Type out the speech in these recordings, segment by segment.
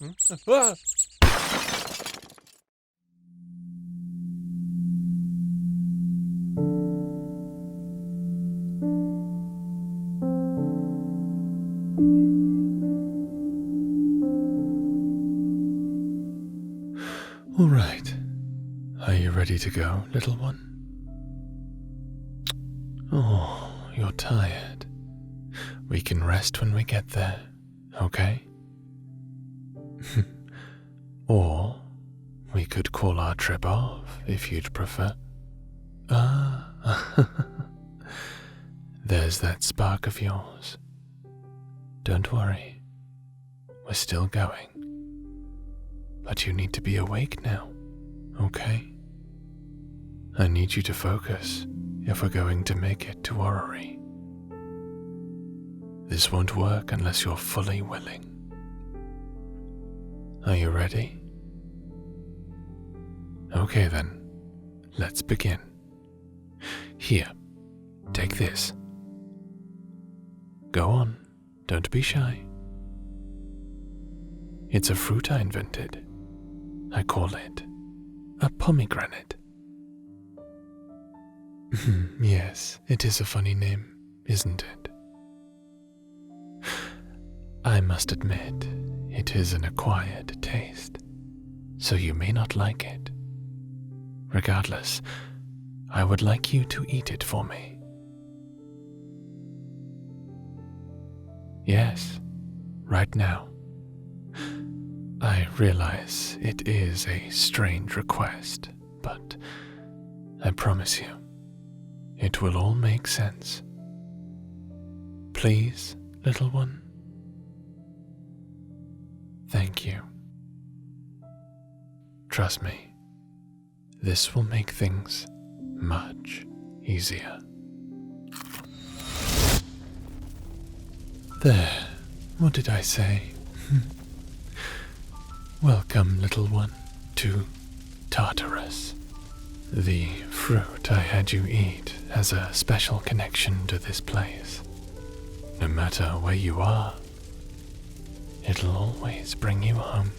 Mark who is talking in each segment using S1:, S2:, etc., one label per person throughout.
S1: Ah!
S2: All right. Are you ready to go, little one? Oh, you're tired. We can rest when we get there, okay? Or we could call our trip off if you'd prefer. Ah, there's that spark of yours. Don't worry, we're still going. But you need to be awake now, okay? I need you to focus if we're going to make it to Orrery. This won't work unless you're fully willing. Are you ready? Okay then, let's begin. Here, take this. Go on, don't be shy. It's a fruit I invented. I call it a pomegranate. Yes, it is a funny name, isn't it? I must admit, it is an acquired taste, so you may not like it. Regardless, I would like you to eat it for me. Yes, right now. I realize it is a strange request, but I promise you, it will all make sense. Please, little one? Thank you. Trust me, this will make things much easier. There, what did I say? Welcome, little one, to Tartarus. The fruit I had you eat has a special connection to this place. No matter where you are, it'll always bring you home.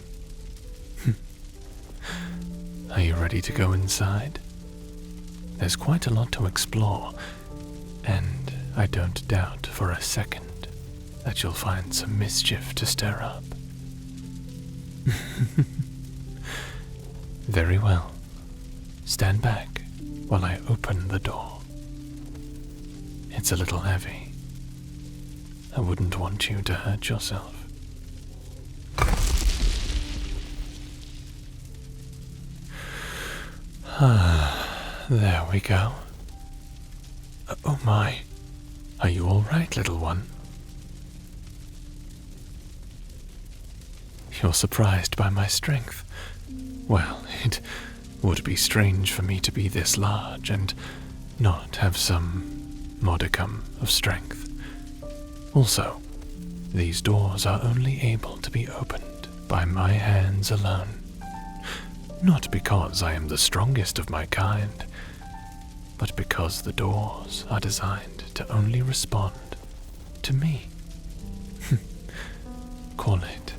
S2: Are you ready to go inside? There's quite a lot to explore, and I don't doubt for a second that you'll find some mischief to stir up. Very well. Stand back while I open the door. It's a little heavy. I wouldn't want you to hurt yourself. There we go. Oh my. Are you all right, little one? You're surprised by my strength. Well, it would be strange for me to be this large and not have some modicum of strength. Also, these doors are only able to be opened by my hands alone. Not because I am the strongest of my kind, but because the doors are designed to only respond to me. Call it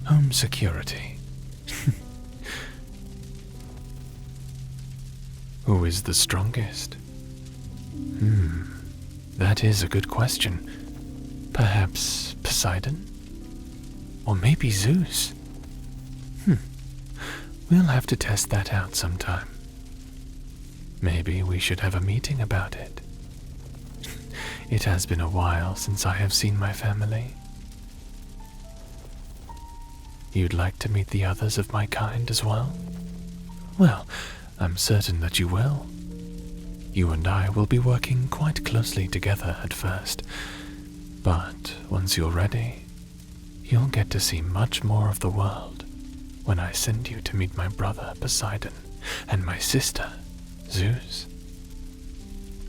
S2: home security. Who is the strongest? That is a good question. Perhaps Poseidon? Or maybe Zeus? We'll have to test that out sometime. Maybe we should have a meeting about it. It has been a while since I have seen my family. You'd like to meet the others of my kind as well? Well, I'm certain that you will. You and I will be working quite closely together at first, but once you're ready, you'll get to see much more of the world when I send you to meet my brother Poseidon and my sister Zeus.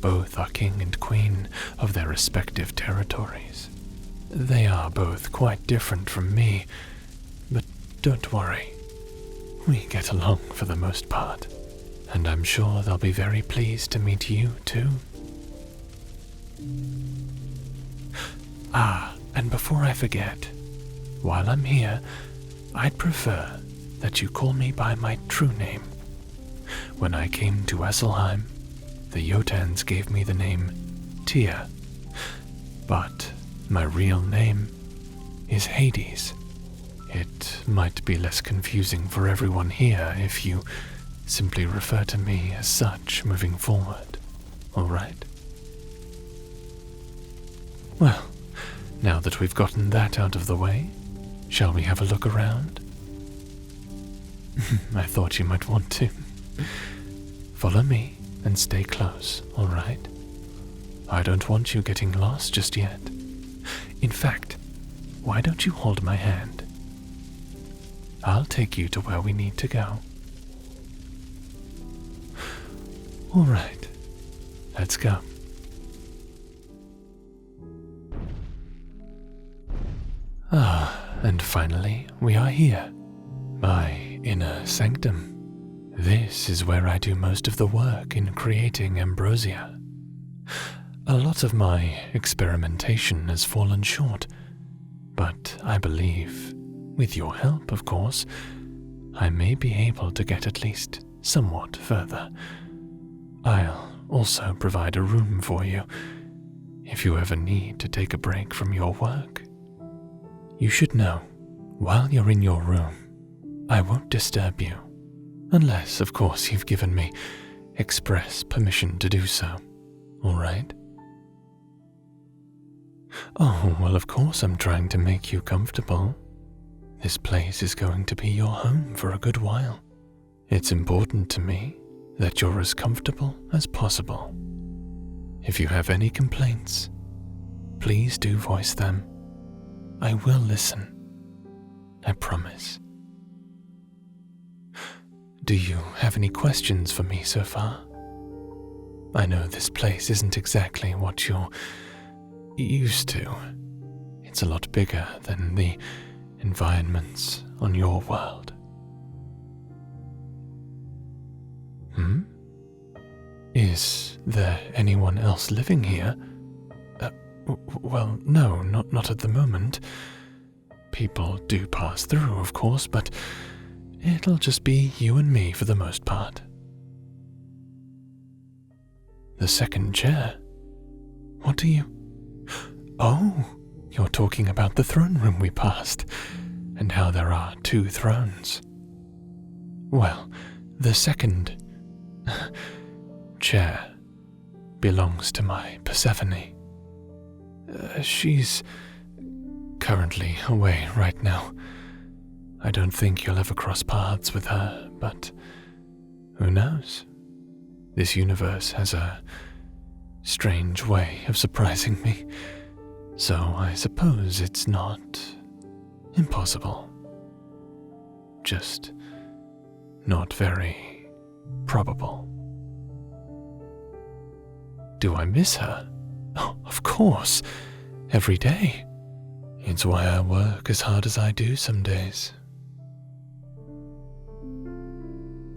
S2: Both are king and queen of their respective territories. They are both quite different from me, but don't worry. We get along for the most part, and I'm sure they'll be very pleased to meet you too. And before I forget, while I'm here, I'd prefer that you call me by my true name. When I came to Esselheim, the Jotuns gave me the name Tyr, but my real name is Hades. It might be less confusing for everyone here if you simply refer to me as such moving forward, alright? Well, now that we've gotten that out of the way, shall we have a look around? I thought you might want to. Follow me and stay close, alright? I don't want you getting lost just yet. In fact, why don't you hold my hand? I'll take you to where we need to go. Alright, let's go. And finally, we are here. My inner sanctum. This is where I do most of the work in creating ambrosia. A lot of my experimentation has fallen short, but I believe, with your help of course, I may be able to get at least somewhat further. I'll also provide a room for you if you ever need to take a break from your work. You should know, while you're in your room, I won't disturb you, unless, of course, you've given me express permission to do so, alright? Oh, well, of course I'm trying to make you comfortable. This place is going to be your home for a good while. It's important to me that you're as comfortable as possible. If you have any complaints, please do voice them. I will listen. I promise. Do you have any questions for me so far? I know this place isn't exactly what you're used to. It's a lot bigger than the environments on your world. Is there anyone else living here? Well, no, not at the moment. People do pass through, of course, but it'll just be you and me for the most part. The second chair? What do you... Oh, you're talking about the throne room we passed, and how there are 2 thrones. Well, the second chair belongs to my Persephone. She's currently away right now. I don't think you'll ever cross paths with her, but who knows? This universe has a strange way of surprising me, so I suppose it's not impossible. Just not very probable. Do I miss her? Oh, of course, every day. It's why I work as hard as I do some days.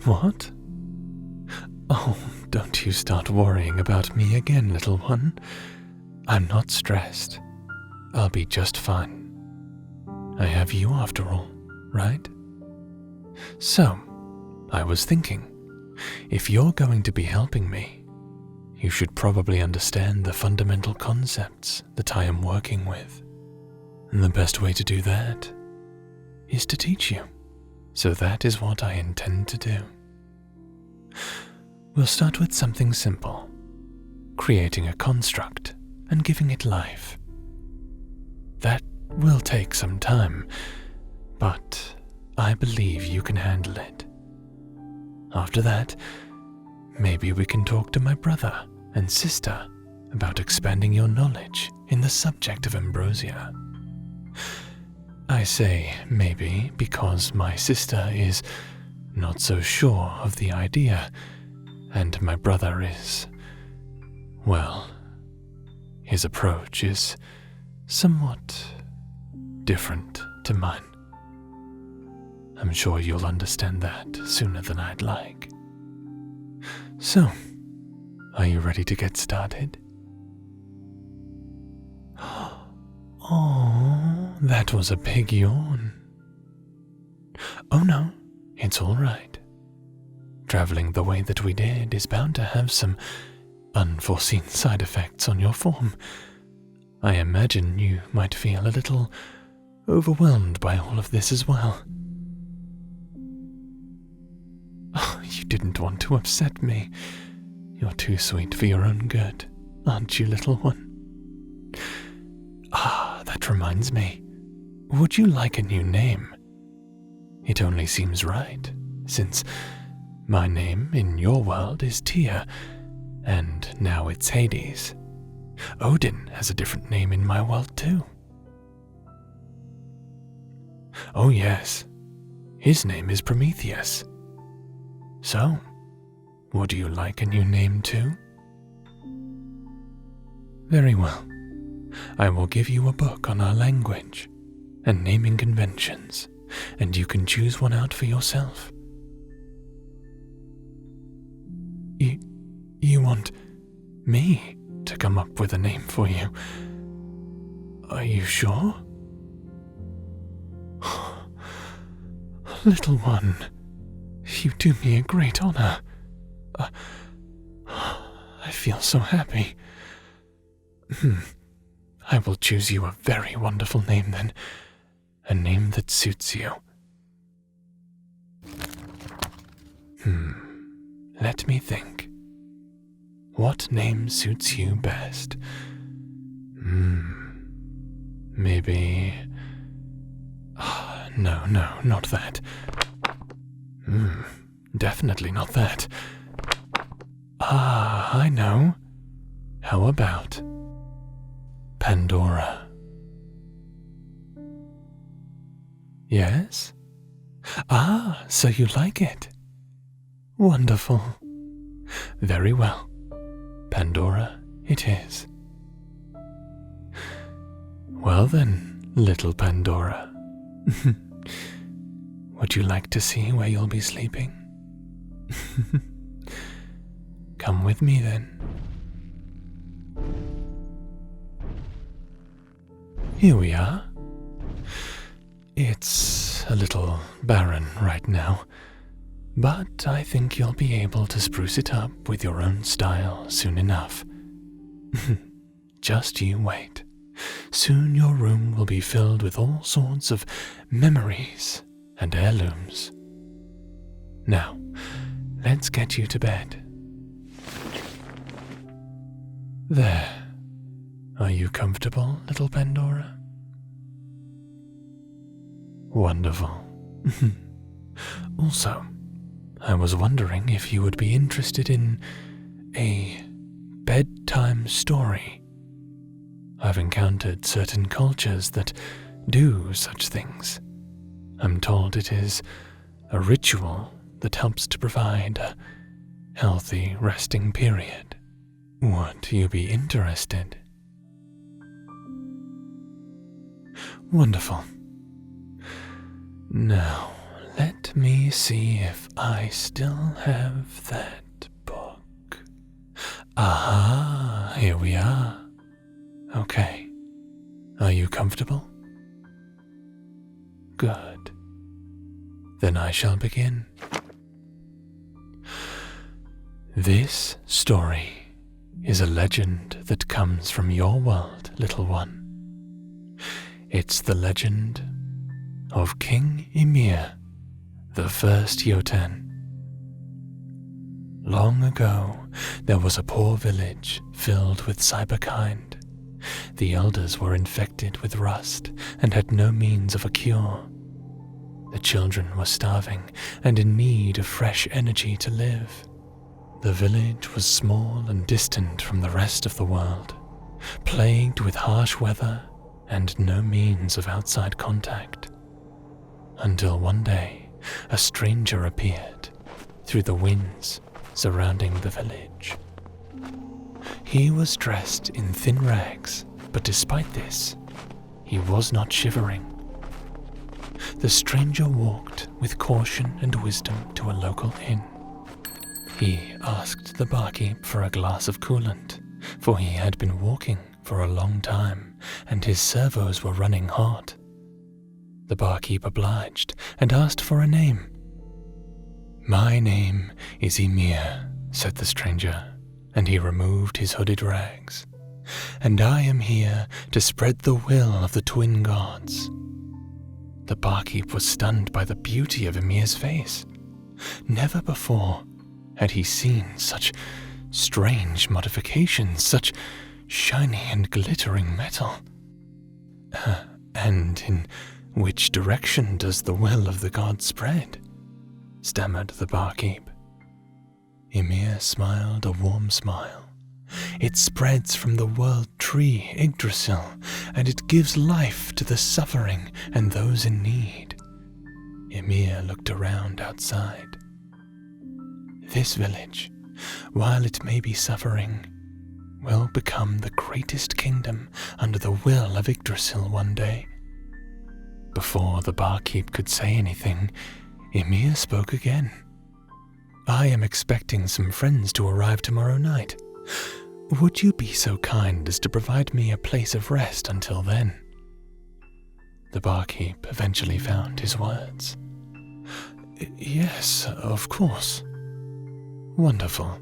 S2: What? Oh, don't you start worrying about me again, little one. I'm not stressed. I'll be just fine. I have you after all, right? So, I was thinking, if you're going to be helping me, you should probably understand the fundamental concepts that I am working with. And the best way to do that is to teach you. So that is what I intend to do. We'll start with something simple, creating a construct and giving it life. That will take some time, but I believe you can handle it. After that, maybe we can talk to my brother and sister about expanding your knowledge in the subject of ambrosia. I say maybe because my sister is not so sure of the idea, and my brother is, well, his approach is somewhat different to mine. I'm sure you'll understand that sooner than I'd like. So, are you ready to get started? Oh, that was a big yawn. Oh no, it's all right. Traveling the way that we did is bound to have some unforeseen side effects on your form. I imagine you might feel a little overwhelmed by all of this as well. Oh, you didn't want to upset me. You're too sweet for your own good, aren't you, little one? Ah, that reminds me. Would you like a new name? It only seems right, since my name in your world is Tyr, and now it's Hades. Odin has a different name in my world too. Oh yes, his name is Prometheus. So, would you like a new name too? Very well. I will give you a book on our language and naming conventions, and you can choose one out for yourself. You want me to come up with a name for you? Are you sure? Little one, you do me a great honor. I feel so happy. I will choose you a very wonderful name then, a name that suits you. Let me think. What name suits you best? Maybe... No, not that. Definitely not that. I know. How about Pandora? Yes? So you like it? Wonderful. Very well. Pandora it is. Well then, little Pandora. Would you like to see where you'll be sleeping? Come with me then. Here we are. It's a little barren right now, but I think you'll be able to spruce it up with your own style soon enough. Just you wait. Soon your room will be filled with all sorts of memories and heirlooms. Now, let's get you to bed. There. Are you comfortable, little Pandora? Wonderful. Also, I was wondering if you would be interested in a bedtime story. I've encountered certain cultures that do such things. I'm told it is a ritual that helps to provide a healthy resting period. Would you be interested? Wonderful. Now, let me see if I still have that book. Aha, here we are. Okay. Are you comfortable? Good. Then I shall begin. This story is a legend that comes from your world, little one. It's the legend of King Ymir, the first Jotun. Long ago, there was a poor village filled with cyberkind. The elders were infected with rust and had no means of a cure. The children were starving and in need of fresh energy to live. The village was small and distant from the rest of the world, plagued with harsh weather and no means of outside contact. Until one day, a stranger appeared through the winds surrounding the village. He was dressed in thin rags, but despite this, he was not shivering. The stranger walked with caution and wisdom to a local inn. He asked the barkeep for a glass of coolant, for he had been walking for a long time and his servos were running hot. The barkeep obliged and asked for a name. "My name is Ymir," said the stranger, and he removed his hooded rags. "And I am here to spread the will of the twin gods." The barkeep was stunned by the beauty of Ymir's face. Never before had he seen such strange modifications, such shiny and glittering metal. "And in which direction does the will of the gods spread?" stammered the barkeep. Ymir smiled a warm smile. "It spreads from the world tree Yggdrasil, and it gives life to the suffering and those in need." Ymir looked around outside. "This village, while it may be suffering, will become the greatest kingdom under the will of Yggdrasil one day." Before the barkeep could say anything, Ymir spoke again. "I am expecting some friends to arrive tomorrow night. Would you be so kind as to provide me a place of rest until then?" The barkeep eventually found his words. "Yes, of course." "Wonderful,"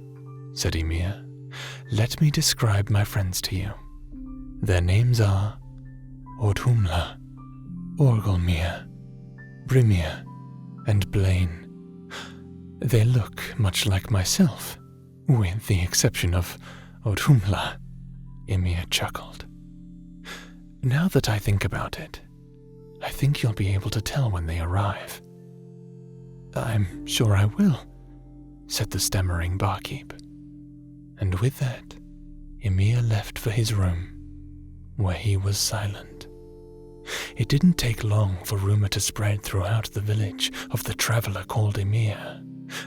S2: said Ymir. "Let me describe my friends to you. Their names are Audhumla, Orgelmir, Brimir, and Blaine. They look much like myself, with the exception of Audhumla," Ymir chuckled. "Now that I think about it, I think you'll be able to tell when they arrive." "I'm sure I will," said the stammering barkeep. And with that, Ymir left for his room, where he was silent. It didn't take long for rumor to spread throughout the village of the traveler called Ymir,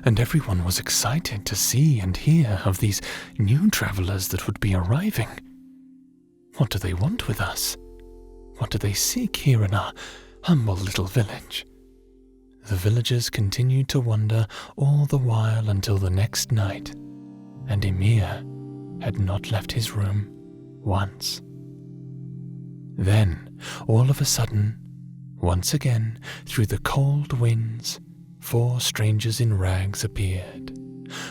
S2: and everyone was excited to see and hear of these new travelers that would be arriving. What do they want with us? What do they seek here in our humble little village? The villagers continued to wonder all the while until the next night, and Ymir had not left his room once. Then, all of a sudden, once again, through the cold winds, 4 strangers in rags appeared.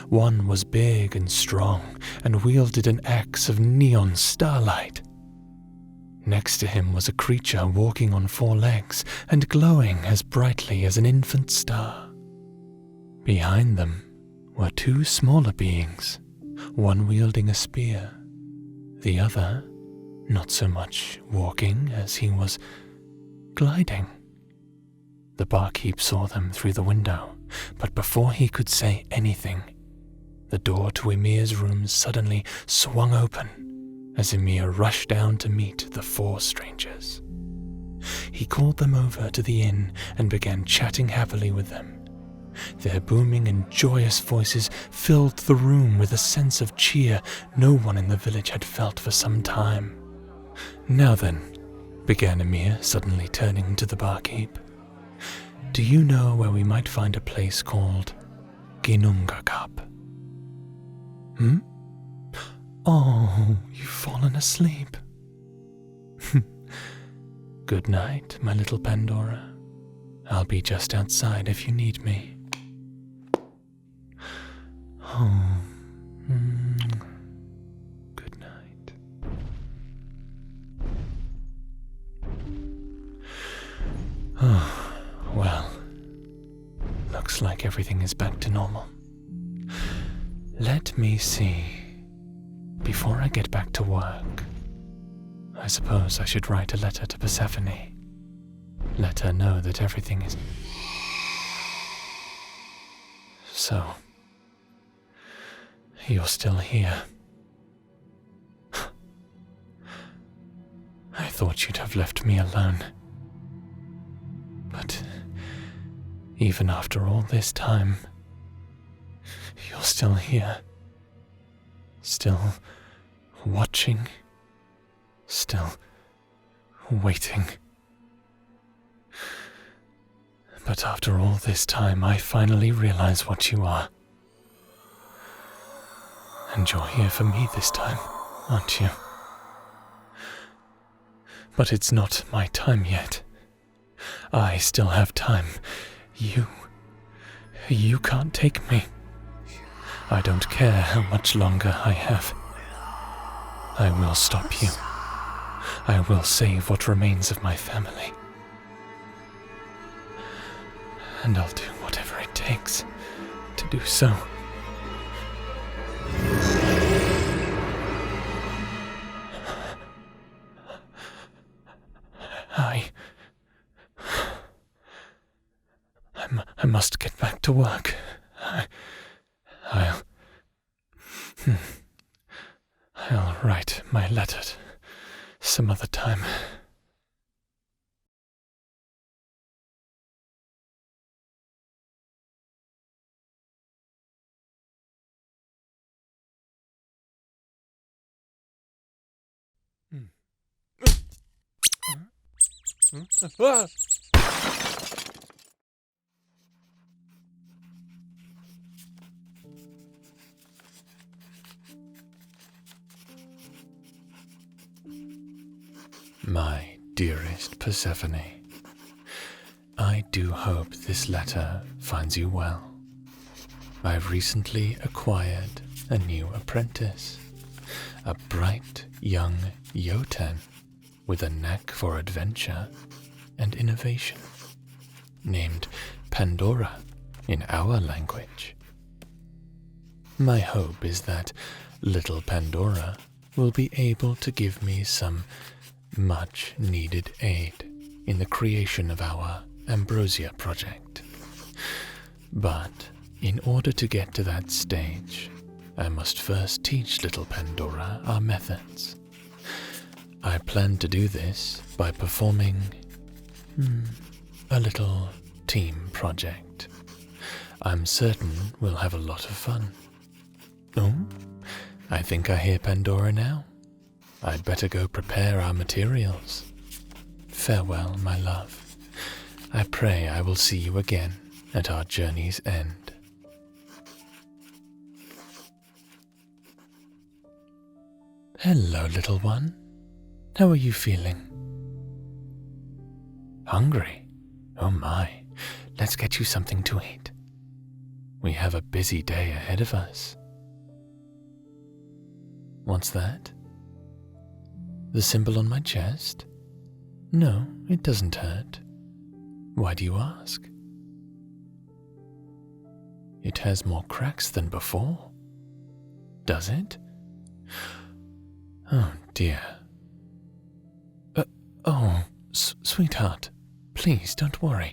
S2: One was big and strong and wielded an axe of neon starlight. Next to him was a creature walking on 4 legs and glowing as brightly as an infant star. Behind them were 2 smaller beings, one wielding a spear, the other not so much walking as he was gliding. The barkeep saw them through the window, but before he could say anything, the door to Ymir's room suddenly swung open as Ymir rushed down to meet the 4 strangers. He called them over to the inn and began chatting happily with them. Their booming and joyous voices filled the room with a sense of cheer no one in the village had felt for some time. "Now then," began Ymir, suddenly turning to the barkeep, "do you know where we might find a place called Ginnungagap?" "Oh, you've fallen asleep." "Good night, my little Pandora. I'll be just outside if you need me." "Oh, good night." "Oh, well, looks like everything is back to normal. Let me see. Before I get back to work, I suppose I should write a letter to Persephone. Let her know that everything is... So, you're still here. I thought you'd have left me alone. But even after all this time, you're still here. Still watching. Still waiting. But after all this time, I finally realize what you are. And you're here for me this time, aren't you? But it's not my time yet. I still have time. You can't take me. I don't care how much longer I have. I will stop you. I will save what remains of my family. And I'll do whatever it takes to do so. I must get back to work. I'll write my letter some other time. My dearest Persephone, I do hope this letter finds you well. I've recently acquired a new apprentice, a bright young Jotun with a knack for adventure and innovation, named Pandora in our language. My hope is that little Pandora will be able to give me some much needed aid in the creation of our Ambrosia project. But in order to get to that stage, I must first teach little Pandora our methods. I plan to do this by performing a little team project. I'm certain we'll have a lot of fun. Oh, I think I hear Pandora now. I'd better go prepare our materials. Farewell, my love. I pray I will see you again at our journey's end. Hello, little one. How are you feeling? Hungry? Oh my, let's get you something to eat. We have a busy day ahead of us. What's that? The symbol on my chest? No, it doesn't hurt. Why do you ask? It has more cracks than before. Does it? Oh dear. Sweetheart, please don't worry.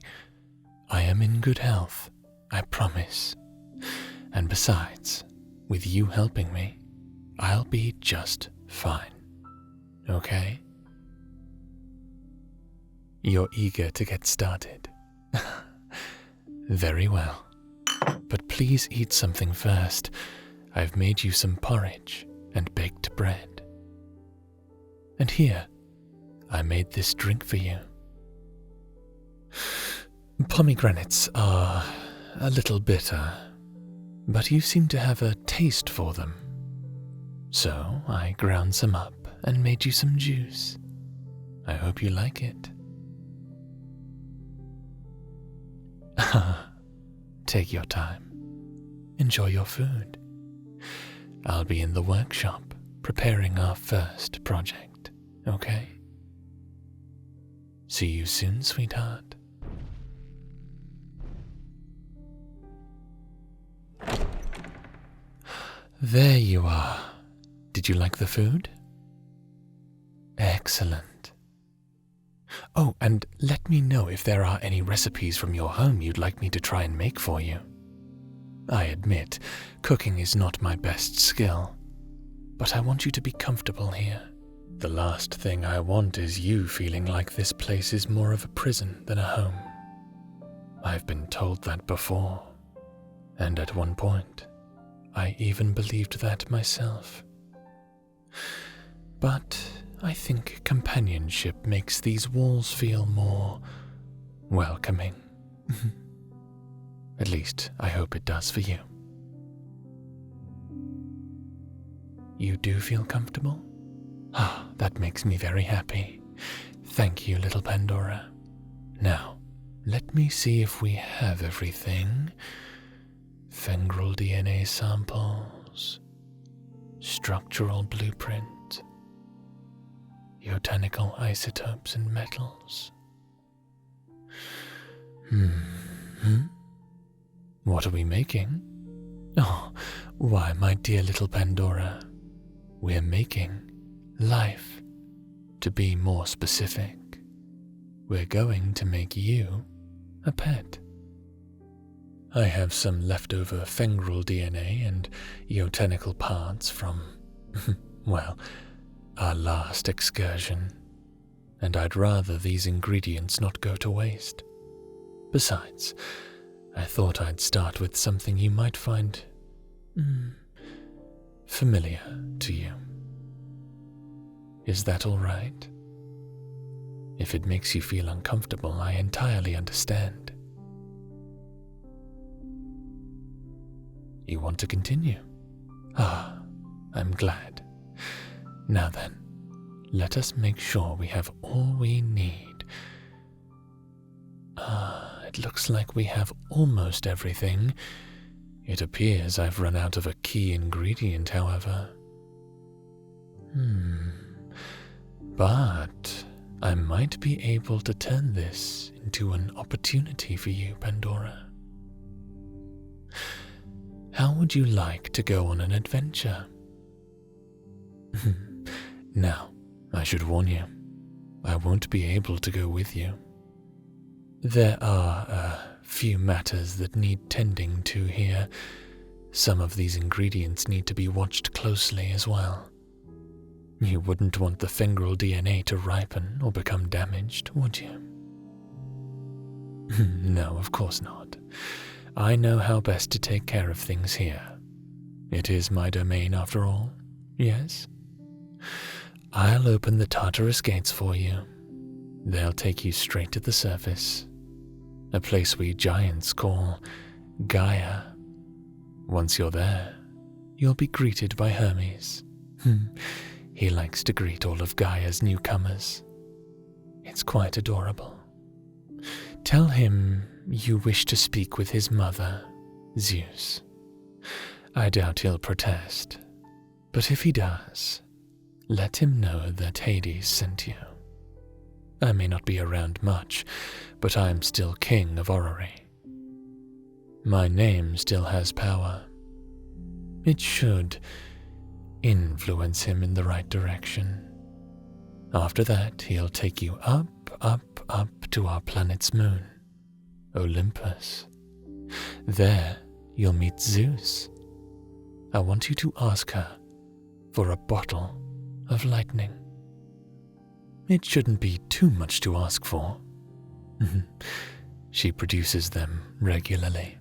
S2: I am in good health, I promise. And besides, with you helping me, I'll be just fine. Okay? You're eager to get started. Very well. But please eat something first. I've made you some porridge and baked bread. And here, I made this drink for you. Pomegranates are a little bitter, but you seem to have a taste for them. So I ground some up and made you some juice. I hope you like it. Take your time. Enjoy your food. I'll be in the workshop preparing our first project, okay? See you soon, sweetheart. There you are. Did you like the food? Excellent. Oh, and let me know if there are any recipes from your home you'd like me to try and make for you. I admit, cooking is not my best skill, but I want you to be comfortable here. The last thing I want is you feeling like this place is more of a prison than a home. I've been told that before, and at one point, I even believed that myself. But I think companionship makes these walls feel more welcoming. At least, I hope it does for you. You do feel comfortable? Ah, that makes me very happy. Thank you, little Pandora. Now, let me see if we have everything. Fengral DNA samples, structural blueprint, botanical isotopes and metals. What are we making? Oh, why, my dear little Pandora, we're making life. To be more specific, we're going to make you a pet. I have some leftover fengral DNA and botanical parts from, well, our last excursion, and I'd rather these ingredients not go to waste. Besides, I thought I'd start with something you might find familiar to you. Is that all right? If it makes you feel uncomfortable, I entirely understand. You want to continue? Ah, I'm glad. Now then, let us make sure we have all we need. It looks like we have almost everything. It appears I've run out of a key ingredient, however. But I might be able to turn this into an opportunity for you, Pandora. How would you like to go on an adventure? Now, I should warn you, I won't be able to go with you. There are a few matters that need tending to here. Some of these ingredients need to be watched closely as well. You wouldn't want the fengral DNA to ripen or become damaged, would you? No, of course not. I know how best to take care of things here. It is my domain after all, yes? I'll open the Tartarus gates for you. They'll take you straight to the surface, a place we giants call Gaia. Once you're there, you'll be greeted by Hermes. He likes to greet all of Gaia's newcomers. It's quite adorable. Tell him you wish to speak with his mother, Zeus. I doubt he'll protest, but if he does, let him know that Hades sent you. I may not be around much, but I'm still king of Orrery. My name still has power. It should influence him in the right direction. After that, he'll take you up, up, up to our planet's moon, Olympus. There, you'll meet Zeus. I want you to ask her for a bottle of lightning. It shouldn't be too much to ask for. She produces them regularly.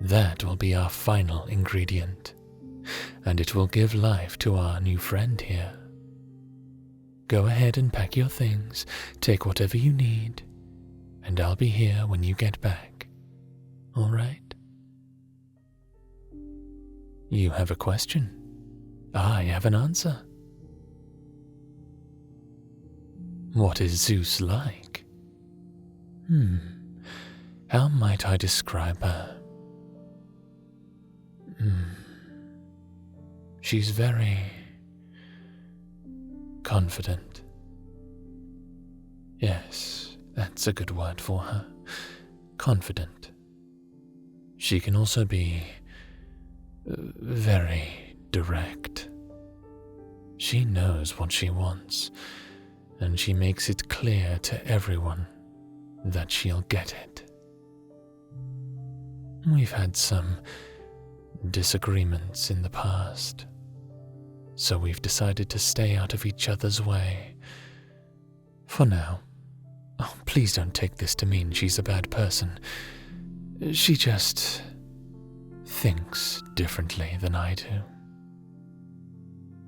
S2: That will be our final ingredient, and it will give life to our new friend here. Go ahead and pack your things, take whatever you need, and I'll be here when you get back. All right? You have a question. I have an answer. What is Zeus like? How might I describe her? She's very confident. Yes, that's a good word for her. Confident. She can also be very direct. She knows what she wants, and she makes it clear to everyone that she'll get it. We've had some disagreements in the past, so we've decided to stay out of each other's way. For now. Oh, please don't take this to mean she's a bad person. She just thinks differently than I do.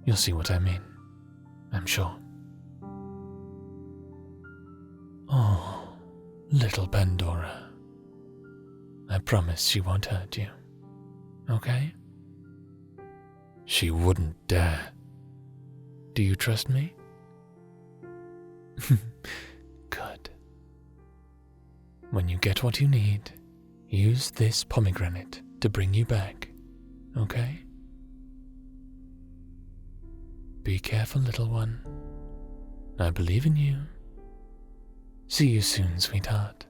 S2: You'll see what I mean, I'm sure. Oh, little Pandora. I promise she won't hurt you. Okay? She wouldn't dare. Do you trust me? Good. When you get what you need, use this pomegranate to bring you back, okay? Be careful, little one. I believe in you. See you soon, sweetheart.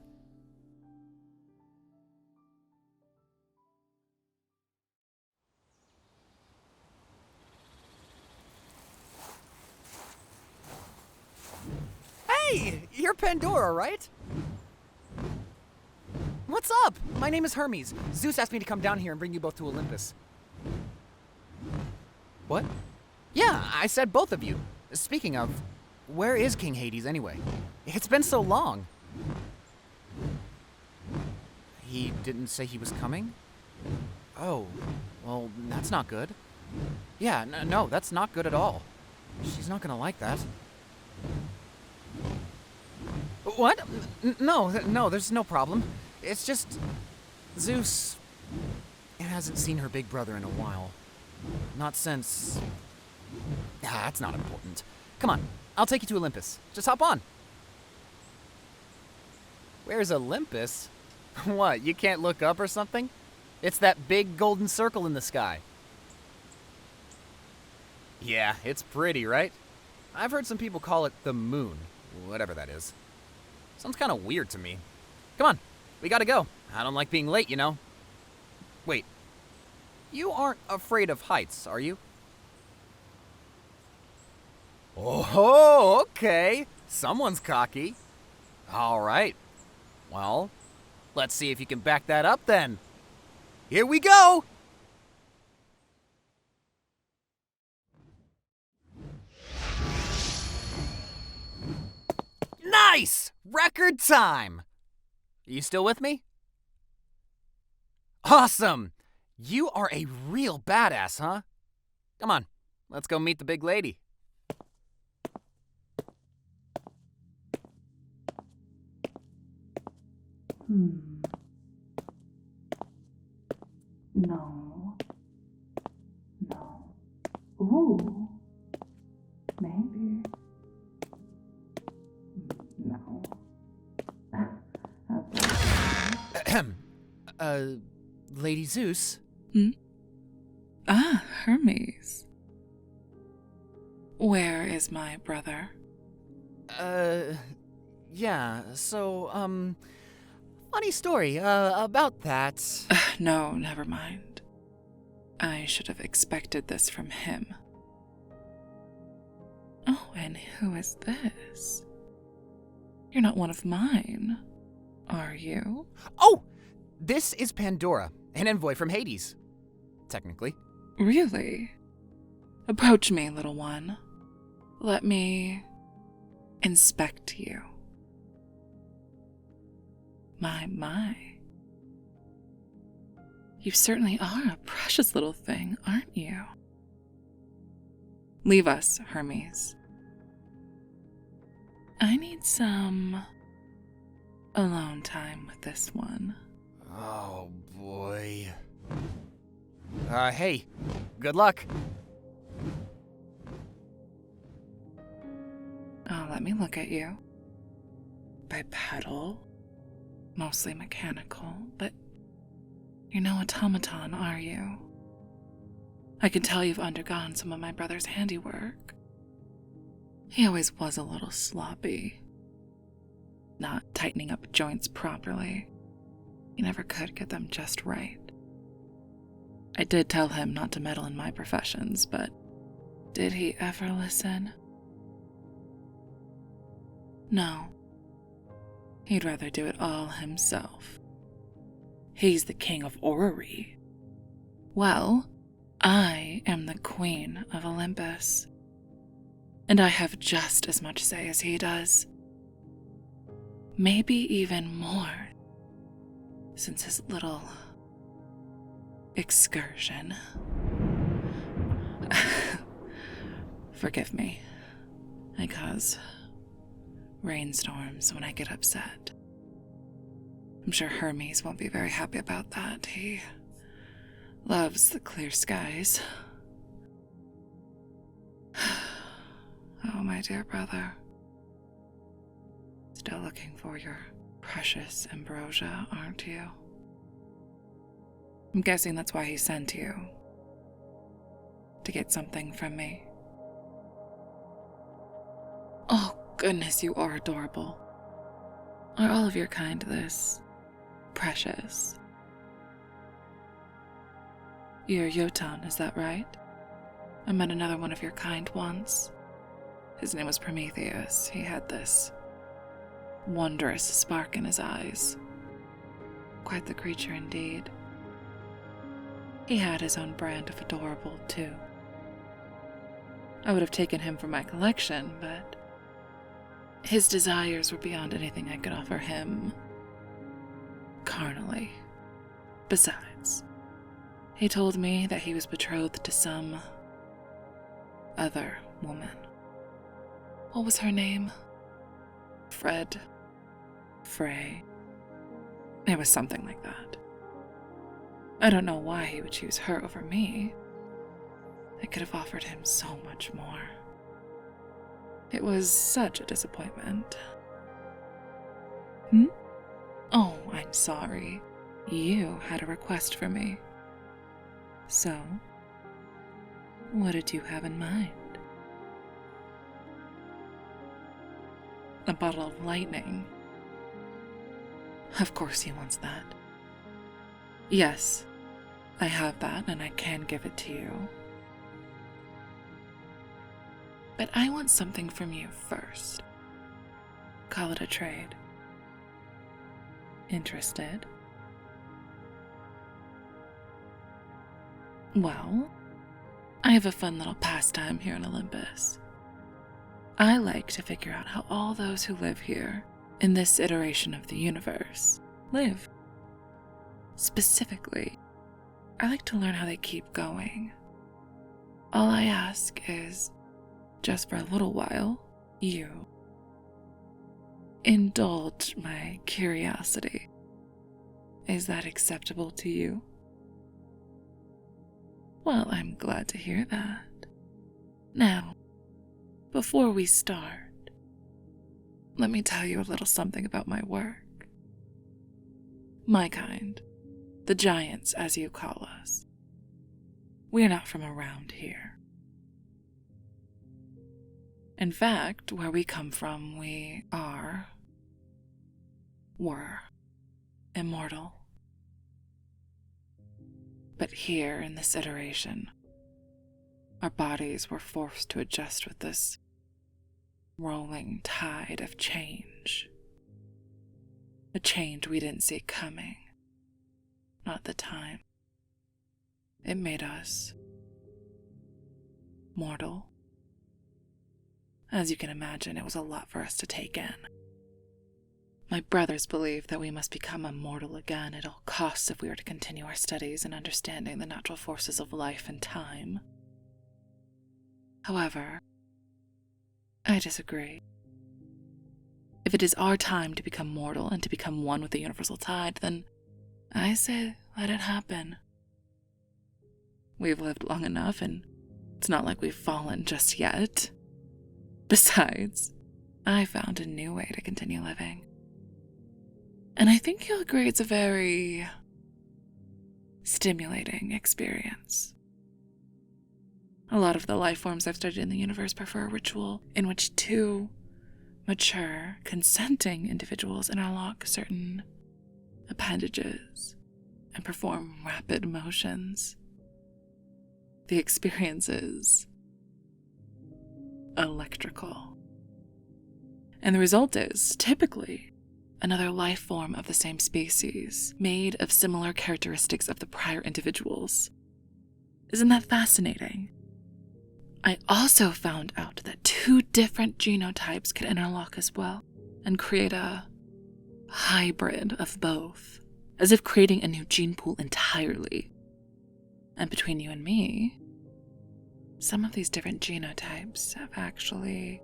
S1: Hey, you're Pandora, right? What's up? My name is Hermes. Zeus asked me to come down here and bring you both to Olympus. What? Yeah, I said both of you. Speaking of, where is King Hades anyway? It's been so long. He didn't say he was coming? Oh, well, that's not good. Yeah, no, that's not good at all. She's not gonna like that. What? No, there's no problem. It's just Zeus hasn't seen her big brother in a while. Not since... that's not important. Come on, I'll take you to Olympus. Just hop on. Where's Olympus? What, you can't look up or something? It's that big golden circle in the sky. Yeah, it's pretty, right? I've heard some people call it the moon, whatever that is. Sounds kind of weird to me. Come on, we gotta go. I don't like being late, you know. Wait, you aren't afraid of heights, are you? Oh, okay. Someone's cocky. All right. Well, let's see if you can back that up then. Here we go! Nice! Record time! Are you still with me? Awesome! You are a real badass, huh? Come on, let's go meet the big lady.
S3: No. Ooh. Maybe. No.
S1: Lady Zeus?
S3: Ah, Hermes. Where is my brother?
S1: Yeah, so, funny story, about that.
S3: No, never mind. I should have expected this from him. Oh, and who is this? You're not one of mine, are you?
S1: Oh! This is Pandora, an envoy from Hades. Technically.
S3: Really? Approach me, little one. Let me inspect you. My. You certainly are a precious little thing, aren't you? Leave us, Hermes. I need some alone time with this one.
S1: Oh, boy. Hey, good luck.
S3: Oh, let me look at you. Bipedal, mostly mechanical, but you're no automaton, are you? I can tell you've undergone some of my brother's handiwork. He always was a little sloppy, not tightening up joints properly. He never could get them just right. I did tell him not to meddle in my professions, but did he ever listen? No. He'd rather do it all himself. He's the king of orrery. Well, I am the queen of Olympus. And I have just as much say as he does. Maybe even more, since his little excursion. Forgive me. I cause rainstorms when I get upset. I'm sure Hermes won't be very happy about that. He loves the clear skies. Oh, my dear brother. Still looking for your precious ambrosia, aren't you? I'm guessing that's why he sent you. To get something from me. Oh, goodness, you are adorable. Are all of your kind this precious? You're Jotun, is that right? I met another one of your kind once. His name was Prometheus. He had this wondrous spark in his eyes. Quite the creature indeed. He had his own brand of adorable, too. I would have taken him for my collection, but his desires were beyond anything I could offer him carnally. Besides, he told me that he was betrothed to some other woman. What was her name? Frey. It was something like that. I don't know why he would choose her over me. I could have offered him so much more. It was such a disappointment. Oh, I'm sorry. You had a request for me. So, what did you have in mind? A bottle of lightning. Of course he wants that. Yes, I have that and I can give it to you. But I want something from you first. Call it a trade. Interested? Well, I have a fun little pastime here in Olympus. I like to figure out how all those who live here, in this iteration of the universe, live. Specifically, I like to learn how they keep going. All I ask is, just for a little while, you indulge my curiosity. Is that acceptable to you? Well, I'm glad to hear that. Now, before we start, let me tell you a little something about my work. My kind, the giants as you call us, we're not from around here. In fact, where we come from, were immortal. But here in this iteration, our bodies were forced to adjust with this rolling tide of change. A change we didn't see coming. Not the time. It made us mortal. As you can imagine, it was a lot for us to take in. My brothers believe that we must become immortal again at all costs if we are to continue our studies and understanding the natural forces of life and time. However, I disagree. If it is our time to become mortal and to become one with the universal tide, then I say let it happen. We've lived long enough, and it's not like we've fallen just yet. Besides, I found a new way to continue living. And I think you'll agree it's a very stimulating experience. A lot of the life forms I've studied in the universe prefer a ritual in which two mature, consenting individuals interlock certain appendages and perform rapid motions. The experience is electrical. And the result is, typically, another life form of the same species, made of similar characteristics of the prior individuals. Isn't that fascinating? I also found out that two different genotypes could interlock as well, and create a hybrid of both, as if creating a new gene pool entirely. And between you and me, some of these different genotypes have actually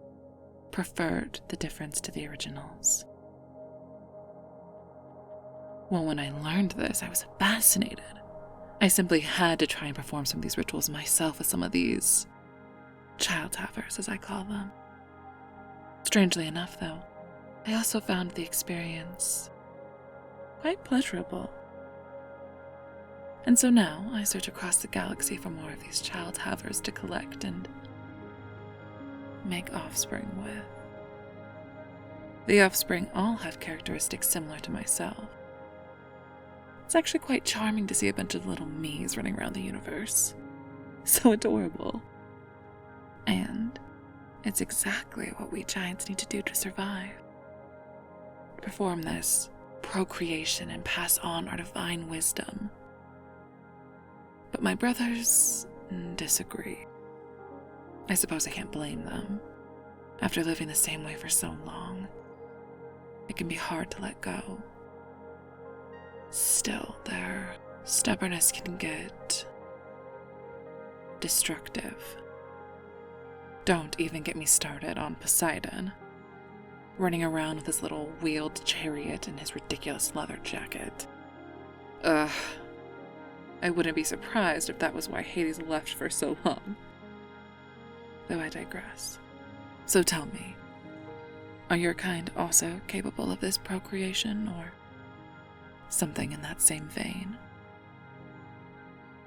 S3: preferred the difference to the originals. Well, when I learned this, I was fascinated. I simply had to try and perform some of these rituals myself with some of these child havers, as I call them. Strangely enough, though, I also found the experience quite pleasurable. And so now I search across the galaxy for more of these child havers to collect and make offspring with. The offspring all have characteristics similar to myself. It's actually quite charming to see a bunch of little me's running around the universe. So adorable. And it's exactly what we giants need to do to survive. Perform this procreation and pass on our divine wisdom. But my brothers disagree. I suppose I can't blame them. After living the same way for so long, it can be hard to let go. Still, their stubbornness can get destructive. Don't even get me started on Poseidon, running around with his little wheeled chariot and his ridiculous leather jacket. Ugh. I wouldn't be surprised if that was why Hades left for so long. Though I digress. So tell me, are your kind also capable of this procreation, or something in that same vein?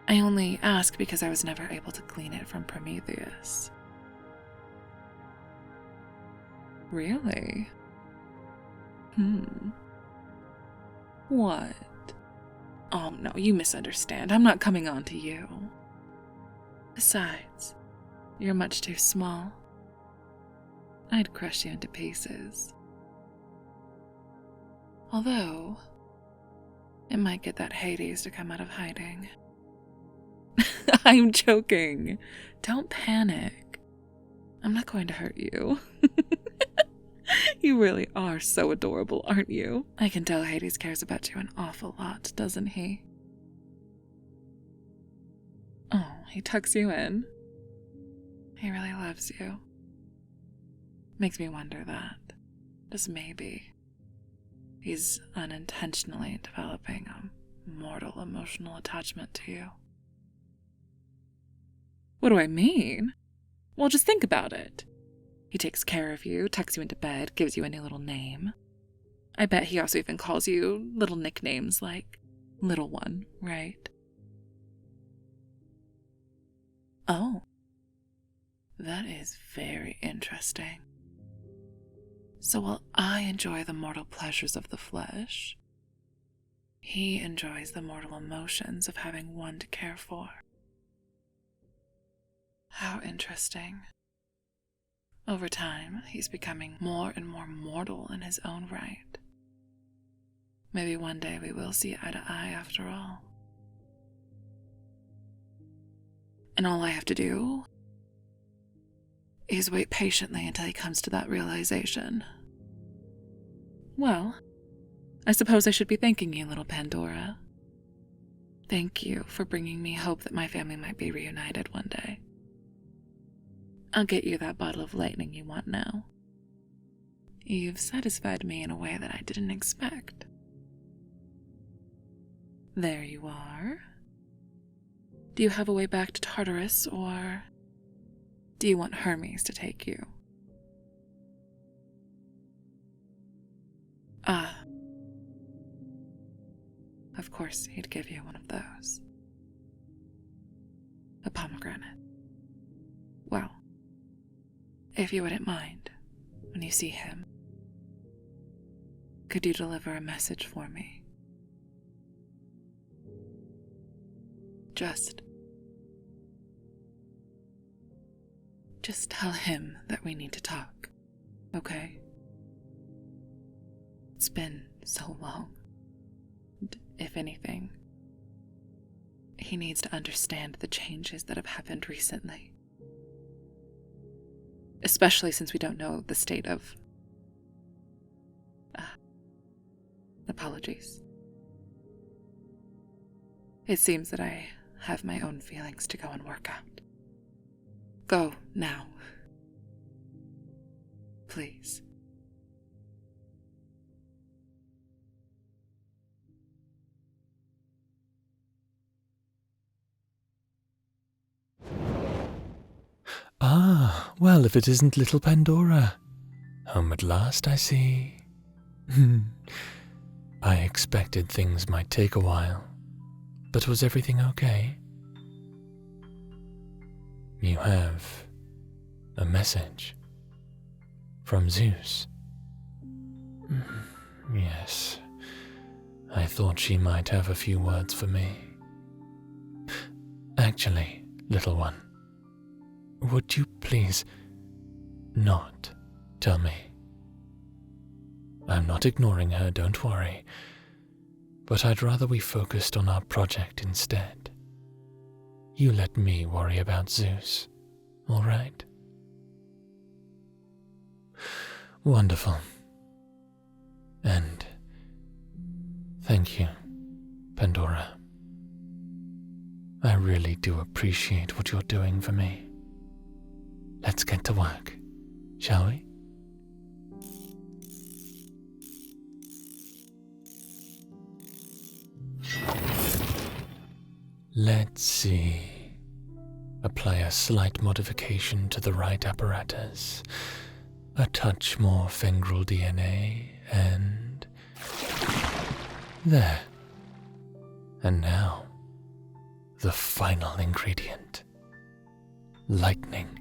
S3: I only ask because I was never able to glean it from Prometheus. Really? What? Oh no, you misunderstand. I'm not coming on to you. Besides, you're much too small. I'd crush you into pieces. Although, it might get that Hades to come out of hiding. I'm joking. Don't panic. I'm not going to hurt you. You really are so adorable, aren't you? I can tell Hades cares about you an awful lot, doesn't he? Oh, he tucks you in. He really loves you. Makes me wonder that, just maybe, he's unintentionally developing a mortal emotional attachment to you. What do I mean? Well, just think about it. He takes care of you, tucks you into bed, gives you a new little name. I bet he also even calls you little nicknames like Little One, right? Oh, that is very interesting. So while I enjoy the mortal pleasures of the flesh, he enjoys the mortal emotions of having one to care for. How interesting. Over time, he's becoming more and more mortal in his own right. Maybe one day we will see eye to eye after all. And all I have to do is wait patiently until he comes to that realization. Well, I suppose I should be thanking you, little Pandora. Thank you for bringing me hope that my family might be reunited one day. I'll get you that bottle of lightning you want now. You've satisfied me in a way that I didn't expect. There you are. Do you have a way back to Tartarus, or do you want Hermes to take you? Ah. Of course, he'd give you one of those. A pomegranate. Well, if you wouldn't mind, when you see him, could you deliver a message for me? Just tell him that we need to talk, okay? It's been so long. And if anything, he needs to understand the changes that have happened recently. Especially since we don't know the state of... apologies. It seems that I have my own feelings to go and work out. Go now. Please.
S2: Ah, well, if it isn't little Pandora. Home at last, I see. I expected things might take a while, but was everything okay? You have a message from Zeus. Yes, I thought she might have a few words for me. Actually, little one, would you please not tell me? I'm not ignoring her, don't worry, but I'd rather we focused on our project instead. You let me worry about Zeus, all right? Wonderful. And thank you, Pandora. I really do appreciate what you're doing for me. Let's get to work, shall we? Let's see. Apply a slight modification to the right apparatus, a touch more fengral DNA, and there. And now, the final ingredient. Lightning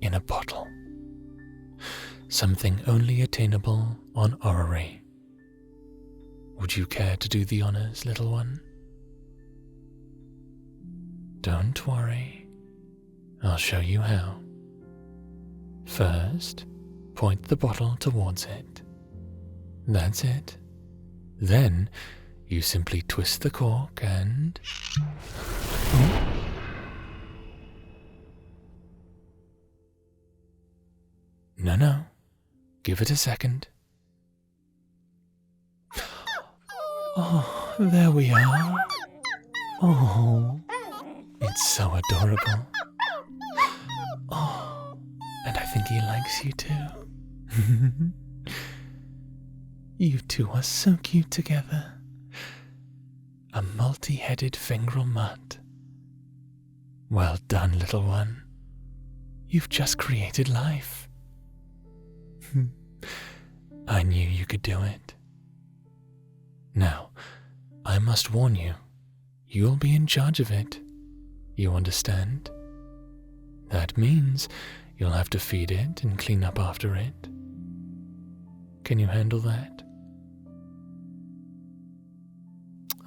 S2: in a bottle. Something only attainable on orrery. Would you care to do the honors, little one? Don't worry. I'll show you how. First, point the bottle towards it. That's it. Then, you simply twist the cork and... No. Give it a second. Oh, there we are. Oh, it's so adorable. Oh, and I think he likes you too. You two are so cute together. A multi-headed fengral mutt. Well done, little one. You've just created life. I knew you could do it. Now, I must warn you, you'll be in charge of it. You understand? That means you'll have to feed it and clean up after it. Can you handle that?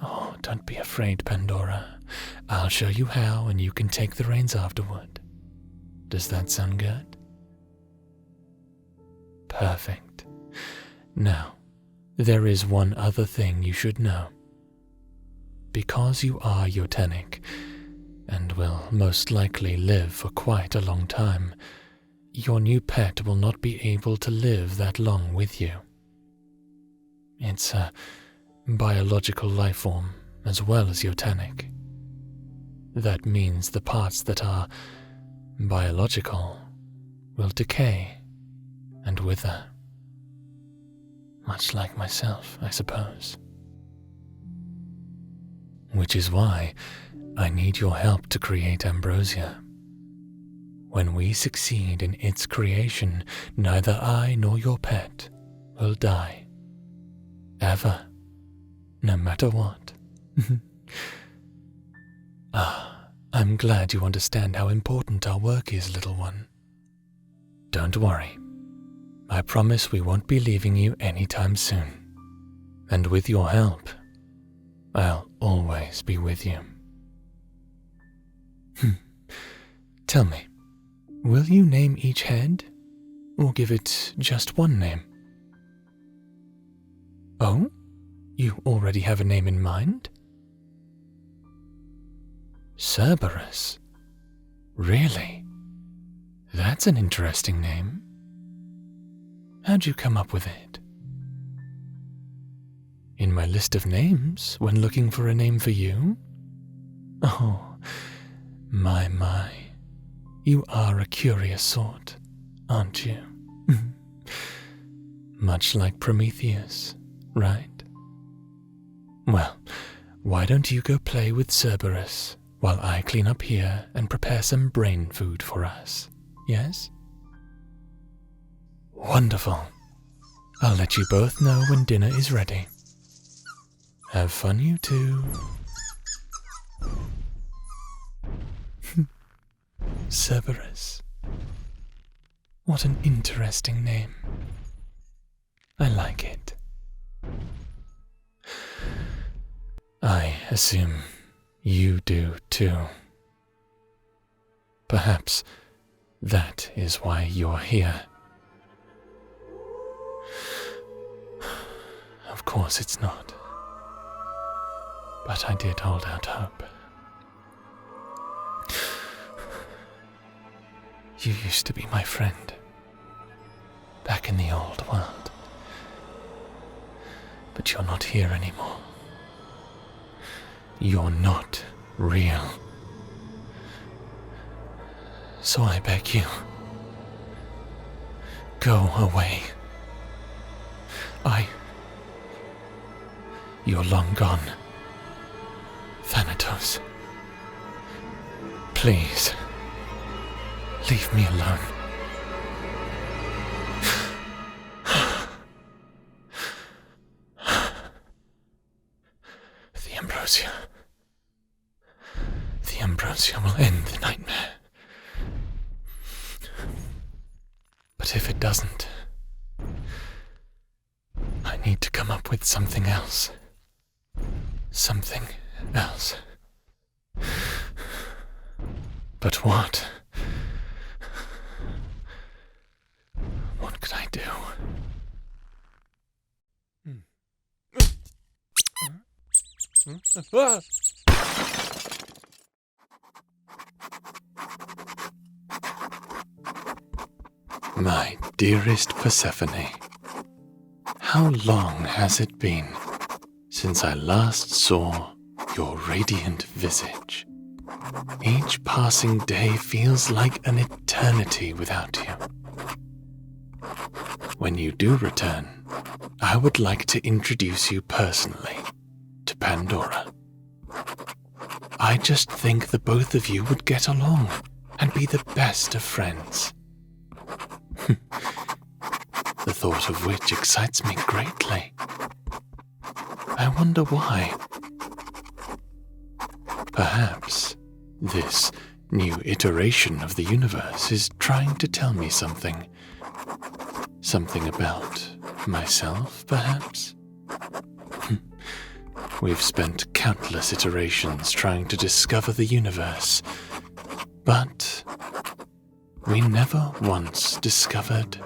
S2: Oh, don't be afraid, Pandora. I'll show you how and you can take the reins afterward. Does that sound good? Perfect. Now, there is one other thing you should know. Because you are Yotenic, and will most likely live for quite a long time, your new pet will not be able to live that long with you. It's a biological life form as well as Yotenic. That means the parts that are biological will decay and wither. Much like myself, I suppose. Which is why I need your help to create ambrosia. When we succeed in its creation, neither I nor your pet will die. Ever. No matter what. I'm glad you understand how important our work is, little one. Don't worry. I promise we won't be leaving you anytime soon. And with your help, I'll always be with you. Tell me, will you name each head, or give it just one name? Oh, you already have a name in mind? Cerberus. Really? That's an interesting name. How'd you come up with it? In my list of names, when looking for a name for you? Oh, my. You are a curious sort, aren't you? Much like Prometheus, right? Well, why don't you go play with Cerberus while I clean up here and prepare some brain food for us, yes? Wonderful. I'll let you both know when dinner is ready. Have fun, you two. Cerberus. What an interesting name. I like it. I assume you do too. Perhaps that is why you're here. Of course it's not. But I did hold out hope. You used to be my friend, back in the old world. But you're not here anymore. You're not real. So I beg you, go away. You're long gone. Thanatos. Please, leave me alone. The ambrosia. The ambrosia will end the nightmare. But if it doesn't, I need to come up with something else. Something else. But what? What could I do? My dearest Persephone, how long has it been since I last saw your radiant visage? Each passing day feels like an eternity without you. When you do return, I would like to introduce you personally to Pandora. I just think the both of you would get along and be the best of friends. The thought of which excites me greatly. I wonder why. Perhaps this new iteration of the universe is trying to tell me something. Something about myself, perhaps? We've spent countless iterations trying to discover the universe, but we never once discovered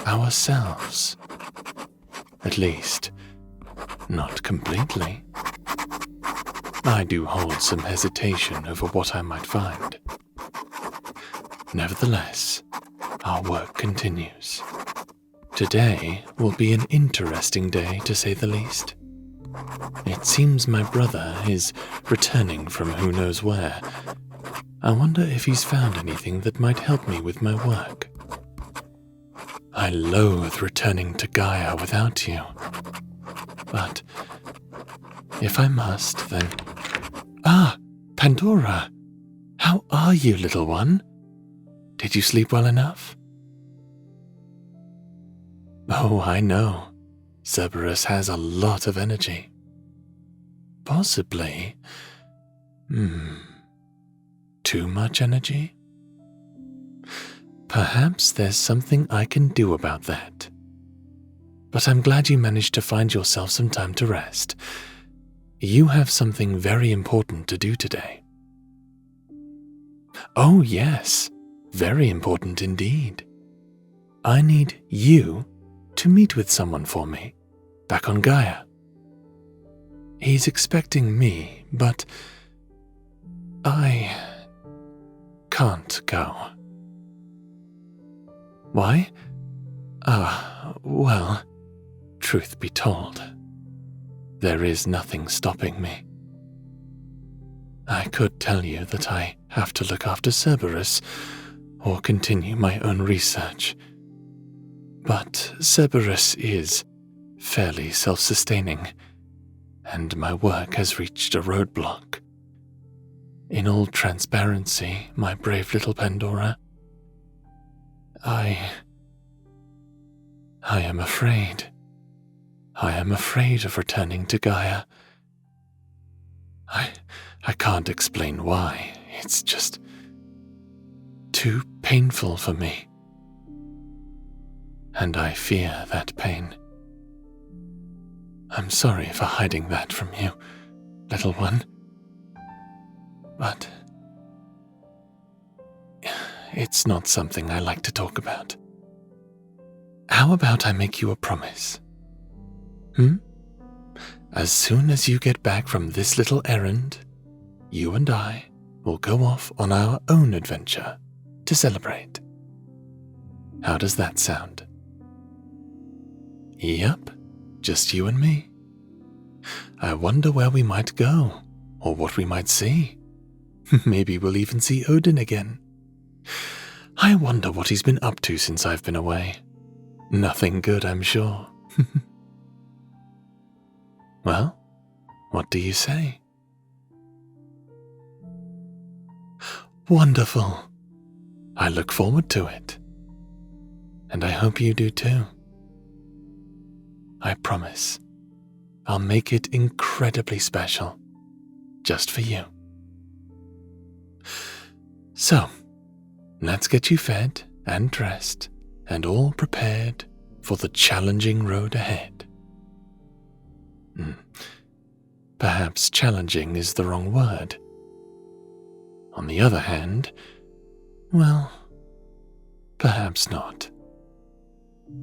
S2: ourselves. At least, not completely. I do hold some hesitation over what I might find. Nevertheless, our work continues. Today will be an interesting day, to say the least. It seems my brother is returning from who knows where. I wonder if he's found anything that might help me with my work. I loathe returning to Gaia without you. But if I must, then... Ah, Pandora! How are you, little one? Did you sleep well enough? Oh, I know. Cerberus has a lot of energy. Possibly... too much energy? Perhaps there's something I can do about that. But I'm glad you managed to find yourself some time to rest. You have something very important to do today. Oh yes, very important indeed. I need you to meet with someone for me, back on Gaia. He's expecting me, but I can't go. Why? Well, truth be told, there is nothing stopping me. I could tell you that I have to look after Cerberus or continue my own research. But Cerberus is fairly self-sustaining, and my work has reached a roadblock. In all transparency, my brave little Pandora, I I am afraid. I am afraid of returning to Gaia. I can't explain why. It's just too painful for me. And I fear that pain. I'm sorry for hiding that from you, little one. But it's not something I like to talk about. How about I make you a promise? As soon as you get back from this little errand, you and I will go off on our own adventure to celebrate. How does that sound? Yep, just you and me. I wonder where we might go, or what we might see. Maybe we'll even see Odin again. I wonder what he's been up to since I've been away. Nothing good, I'm sure. Well, what do you say? Wonderful. I look forward to it. And I hope you do too. I promise. I'll make it incredibly special. Just for you. So, let's get you fed and dressed and all prepared for the challenging road ahead. Perhaps challenging is the wrong word. On the other hand, well, perhaps not.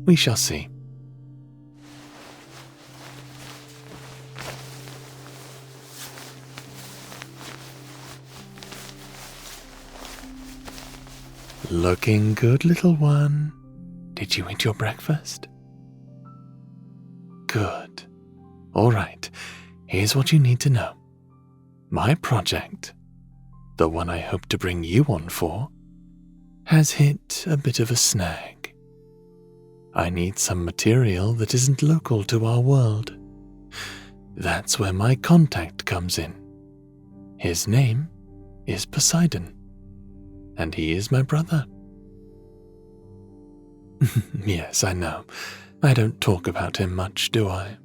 S2: We shall see. Looking good, little one. Did you eat your breakfast? Good. All right, here's what you need to know. My project, the one I hope to bring you on for, has hit a bit of a snag. I need some material that isn't local to our world. That's where my contact comes in. His name is Poseidon, and he is my brother. Yes, I know. I don't talk about him much, do I?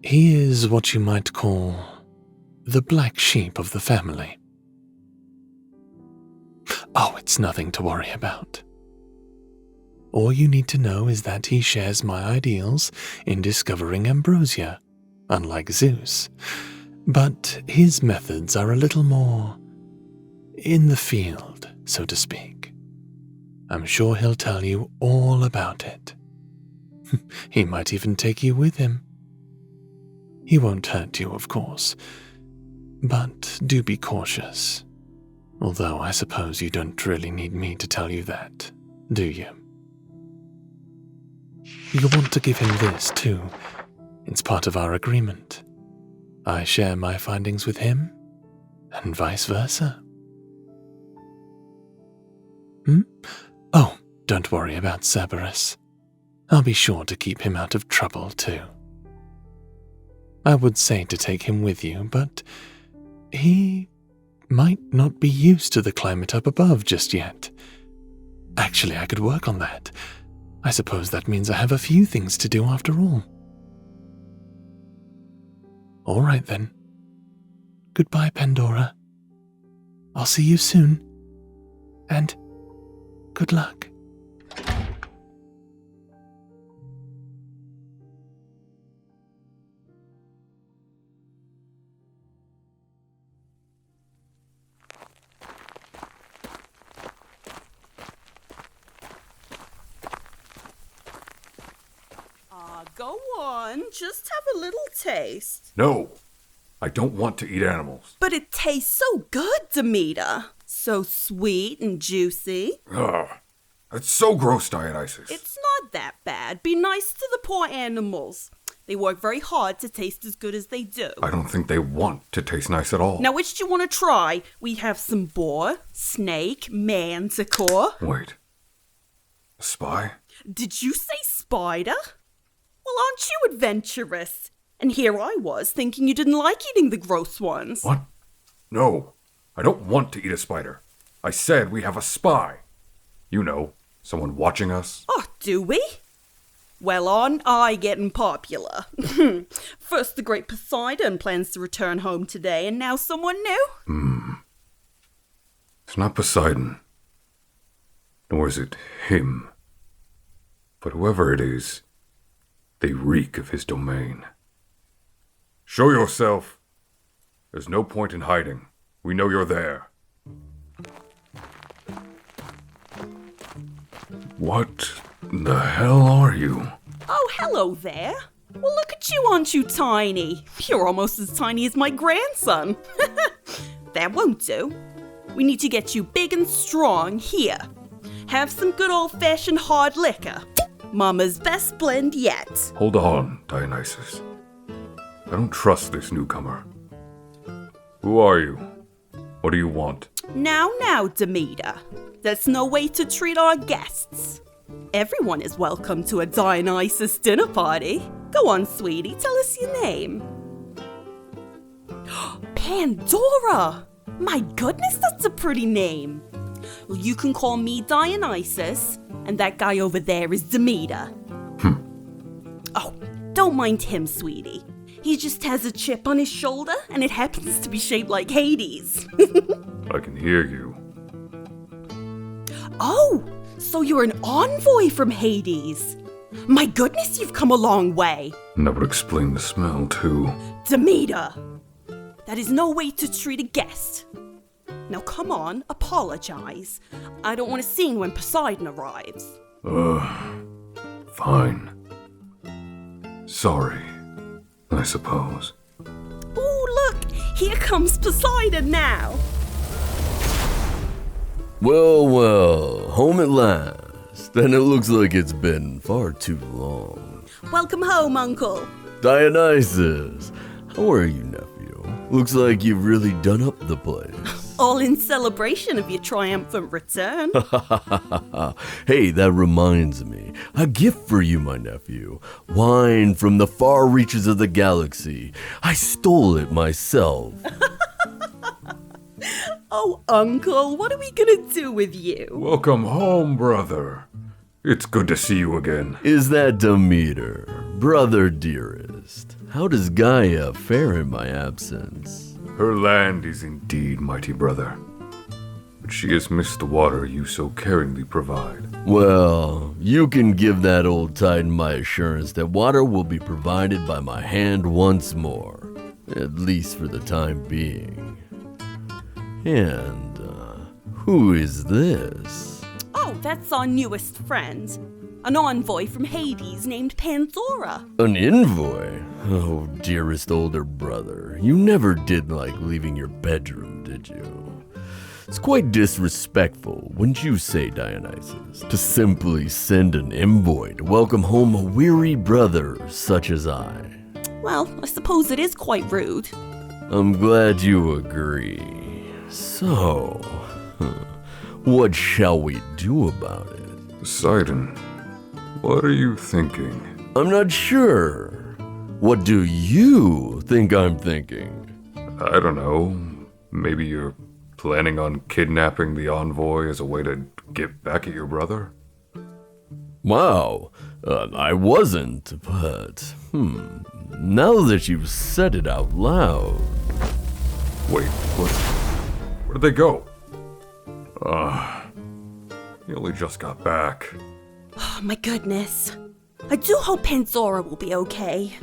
S2: He is what you might call the black sheep of the family. Oh, it's nothing to worry about. All you need to know is that he shares my ideals in discovering ambrosia, unlike Zeus, but his methods are a little more in the field, so to speak. I'm sure he'll tell you all about it. He might even take you with him. He won't hurt you, of course, but do be cautious. Although I suppose you don't really need me to tell you that, do you? You'll want to give him this, too. It's part of our agreement. I share my findings with him, and vice versa. Oh, don't worry about Cerberus. I'll be sure to keep him out of trouble, too. I would say to take him with you, but he might not be used to the climate up above just yet. Actually, I could work on that. I suppose that means I have a few things to do after all. All right then. Goodbye, Pandora. I'll see you soon. And good luck.
S4: Go on, just have a little taste.
S5: No, I don't want to eat animals.
S4: But it tastes so good, Demeter. So sweet and juicy.
S5: Ugh, that's so gross, Dionysus.
S4: It's not that bad. Be nice to the poor animals. They work very hard to taste as good as they do.
S5: I don't think they want to taste nice at all.
S4: Now, which do you want to try? We have some boar, snake, manticore.
S5: Wait, a spy?
S4: Did you say spider? Well, aren't you adventurous? And here I was, thinking you didn't like eating the gross ones.
S5: What? No, I don't want to eat a spider. I said we have a spy. You know, someone watching us.
S4: Oh, do we? Well, aren't I getting popular? First, the great Poseidon plans to return home today, and now someone new?
S5: It's not Poseidon. Nor is it him. But whoever it is, they reek of his domain. Show yourself. There's no point in hiding. We know you're there. What the hell are you?
S4: Oh, hello there. Well, look at you, aren't you tiny? You're almost as tiny as my grandson. That won't do. We need to get you big and strong here. Have some good old-fashioned hard liquor. Mama's best blend yet.
S5: Hold on, Dionysus. I don't trust this newcomer. Who are you? What do you want?
S4: Now, Demeter. That's no way to treat our guests. Everyone is welcome to a Dionysus dinner party. Go on, sweetie, tell us your name. Pandora! My goodness, that's a pretty name. Well, you can call me Dionysus, and that guy over there is Demeter. Oh, don't mind him, sweetie. He just has a chip on his shoulder, and it happens to be shaped like Hades.
S5: I can hear you.
S4: Oh, so you're an envoy from Hades. My goodness, you've come a long way.
S5: And that would explain the smell, too.
S4: Demeter! That is no way to treat a guest. Now come on, apologize. I don't want a scene when Poseidon arrives.
S5: Fine. Sorry, I suppose.
S4: Oh, look, here comes Poseidon now.
S6: Well, home at last. And it looks like it's been far too long.
S4: Welcome home, Uncle.
S6: Dionysus, how are you, nephew? Looks like you've really done up the place.
S4: All in celebration of your triumphant return.
S6: Hey, that reminds me. A gift for you, my nephew. Wine from the far reaches of the galaxy. I stole it myself.
S4: Oh, Uncle, what are we gonna do with you?
S5: Welcome home, brother. It's good to see you again.
S6: Is that Demeter, brother dearest? How does Gaia fare in my absence?
S5: Her land is indeed mighty, brother. But she has missed the water you so caringly provide.
S6: Well, you can give that old titan my assurance that water will be provided by my hand once more, at least for the time being. And, who is this?
S4: Oh, that's our newest friend. An envoy from Hades named Pandora.
S6: An envoy? Oh, dearest older brother, you never did like leaving your bedroom, did you? It's quite disrespectful, wouldn't you say, Dionysus, to simply send an envoy to welcome home a weary brother such as I?
S4: Well, I suppose it is quite rude.
S6: I'm glad you agree. So, what shall we do about it?
S5: Poseidon, what are you thinking?
S6: I'm not sure. What do you think I'm thinking?
S5: I don't know. Maybe you're planning on kidnapping the envoy as a way to get back at your brother?
S6: Wow, I wasn't, but, now that you've said it out loud.
S5: Wait, what? Where did they go? He only just got back.
S4: Oh, my goodness. I do hope Pandora will be okay.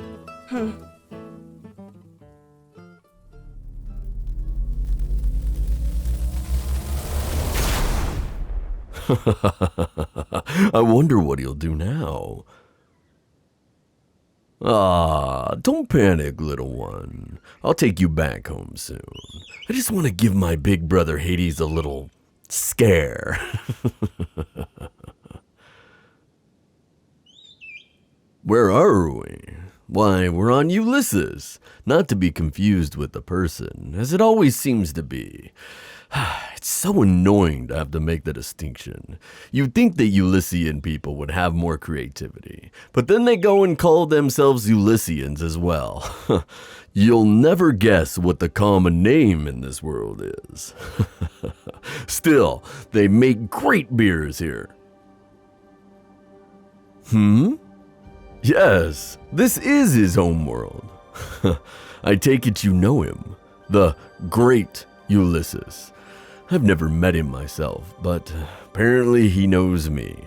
S6: I wonder what he'll do now. Don't panic, little one. I'll take you back home soon. I just want to give my big brother Hades a little scare. Where are we? Why, we're on Ulysses, not to be confused with the person, as it always seems to be. It's so annoying to have to make the distinction. You'd think that Ulyssian people would have more creativity, but then they go and call themselves Ulyssians as well. You'll never guess what the common name in this world is. Still, they make great beers here. Yes, this is his homeworld. I take it you know him, the great Ulysses. I've never met him myself, but apparently he knows me.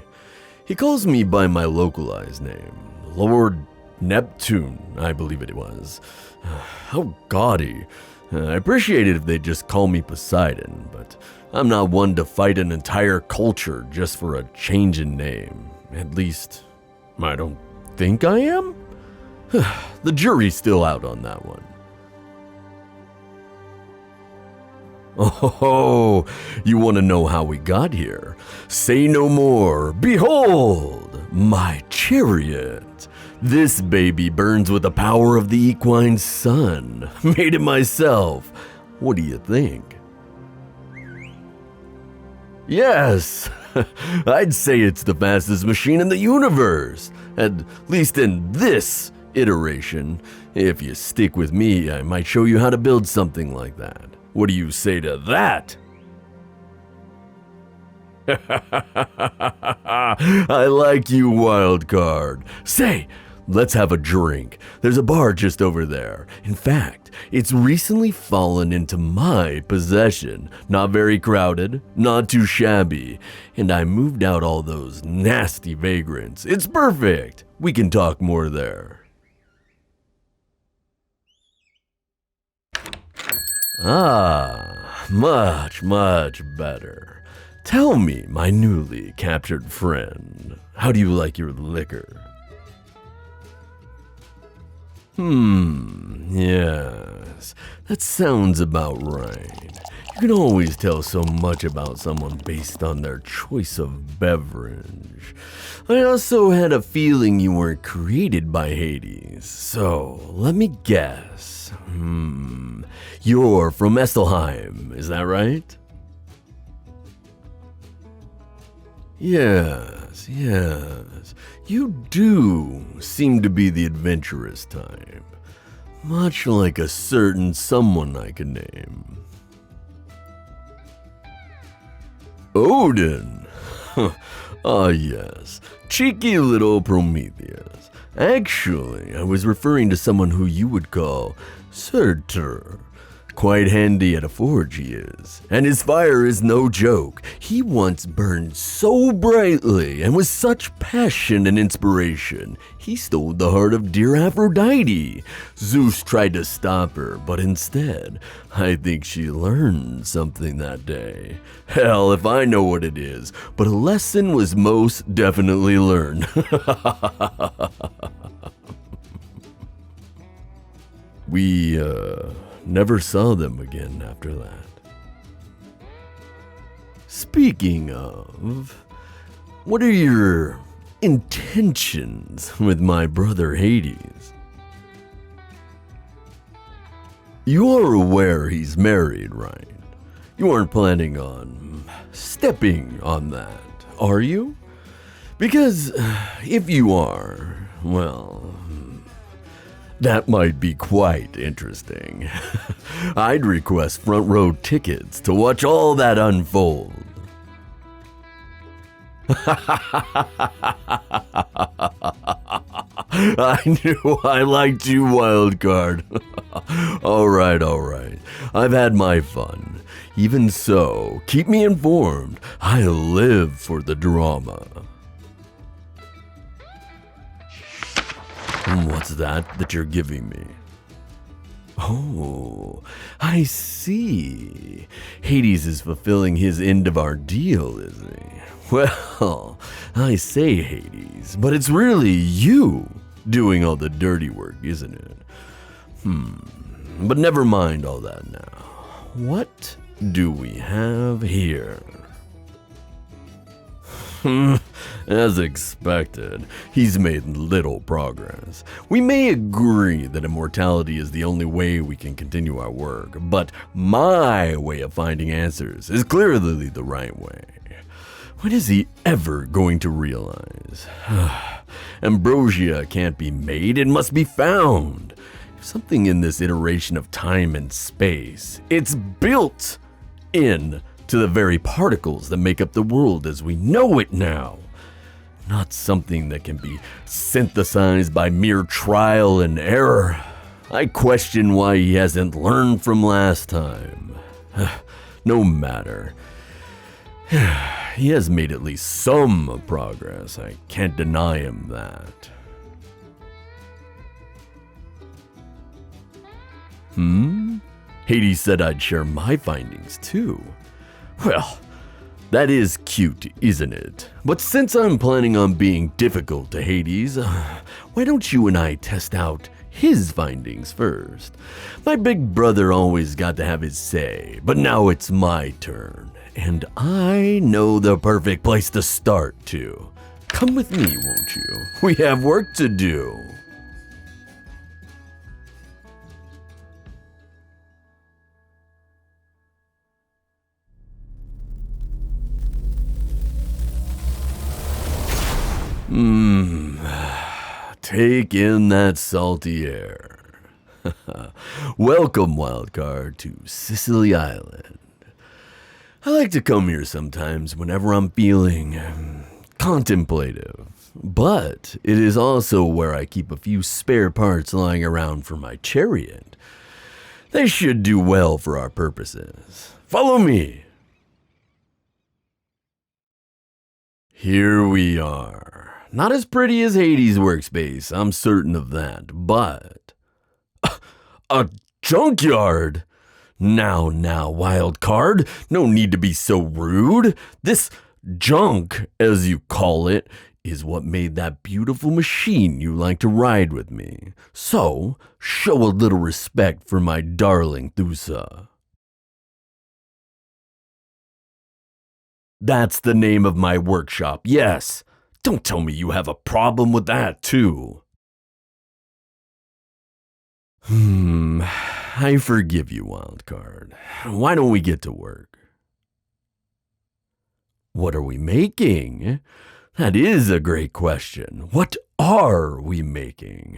S6: He calls me by my localized name, Lord Neptune, I believe it was. How gaudy. I appreciate it if they just call me Poseidon, but I'm not one to fight an entire culture just for a change in name. At least, I don't think I am? The jury's still out on that one. Oh, you want to know how we got here? Say no more. Behold, my chariot. This baby burns with the power of the equine sun. Made it myself. What do you think? Yes, I'd say it's the fastest machine in the universe. At least in this iteration. If you stick with me, I might show you how to build something like that. What do you say to that? I like you, wild card. Say, let's have a drink. There's a bar just over there. In fact, it's recently fallen into my possession. Not very crowded, not too shabby. And I moved out all those nasty vagrants. It's perfect. We can talk more there. Ah, much, much better. Tell me, my newly captured friend, how do you like your liquor? Yes, that sounds about right. You can always tell so much about someone based on their choice of beverage. I also had a feeling you weren't created by Hades, so let me guess. You're from Estelheim, is that right? Yes, you do seem to be the adventurous type, much like a certain someone I can name. Odin! Ah yes, cheeky little Prometheus. Actually, I was referring to someone who you would call Surtur. Quite handy at a forge he is, and his fire is no joke. He once burned so brightly and with such passion and inspiration, he stole the heart of dear Aphrodite. Zeus tried to stop her, but instead, I think she learned something that day. Hell, if I know what it is, but a lesson was most definitely learned. We, never saw them again after that. Speaking of, what are your intentions with my brother Hades? You are aware he's married, right? You aren't planning on stepping on that, are you? Because if you are, well, that might be quite interesting. I'd request front row tickets to watch all that unfold. I knew I liked you, wildcard. All right. I've had my fun. Even so, keep me informed. I live for the drama. What's that you're giving me? Oh, I see. Hades is fulfilling his end of our deal, is he? Well, I say Hades, but it's really you doing all the dirty work, isn't it? But never mind all that now. What do we have here? As expected, he's made little progress. We may agree that immortality is the only way we can continue our work, but my way of finding answers is clearly the right way. When is he ever going to realize? Ambrosia can't be made, it must be found. If something in this iteration of time and space, it's built in to the very particles that make up the world as we know it now. not something that can be synthesized by mere trial and error. I question why he hasn't learned from last time. No matter. He has made at least some progress. I can't deny him that. Hades said I'd share my findings too. Well, that is cute, isn't it? But since I'm planning on being difficult to Hades, why don't you and I test out his findings first? My big brother always got to have his say, but now it's my turn, and I know the perfect place to start too. Come with me, won't you? We have work to do. Take in that salty air. Welcome, Wildcard, to Sicily Island. I like to come here sometimes whenever I'm feeling contemplative, but it is also where I keep a few spare parts lying around for my chariot. They should do well for our purposes. Follow me. Here we are. Not as pretty as Hades' workspace, I'm certain of that, but... A junkyard? Now, Wildcard, no need to be so rude. This junk, as you call it, is what made that beautiful machine you like to ride with me. So, show a little respect for my darling Thusa. That's the name of my workshop, yes. Don't tell me you have a problem with that, too. I forgive you, Wildcard. Why don't we get to work? What are we making? That is a great question. What are we making?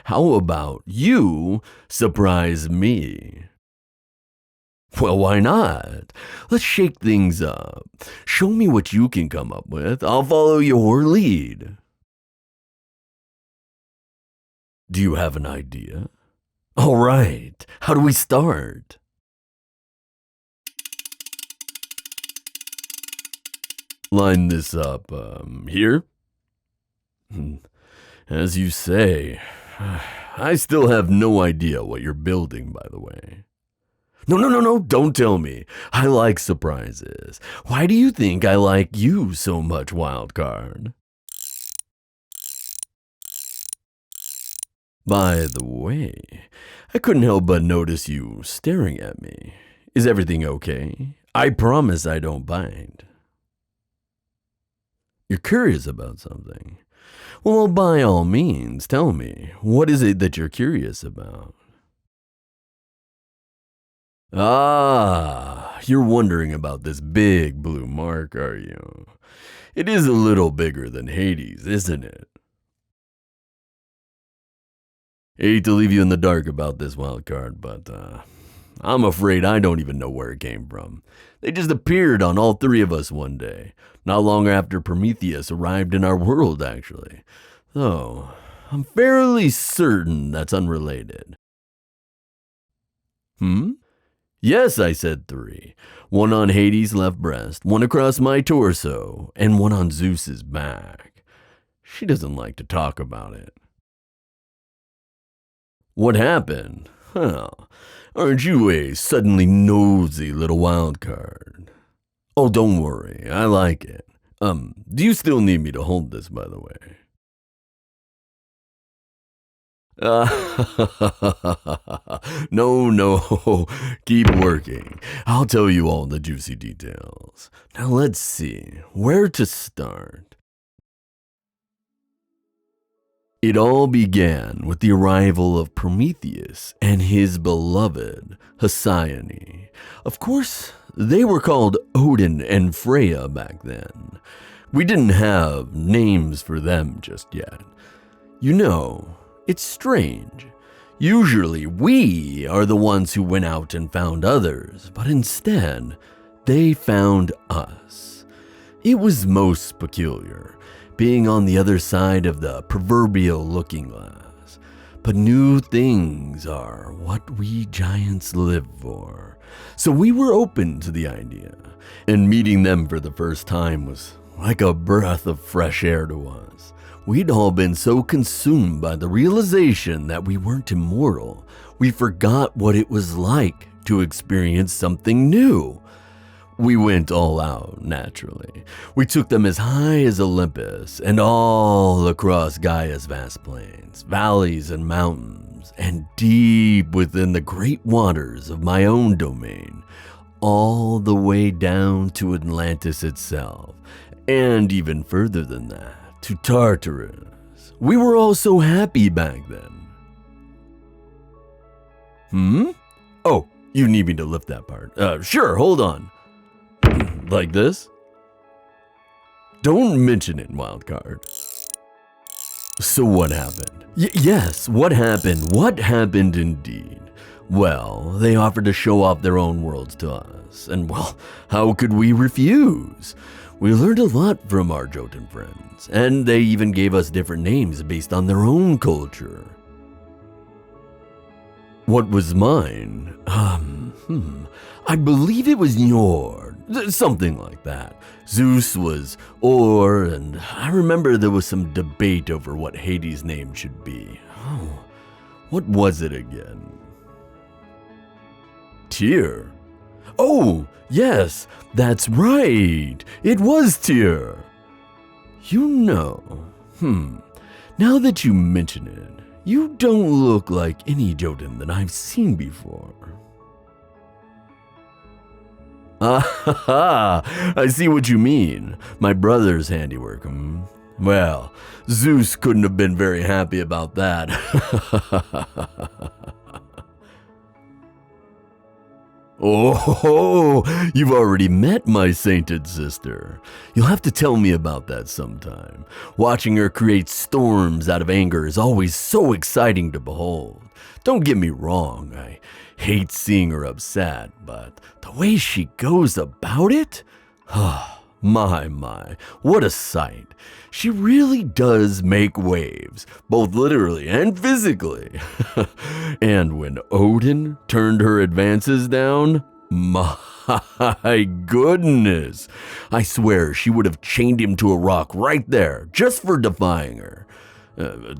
S6: How about you surprise me? Well, why not? Let's shake things up. Show me what you can come up with. I'll follow your lead. Do you have an idea? All right. How do we start? Line this up, here? As you say, I still have no idea what you're building, by the way. No, don't tell me. I like surprises. Why do you think I like you so much, Wildcard? By the way, I couldn't help but notice you staring at me. Is everything okay? I promise I don't bite. You're curious about something. Well, by all means, tell me. What is it that you're curious about? Ah, you're wondering about this big blue mark, are you? It is a little bigger than Hades, isn't it? Hate to leave you in the dark about this, Wildcard, but I'm afraid I don't even know where it came from. They just appeared on all three of us one day, not long after Prometheus arrived in our world, actually. Though, I'm fairly certain that's unrelated. Yes, I said 3. One on Hades' left breast, one across my torso, and one on Zeus's back. She doesn't like to talk about it. What happened? Aren't you a suddenly nosy little Wildcard? Oh, don't worry, I like it. Do you still need me to hold this, by the way? No, keep working. I'll tell you all the juicy details. Now let's see, where to start? It all began with the arrival of Prometheus and his beloved Hesione. Of course, they were called Odin and Freya back then. We didn't have names for them just yet. You know, it's strange. Usually we are the ones who went out and found others, but instead, they found us. It was most peculiar, being on the other side of the proverbial looking glass. But new things are what we giants live for. So we were open to the idea, and meeting them for the first time was like a breath of fresh air to us. We'd all been so consumed by the realization that we weren't immortal, we forgot what it was like to experience something new. We went all out, naturally. We took them as high as Olympus and all across Gaia's vast plains, valleys and mountains, and deep within the great waters of my own domain, all the way down to Atlantis itself, and even further than that, to Tartarus. We were all so happy back then. Oh, you need me to lift that part. Sure, hold on. Like this? Don't mention it, Wildcard. So what happened? Yes, what happened? What happened indeed? Well, they offered to show off their own worlds to us, and well, how could we refuse? We learned a lot from our Jotun friends, and they even gave us different names based on their own culture. What was mine? I believe it was Njord, something like that. Zeus was Or, and I remember there was some debate over what Hades' name should be. Oh, what was it again? Tyr. Oh, yes, that's right. It was Tyr. You know, now that you mention it, you don't look like any Jotun that I've seen before. I see what you mean. My brother's handiwork, Well, Zeus couldn't have been very happy about that. Oh, you've already met my sainted sister. You'll have to tell me about that sometime. Watching her create storms out of anger is always so exciting to behold. Don't get me wrong, I hate seeing her upset, but the way she goes about it? My, what a sight. She really does make waves, both literally and physically. And when Odin turned her advances down, my goodness, I swear she would have chained him to a rock right there, just for defying her.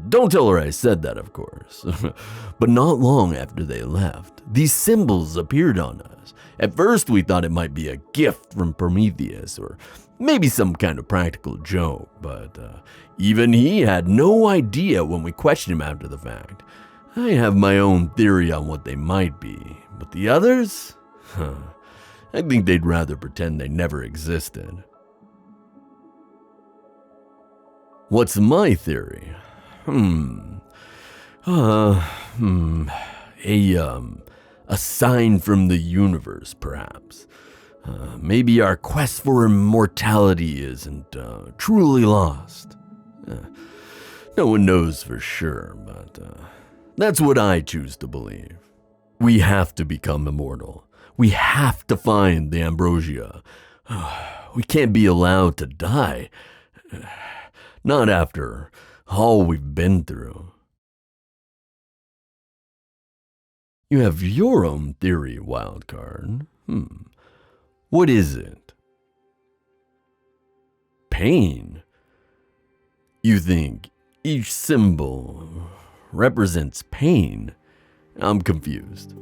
S6: Don't tell her I said that, of course. But not long after they left, these symbols appeared on us. At first, we thought it might be a gift from Prometheus, or maybe some kind of practical joke, but even he had no idea when we questioned him after the fact. I have my own theory on what they might be, but the others? I think they'd rather pretend they never existed. What's my theory? A sign from the universe, perhaps. Maybe our quest for immortality isn't truly lost. No one knows for sure, but that's what I choose to believe. We have to become immortal. We have to find the ambrosia. We can't be allowed to die. Not after all we've been through. You have your own theory, Wildcard. What is it? Pain? You think each symbol represents pain? I'm confused.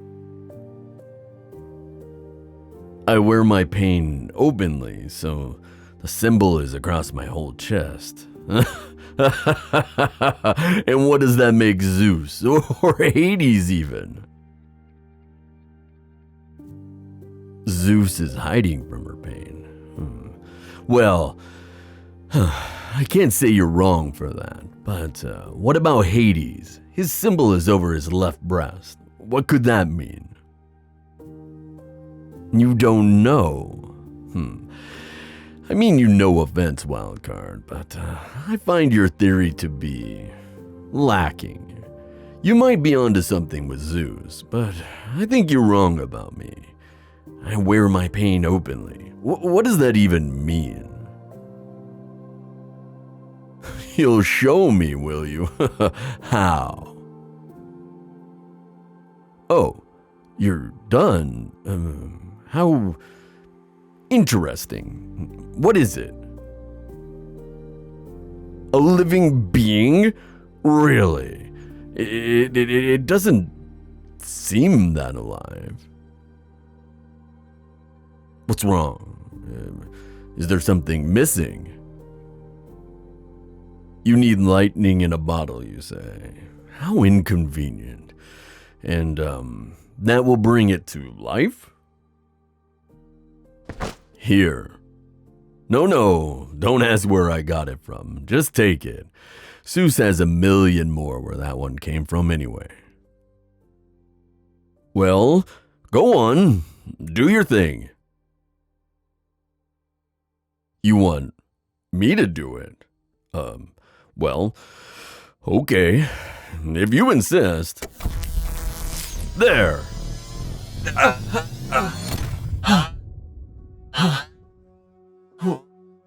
S6: I wear my pain openly, so the symbol is across my whole chest. And what does that make Zeus or Hades even? Zeus is hiding from her pain. Well, I can't say you're wrong for that, but what about Hades? His symbol is over his left breast. What could that mean? You don't know. I mean, no offense, Wildcard, but I find your theory to be lacking. You might be onto something with Zeus, but I think you're wrong about me. I wear my pain openly. What does that even mean? You'll show me, will you? How? Oh, you're done. How interesting. What is it? A living being? Really? It doesn't seem that alive. What's wrong? Is there something missing? You need lightning in a bottle, you say. How inconvenient. And, that will bring it to life? Here. No, don't ask where I got it from. Just take it. Zeus has a million more where that one came from anyway. Well, go on. Do your thing. You want me to do it? Well, okay. If you insist. There.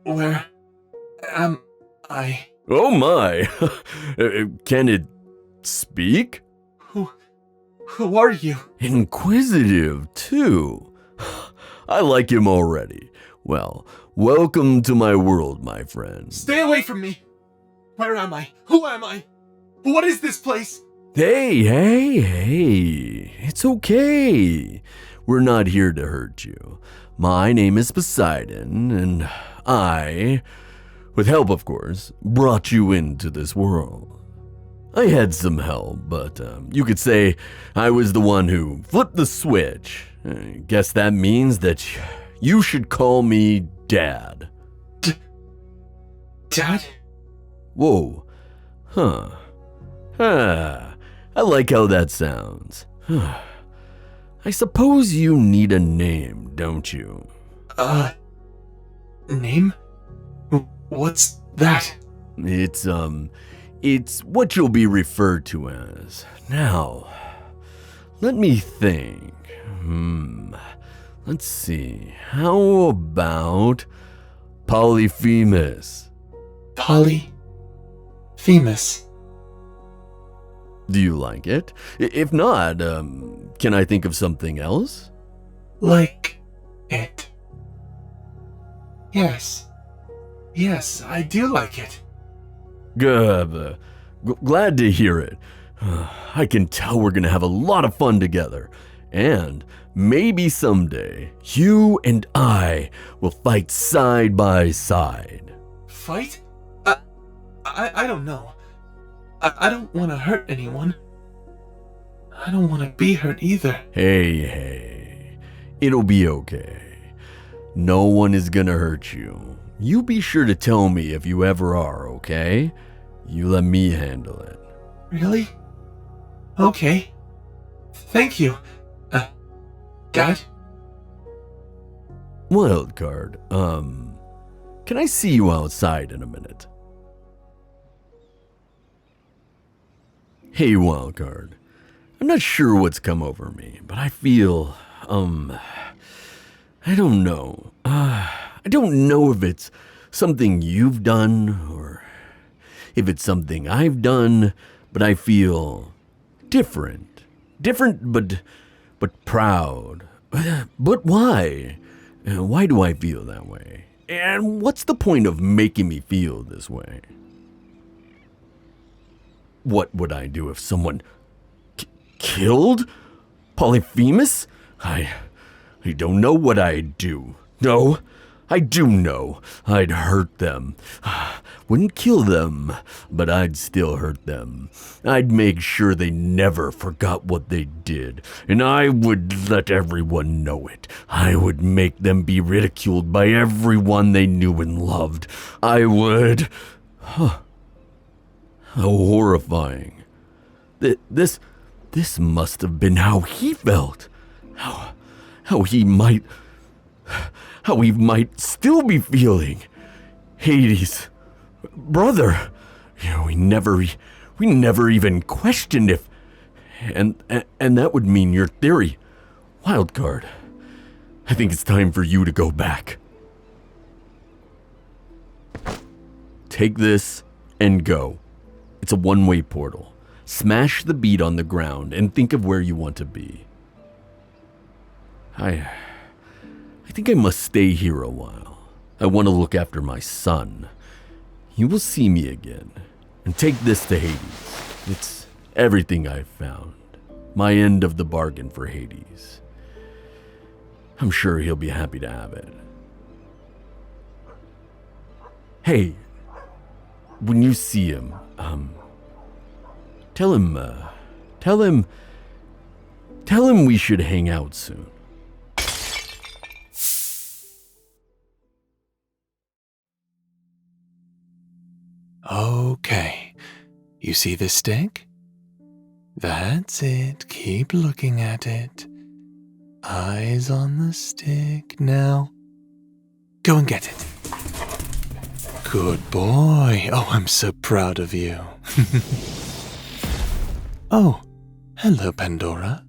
S2: Where am I?
S6: Oh my. Can it speak?
S2: Who are you?
S6: Inquisitive, too. I like him already. Well, welcome to my world, my friend.
S2: Stay away from me! Where am I? Who am I? What is this place?
S6: Hey. It's okay. We're not here to hurt you. My name is Poseidon, and I, with help of course, brought you into this world. I had some help, but you could say I was the one who flipped the switch. I guess that means that you should call me Dad.
S2: Dad?
S6: Whoa. Huh. I like how that sounds. I suppose you need a name, don't you?
S2: Name? What's that?
S6: It's what you'll be referred to as. Now, let me think. Let's see. How about Polyphemus?
S2: Polyphemus.
S6: Do you like it? If not, can I think of something else?
S2: Like it. Yes, I do like it.
S6: Good. Glad to hear it. I can tell we're gonna have a lot of fun together. And maybe someday, you and I will fight side by side.
S2: Fight? I don't know. I don't want to hurt anyone. I don't want to be hurt either.
S6: Hey. It'll be okay. No one is gonna hurt you. You be sure to tell me if you ever are, okay? You let me handle it.
S2: Really? Okay. Thank you. Dad?
S6: Wildcard, can I see you outside in a minute? Hey, Wildcard. I'm not sure what's come over me, but I feel, I don't know. I don't know if it's something you've done or if it's something I've done, but I feel different. Different, but proud. But why? Why do I feel that way? And what's the point of making me feel this way? What would I do if someone killed Polyphemus? I don't know what I'd do. No, I do know. I'd hurt them. Wouldn't kill them, but I'd still hurt them. I'd make sure they never forgot what they did, and I would let everyone know it. I would make them be ridiculed by everyone they knew and loved. I would... How horrifying. This must have been how he felt. How he might still be feeling. Hades, brother, we never even questioned if, and that would mean your theory, Wildcard. I think it's time for you to go back. Take this, and go. It's a one-way portal. Smash the bead on the ground and think of where you want to be. I think I must stay here a while. I want to look after my son. You will see me again. And take this to Hades. It's everything I've found. My end of the bargain for Hades. I'm sure he'll be happy to have it. Hey, when you see him, tell him we should hang out soon.
S2: Okay, you see this stick? That's it. Keep looking at it. Eyes on the stick now. Go and get it. Good boy. Oh, I'm so proud of you. Oh, hello, Pandora.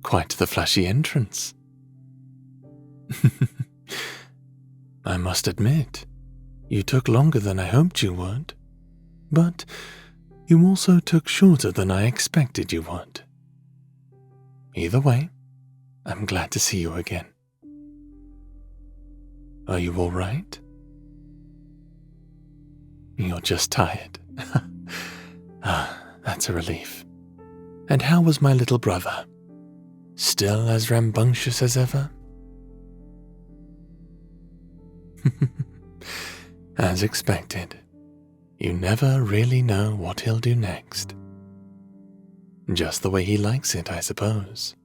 S2: Quite the flashy entrance. I must admit, you took longer than I hoped you would, but you also took shorter than I expected you would. Either way, I'm glad to see you again. Are you all right? You're just tired. That's a relief. And how was my little brother? Still as rambunctious as ever? As expected, you never really know what he'll do next. Just the way he likes it, I suppose.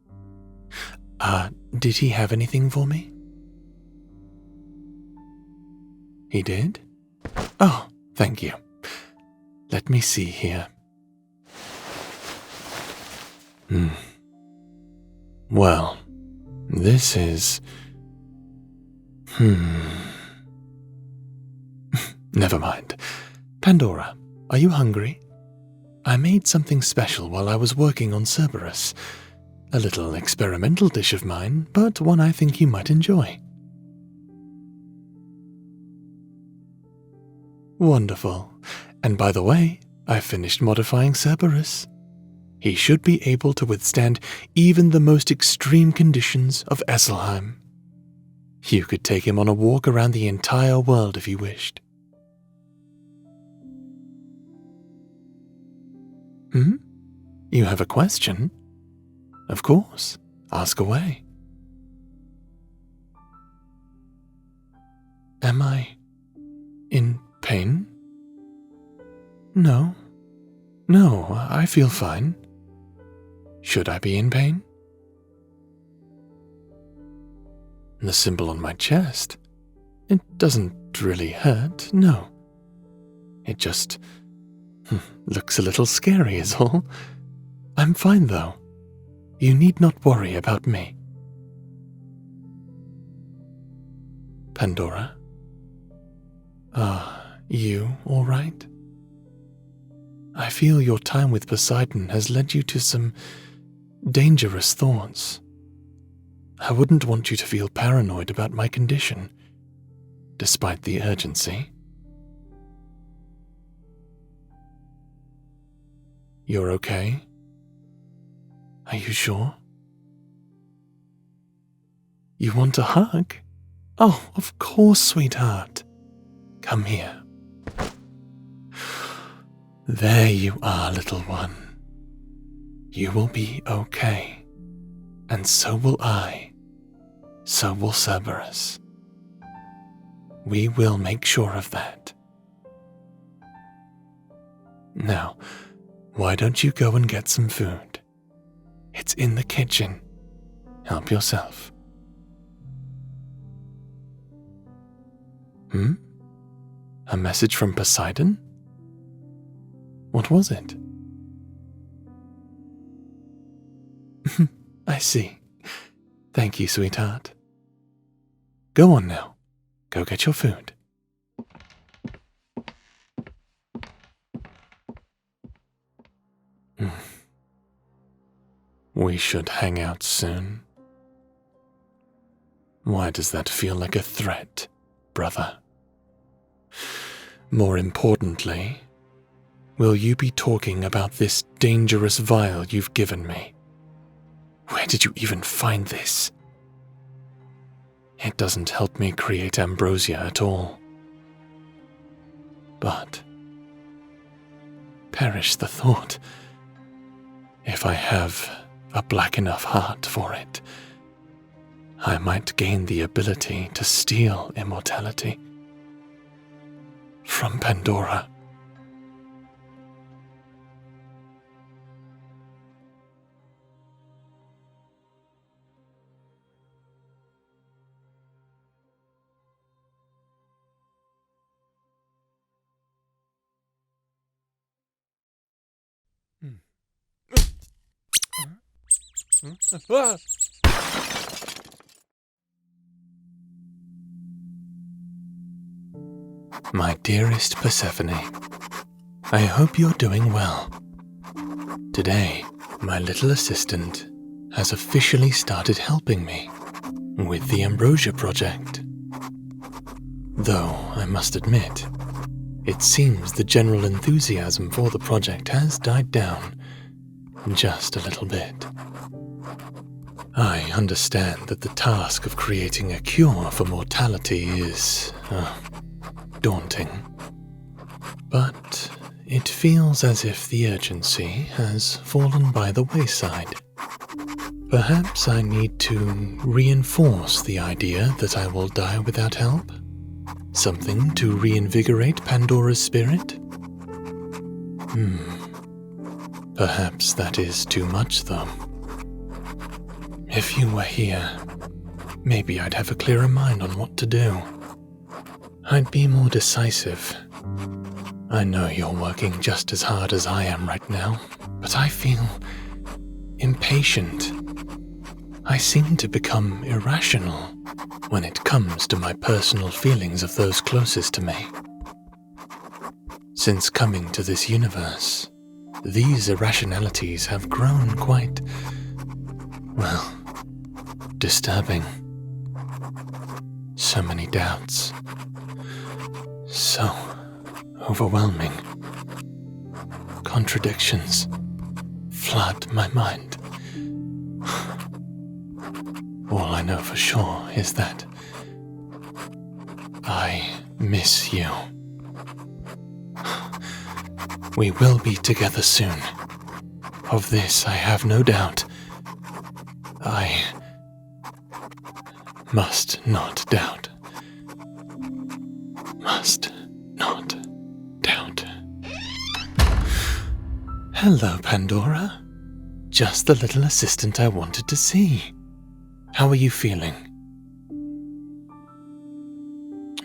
S2: Did he have anything for me? He did? Oh, thank you. Let me see here. Well, this is... Never mind. Pandora, are you hungry? I made something special while I was working on Cerberus. A little experimental dish of mine, but one I think you might enjoy. Wonderful. And by the way, I finished modifying Cerberus. He should be able to withstand even the most extreme conditions of Esselheim. You could take him on a walk around the entire world if you wished. You have a question? Of course, ask away. Am I in pain? No, I feel fine. Should I be in pain? The symbol on my chest, it doesn't really hurt, no. It just looks a little scary is all. I'm fine though. You need not worry about me. Pandora? Are you all right? I feel your time with Poseidon has led you to some dangerous thoughts. I wouldn't want you to feel paranoid about my condition, despite the urgency. You're okay? Are you sure? You want a hug? Oh, of course, sweetheart. Come here. There you are, little one. You will be okay, and so will I. So will Cerberus. We will make sure of that. Now, why don't you go and get some food? It's in the kitchen. Help yourself. A message from Poseidon? What was it? I see. Thank you, sweetheart. Go on now. Go get your food. We should hang out soon. Why does that feel like a threat, brother? More importantly, will you be talking about this dangerous vial you've given me? Where did you even find this? It doesn't help me create ambrosia at all. But perish the thought. If I have a black enough heart for it, I might gain the ability to steal immortality from Pandora. My dearest Persephone, I hope you're doing well. Today, my little assistant has officially started helping me with the Ambrosia project. Though, I must admit, it seems the general enthusiasm for the project has died down just a little bit. I understand that the task of creating a cure for mortality is daunting, but it feels as if the urgency has fallen by the wayside. Perhaps I need to reinforce the idea that I will die without help? Something to reinvigorate Pandora's spirit? Perhaps that is too much, though. If you were here, maybe I'd have a clearer mind on what to do. I'd be more decisive. I know you're working just as hard as I am right now, but I feel impatient. I seem to become irrational when it comes to my personal feelings of those closest to me. Since coming to this universe, these irrationalities have grown quite, well, disturbing. So many doubts. So overwhelming. Contradictions flood my mind. All I know for sure is that I miss you. We will be together soon. Of this I have no doubt. I must not doubt. Must not doubt. Hello, Pandora. Just the little assistant I wanted to see. How are you feeling?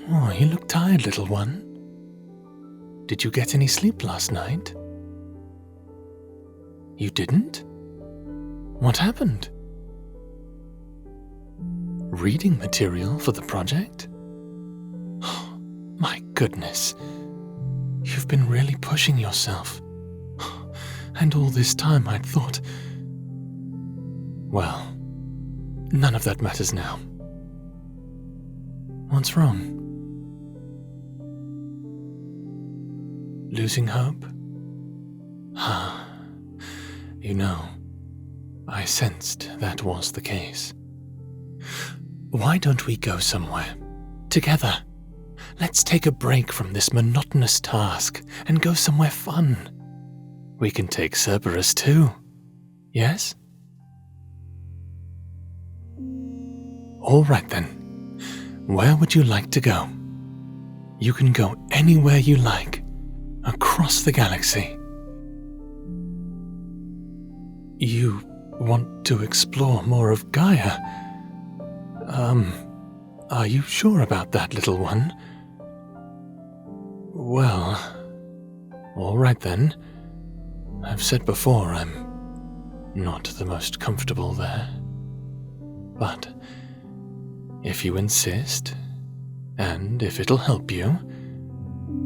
S2: Oh, you look tired, little one. Did you get any sleep last night? You didn't? What happened? Reading material for the project? Oh, my goodness. You've been really pushing yourself. And all this time I'd thought... Well, none of that matters now. What's wrong? Losing hope? You know, I sensed that was the case. Why don't we go somewhere? Together. Let's take a break from this monotonous task and go somewhere fun. We can take Cerberus too. Yes? All right then. Where would you like to go? You can go anywhere you like. Across the galaxy. You want to explore more of Gaia? Are you sure about that, little one? Well, all right then. I've said before I'm not the most comfortable there. But if you insist, and if it'll help you,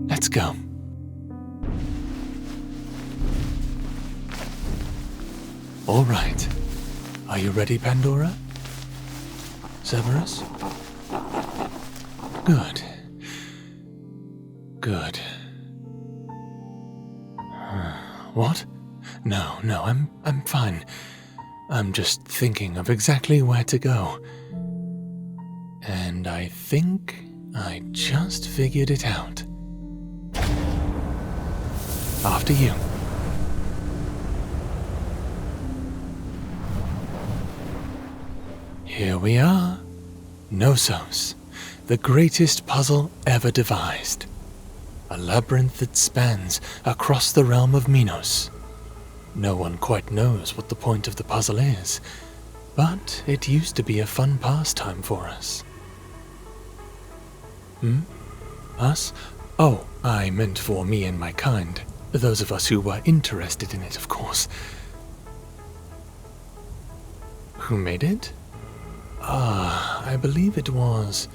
S2: let's go. All right. Are you ready, Pandora? Cerberus? Good. Good. What? No, I'm fine. I'm just thinking of exactly where to go. And I think I just figured it out. After you. Here we are. Knossos, the greatest puzzle ever devised. A labyrinth that spans across the realm of Minos. No one quite knows what the point of the puzzle is, but it used to be a fun pastime for us. Us? Oh, I meant for me and my kind. Those of us who were interested in it, of course. Who made it? I believe it was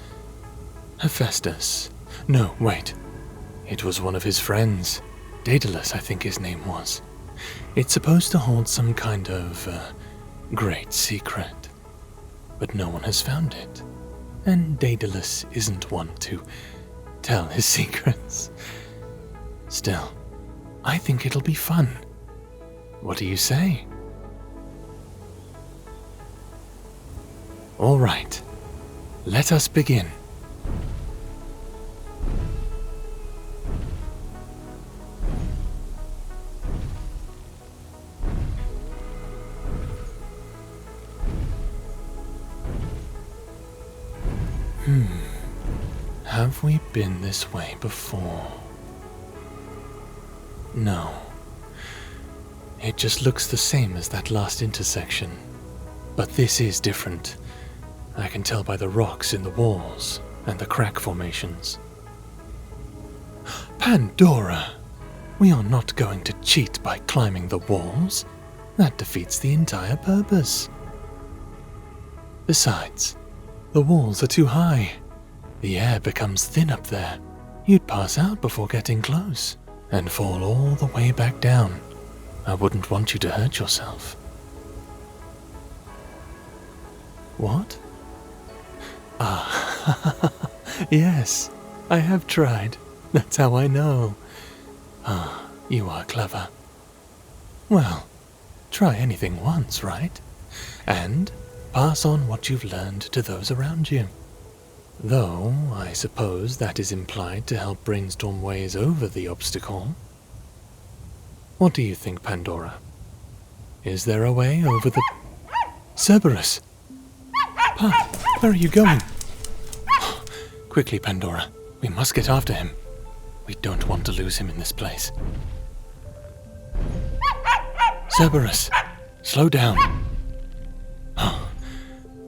S2: Hephaestus. No, wait. It was one of his friends. Daedalus, I think his name was. It's supposed to hold some kind of great secret. But no one has found it. And Daedalus isn't one to tell his secrets. Still, I think it'll be fun. What do you say? All right, let us begin. Have we been this way before? No. It just looks the same as that last intersection. But this is different. I can tell by the rocks in the walls and the crack formations. Pandora! We are not going to cheat by climbing the walls. That defeats the entire purpose. Besides, the walls are too high. The air becomes thin up there. You'd pass out before getting close, and fall all the way back down. I wouldn't want you to hurt yourself. What? Yes, I have tried. That's how I know. You are clever. Well, try anything once, right? And pass on what you've learned to those around you. Though, I suppose that is implied to help brainstorm ways over the obstacle. What do you think, Pandora? Is there a way over the... Cerberus! Pa, where are you going? Quickly, Pandora. We must get after him. We don't want to lose him in this place. Cerberus, slow down.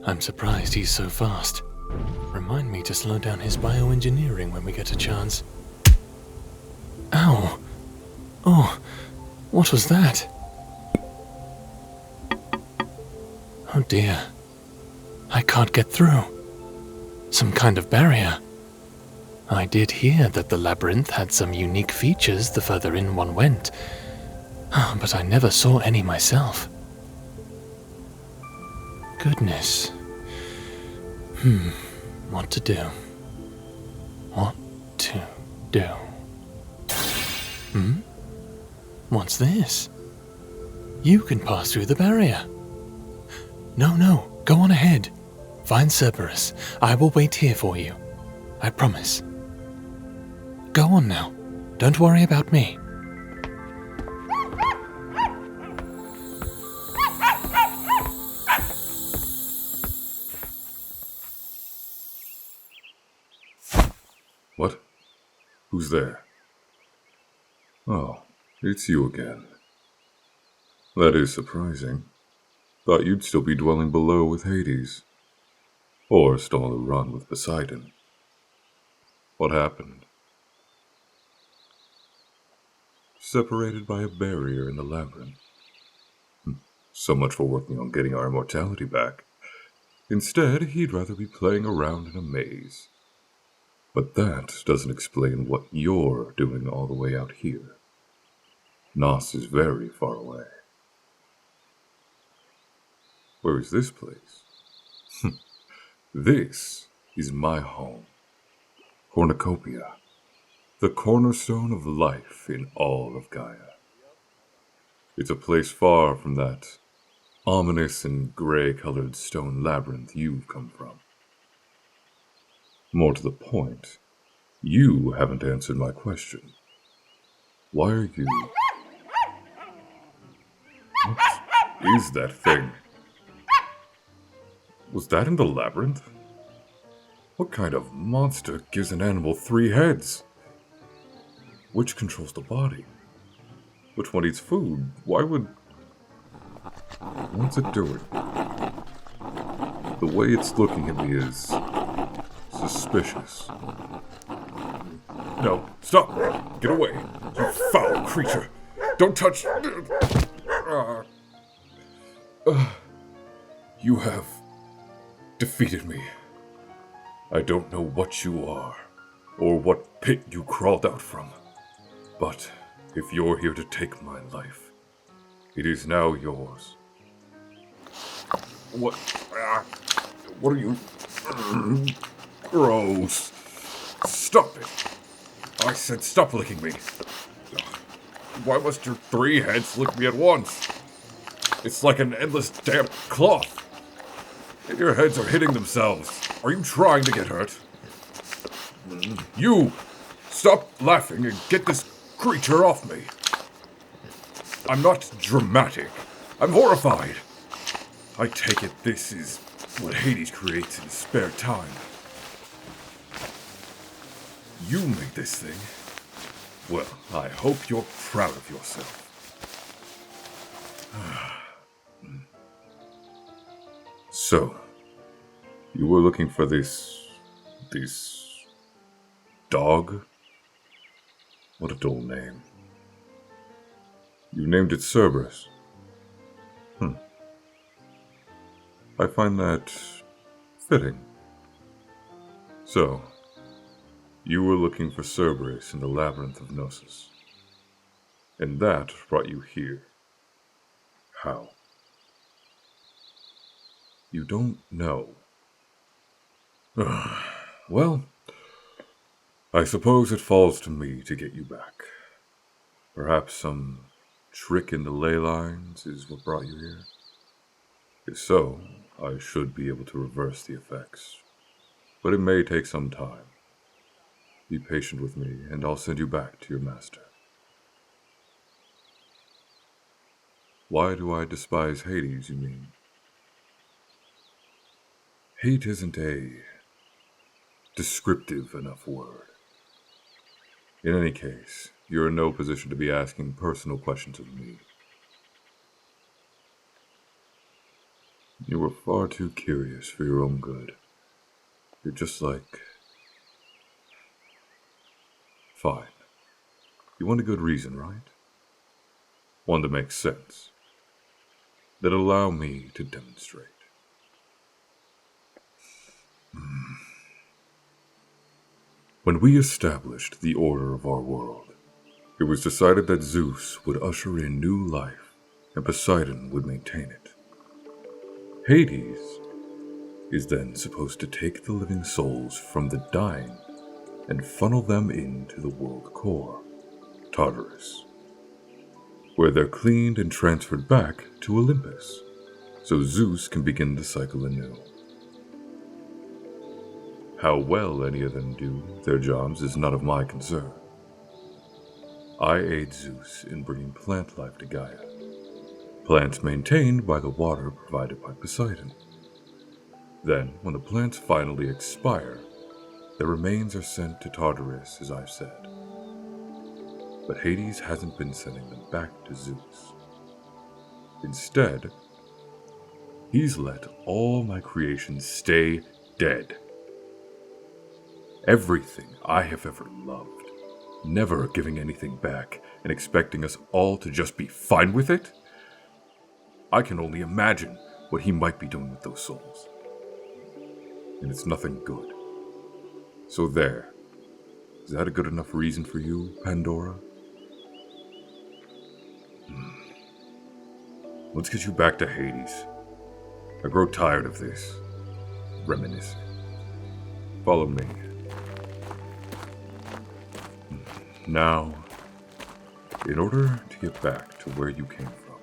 S2: I'm surprised he's so fast. Remind me to slow down his bioengineering when we get a chance. Ow! Oh, what was that? Oh dear. I can't get through. Some kind of barrier. I did hear that the labyrinth had some unique features the further in one went, but I never saw any myself. Goodness. What to do? What to do? What's this? You can pass through the barrier. No, go on ahead. Find Cerberus. I will wait here for you. I promise. Go on now. Don't worry about me.
S5: What? Who's there? Oh, it's you again. That is surprising. Thought you'd still be dwelling below with Hades. Or still on the run with Poseidon. What happened? Separated by a barrier in the labyrinth. So much for working on getting our immortality back. Instead, he'd rather be playing around in a maze. But that doesn't explain what you're doing all the way out here. Nos is very far away. Where is this place? This is my home. Cornucopia. The cornerstone of life in all of Gaia. It's a place far from that ominous and gray-colored stone labyrinth you've come from. More to the point, you haven't answered my question. Why are you... What is that thing? Was that in the labyrinth? What kind of monster gives an animal 3 heads? Which controls the body? Which one eats food? What's it doing? The way it's looking at me is suspicious. No, stop! Get away! You foul creature! Don't touch... You have defeated me. I don't know what you are, or what pit you crawled out from. But if you're here to take my life, it is now yours. What? What are you... Gross. Stop it. I said stop licking me. Why must your 3 heads lick me at once? It's like an endless damp cloth. And your heads are hitting themselves. Are you trying to get hurt? You! Stop laughing and get this creature off me. I'm not dramatic. I'm horrified. I take it this is what Hades creates in his spare time. You made this thing. Well, I hope you're proud of yourself. So, you were looking for this dog? What a dull name. You named it Cerberus. I find that fitting. So, you were looking for Cerberus in the labyrinth of Gnosis. And that brought you here. How? You don't know. Well, I suppose it falls to me to get you back. Perhaps some trick in the ley lines is what brought you here? If so, I should be able to reverse the effects. But it may take some time. Be patient with me, and I'll send you back to your master. Why do I despise Hades, you mean? Hate isn't a descriptive enough word. In any case, you're in no position to be asking personal questions of me. You were far too curious for your own good. You're just like... Fine. You want a good reason, right? One that makes sense. That allow me to demonstrate. When we established the order of our world, it was decided that Zeus would usher in new life and Poseidon would maintain it. Hades is then supposed to take the living souls from the dying and funnel them into the world core, Tartarus, where they're cleaned and transferred back to Olympus, so Zeus can begin the cycle anew. How well any of them do their jobs is none of my concern. I aid Zeus in bringing plant life to Gaia, plants maintained by the water provided by Poseidon. Then, when the plants finally expire, their remains are sent to Tartarus, as I've said. But Hades hasn't been sending them back to Zeus. Instead, he's let all my creations stay dead. Everything I have ever loved, never giving anything back and expecting us all to just be fine with it? I can only imagine what he might be doing with those souls. And it's nothing good. So there. Is that a good enough reason for you, Pandora? Let's get you back to Hades. I grow tired of this. Reminiscing. Follow me. Now, in order to get back to where you came from,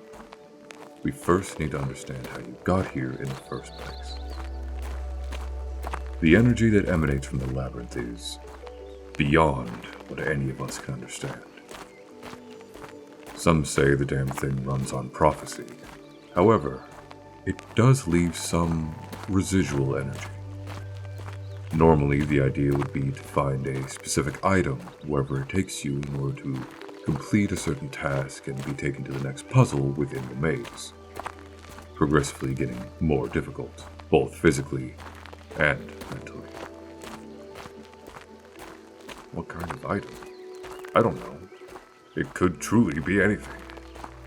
S5: we first need to understand how you got here in the first place. The energy that emanates from the labyrinth is beyond what any of us can understand. Some say the damn thing runs on prophecy. However, it does leave some residual energy. Normally, the idea would be to find a specific item wherever it takes you in order to complete a certain task and be taken to the next puzzle within the maze, progressively getting more difficult, both physically and mentally. What kind of item? I don't know. It could truly be anything.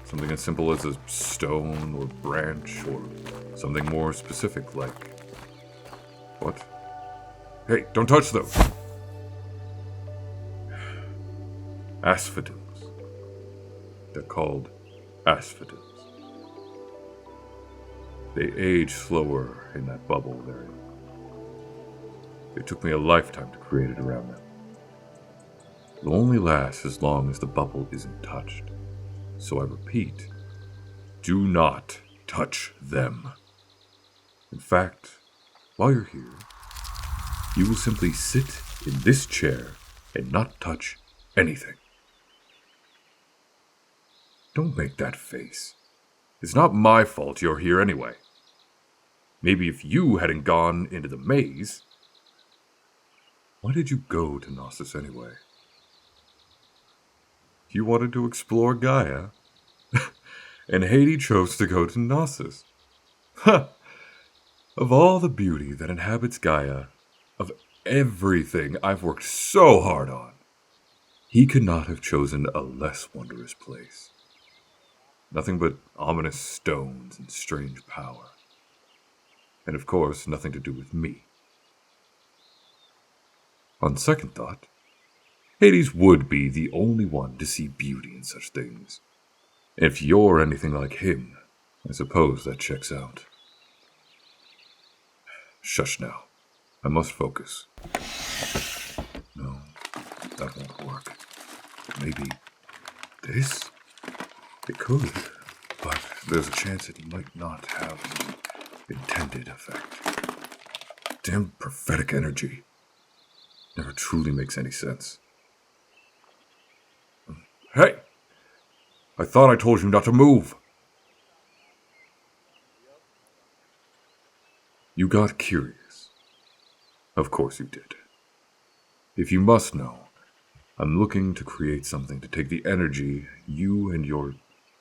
S5: Something as simple as a stone or branch, or something more specific like... What? Hey, don't touch those! Asphodels. They're called asphodels. They age slower in that bubble they're in. It took me a lifetime to create it around them. It'll only last as long as the bubble isn't touched. So I repeat, do not touch them. In fact, while you're here, you will simply sit in this chair and not touch anything. Don't make that face. It's not my fault you're here anyway. Maybe if you hadn't gone into the maze... Why did you go to Knossos anyway? You wanted to explore Gaia, and Hades chose to go to Knossos. Ha! Of all the beauty that inhabits Gaia, of everything I've worked so hard on, he could not have chosen a less wondrous place. Nothing but ominous stones and strange power. And of course, nothing to do with me. On second thought, Hades would be the only one to see beauty in such things. If you're anything like him, I suppose that checks out. Shush now. I must focus. No, that won't work. Maybe this? It could, but there's a chance it might not have the intended effect. Damn prophetic energy. Never truly makes any sense. Hey! I thought I told you not to move! You got curious. Of course you did. If you must know, I'm looking to create something to take the energy you and your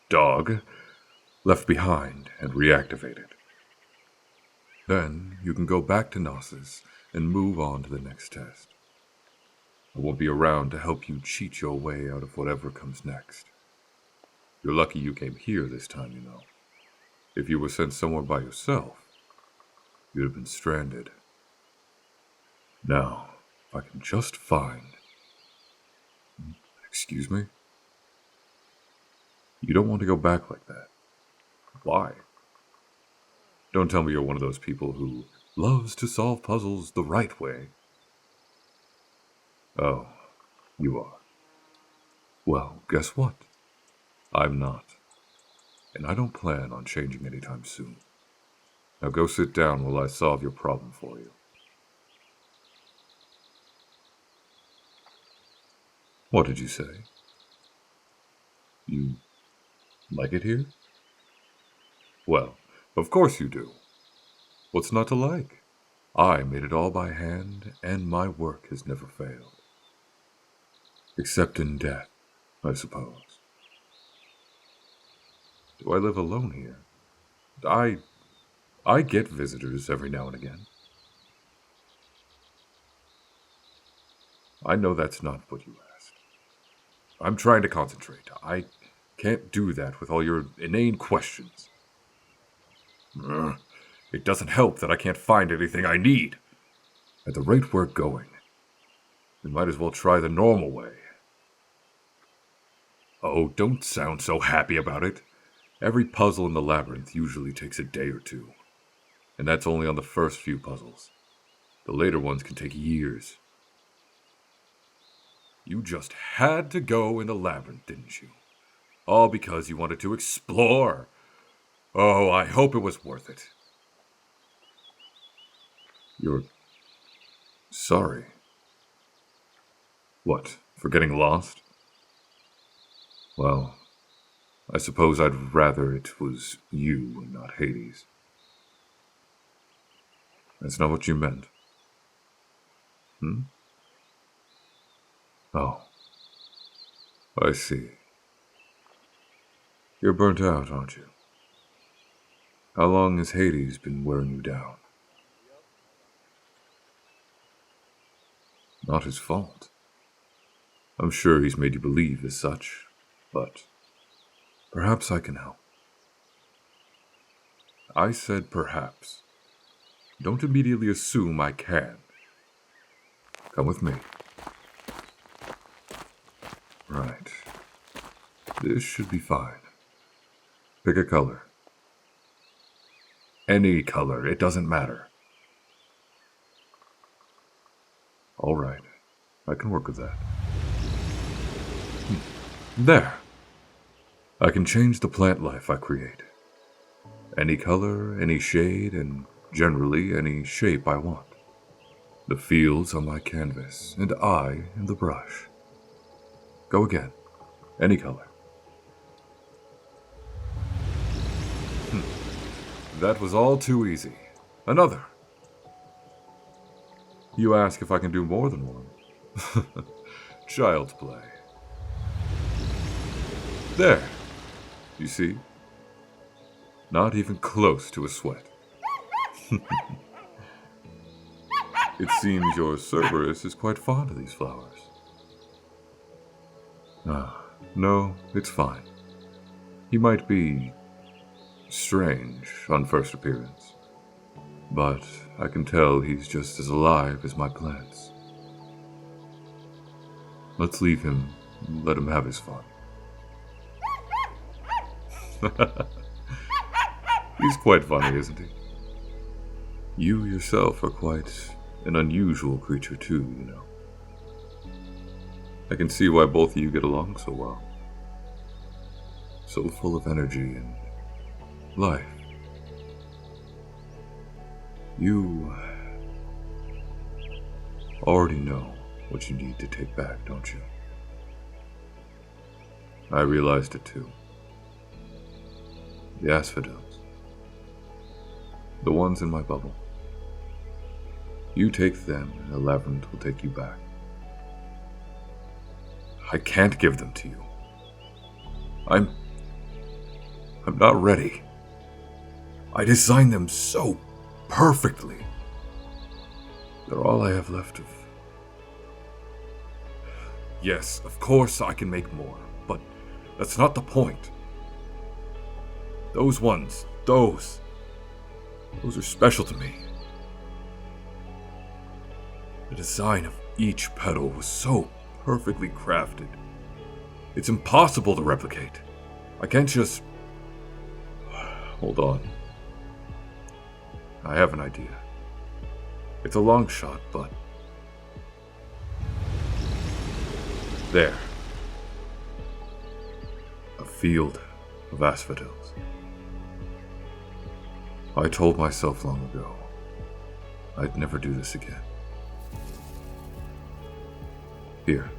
S5: dog left behind and reactivate it. Then you can go back to Knossos and move on to the next test. I won't be around to help you cheat your way out of whatever comes next. You're lucky you came here this time, you know. If you were sent somewhere by yourself, you'd have been stranded. Now, if I can just find... Excuse me? You don't want to go back like that. Why? Don't tell me you're one of those people who loves to solve puzzles the right way. Oh, you are. Well, guess what? I'm not. And I don't plan on changing anytime soon. Now go sit down while I solve your problem for you. What did you say? You like it here? Well, of course you do. What's not to like? I made it all by hand, and my work has never failed. Except in death, I suppose. Do I live alone here? I get visitors every now and again. I know that's not what you asked. I'm trying to concentrate. I can't do that with all your inane questions. It doesn't help that I can't find anything I need. At the rate we're going, we might as well try the normal way. Oh, don't sound so happy about it. Every puzzle in the labyrinth usually takes a day or two. And that's only on the first few puzzles. The later ones can take years. You just had to go in the labyrinth, didn't you? All because you wanted to explore. Oh, I hope it was worth it. You're sorry. What, for getting lost? Well, I suppose I'd rather it was you and not Hades. That's not what you meant. Hmm? Oh. I see. You're burnt out, aren't you? How long has Hades been wearing you down? Not his fault. I'm sure he's made you believe as such, but perhaps I can help. I said perhaps. Don't immediately assume I can. Come with me. Right. This should be fine. Pick a color. Any color, it doesn't matter. All right. I can work with that. There. I can change the plant life I create. Any color, any shade, and generally any shape I want. The fields on my canvas, and I am the brush. Go again. Any color. That was all too easy. Another. You ask if I can do more than one. Child's play. There. You see? Not even close to a sweat. It seems your Cerberus is quite fond of these flowers. No, it's fine. He might be strange on first appearance, but I can tell he's just as alive as my plants. Let's leave him and let him have his fun. He's quite funny, isn't he? You yourself are quite an unusual creature too, you know. I can see why both of you get along so well. So full of energy and life. You already know what you need to take back, don't you? I realized it too. The asphodels. The ones in my bubble. You take them, and the labyrinth will take you back. I can't give them to you. I'm not ready. I designed them so perfectly. They're all I have left of. Yes, of course I can make more, but that's not the point. Those ones, those are special to me. The design of each petal was so perfectly crafted. It's impossible to replicate. I can't just... Hold on. I have an idea. It's a long shot, but... There. A field of asphodels. I told myself long ago I'd never do this again. Here.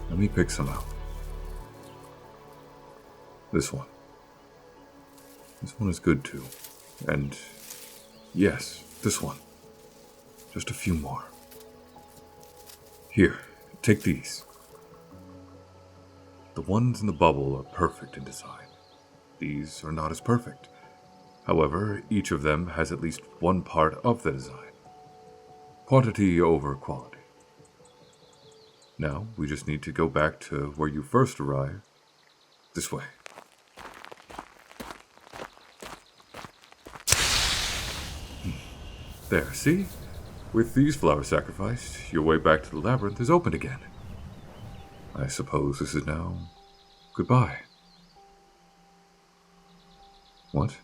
S5: Let me pick some out. This one. This one is good too. And yes, this one. Just a few more. Here, take these. The ones in the bubble are perfect in design. These are not as perfect. However, each of them has at least one part of the design. Quantity over quality. Now, we just need to go back to where you first arrived. This way. There, see? With these flowers sacrificed, your way back to the labyrinth is open again. I suppose this is now goodbye. What?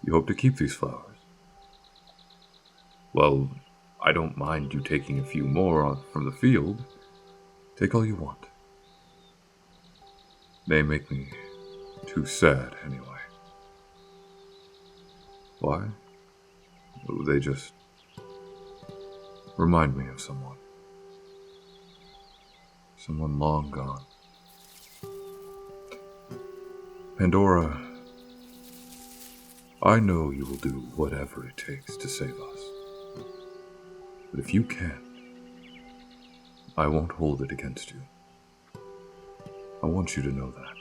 S5: You hope to keep these flowers? Well, I don't mind you taking a few more from the field. Take all you want. They make me too sad, anyway. Why? They just remind me of someone. Someone long gone. Pandora, I know you will do whatever it takes to save us. But if you can't, I won't hold it against you. I want you to know that.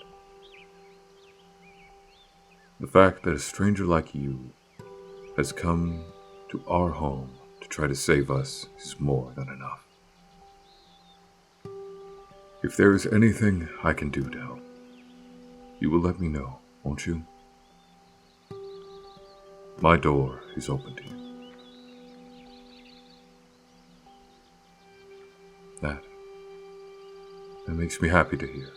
S5: The fact that a stranger like you has come to our home to try to save us is more than enough. If there is anything I can do to help, you will let me know, won't you? My door is open to you. That makes me happy to hear.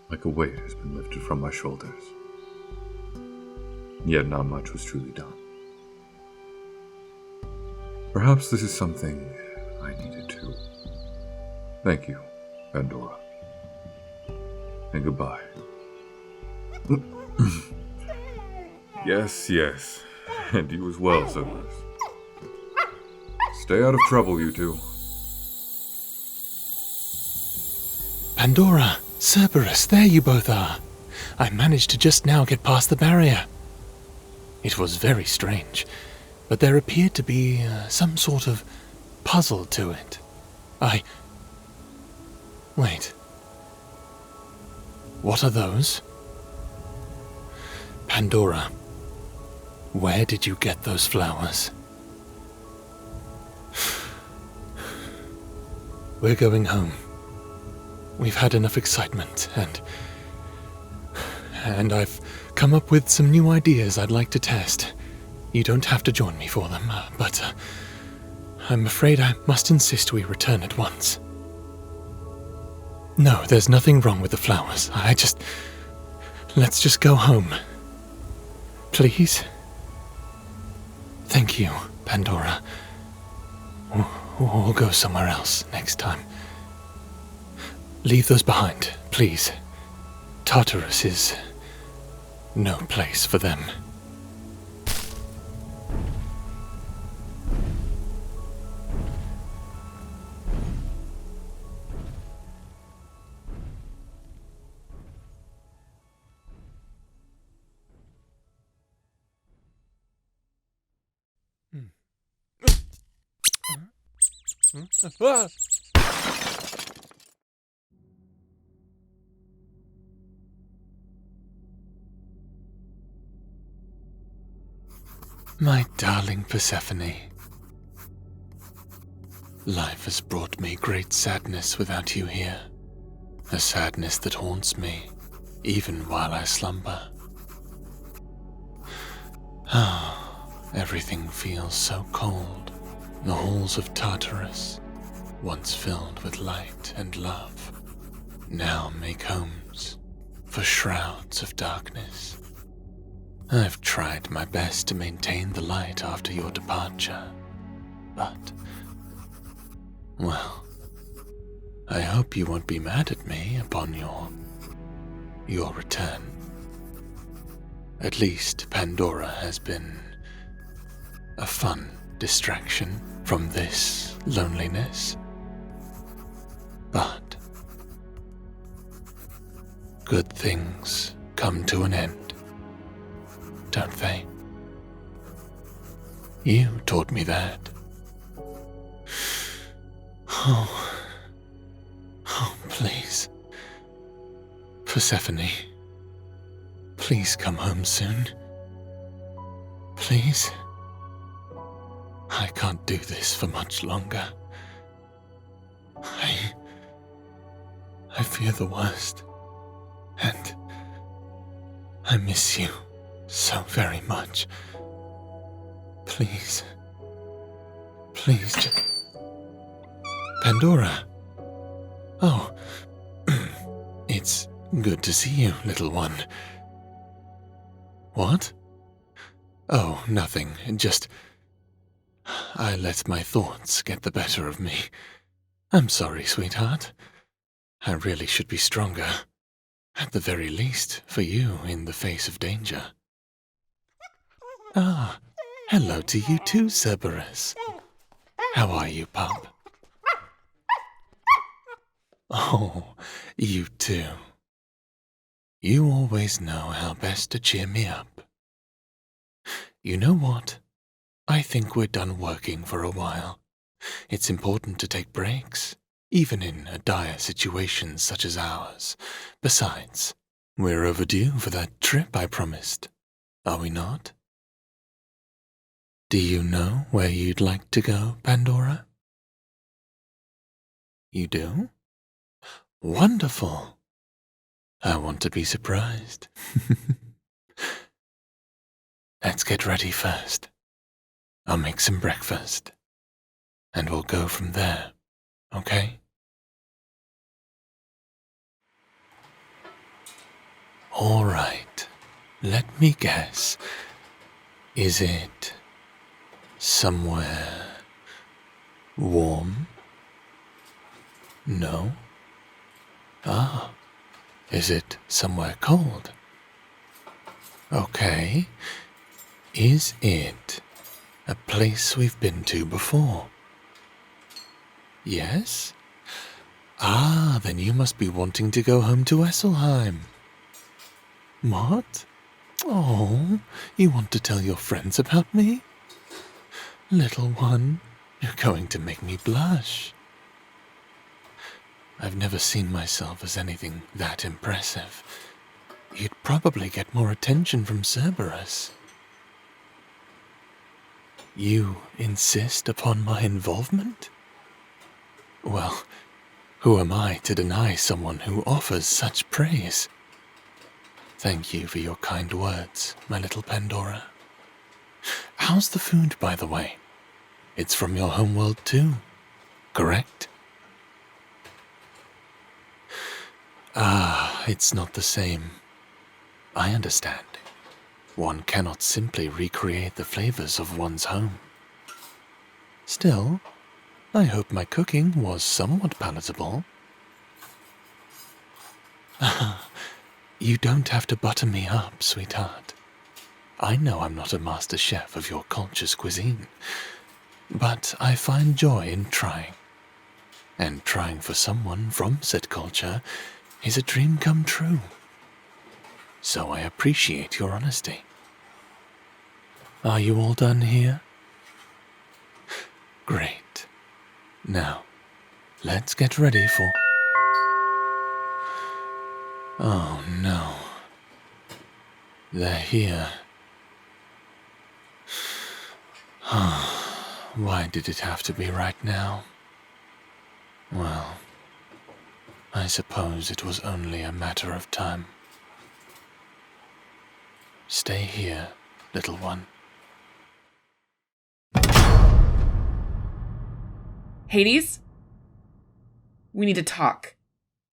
S5: Like a weight has been lifted from my shoulders. Yet not much was truly done. Perhaps this is something I needed too. Thank you, Pandora. And goodbye. Yes, yes. And you as well, Zeus. Stay out of trouble, you two.
S2: Pandora, Cerberus, there you both are. I managed to just now get past the barrier. It was very strange, but there appeared to be some sort of puzzle to it. Wait. What are those? Pandora, where did you get those flowers? We're going home. We've had enough excitement, and I've come up with some new ideas I'd like to test. You don't have to join me for them, but I'm afraid I must insist we return at once. No, there's nothing wrong with the flowers. Let's just go home. Please? Thank you, Pandora. We'll go somewhere else next time. Leave those behind, please. Tartarus is no place for them. My darling Persephone, life has brought me great sadness without you here, a sadness that haunts me even while I slumber. Everything feels so cold. The halls of Tartarus, once filled with light and love, now make homes for shrouds of darkness. I've tried my best to maintain the light after your departure, but, well, I hope you won't be mad at me upon your return. At least Pandora has been a fun distraction from this loneliness. But good things come to an end, don't they? You taught me that. Oh, please. Persephone, please come home soon. Please. I can't do this for much longer. I fear the worst, and I miss you so very much. Please, Pandora. Oh, it's good to see you, little one. What? Oh, nothing, just I let my thoughts get the better of me. I'm sorry, sweetheart. I really should be stronger. At the very least, for you in the face of danger. Ah, hello to you too, Cerberus. How are you, pup? Oh, you too. You always know how best to cheer me up. You know what? I think we're done working for a while. It's important to take breaks, even in a dire situation such as ours. Besides, we're overdue for that trip I promised, are we not? Do you know where you'd like to go, Pandora? You do? Wonderful. I want to be surprised. Let's get ready first. I'll make some breakfast, and we'll go from there, okay? All right, let me guess. Is it somewhere warm? No? Ah, is it somewhere cold? Okay. Is it a place we've been to before? Yes? Ah, then you must be wanting to go home to Esselheim. What? Oh, you want to tell your friends about me? Little one, you're going to make me blush. I've never seen myself as anything that impressive. You'd probably get more attention from Cerberus. You insist upon my involvement? Well, who am I to deny someone who offers such praise? Thank you for your kind words, my little Pandora. How's the food, by the way? It's from your homeworld too, correct? Ah, it's not the same. I understand. One cannot simply recreate the flavors of one's home. Still, I hope my cooking was somewhat palatable. You don't have to butter me up, sweetheart. I know I'm not a master chef of your culture's cuisine, but I find joy in trying. And trying for someone from said culture is a dream come true. So I appreciate your honesty. Are you all done here? Great. Now, let's get ready for... Oh no. They're here. Why did it have to be right now? Well, I suppose it was only a matter of time. Stay here, little one.
S3: Hades? We need to talk.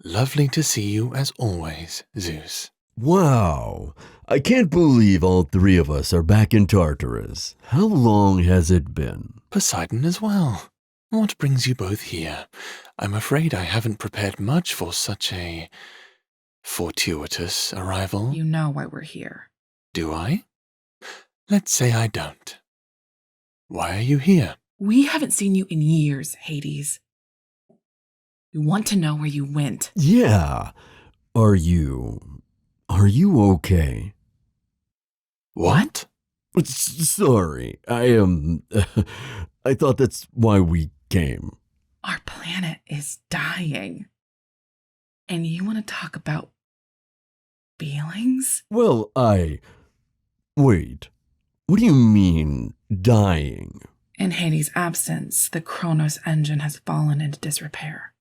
S2: Lovely to see you as always, Zeus.
S6: Wow, I can't believe all three of us are back in Tartarus. How long has it been?
S2: Poseidon as well. What brings you both here? I'm afraid I haven't prepared much for such a fortuitous arrival.
S3: You know why we're here.
S2: Do I? Let's say I don't. Why are you here?
S3: We haven't seen you in years, Hades. We want to know where you went.
S6: Yeah. Are you okay?
S2: What?
S6: Sorry, I thought that's why we came.
S3: Our planet is dying. And you want to talk about feelings?
S6: Well, wait, what do you mean, dying?
S3: In Hades' absence, the Kronos engine has fallen into disrepair.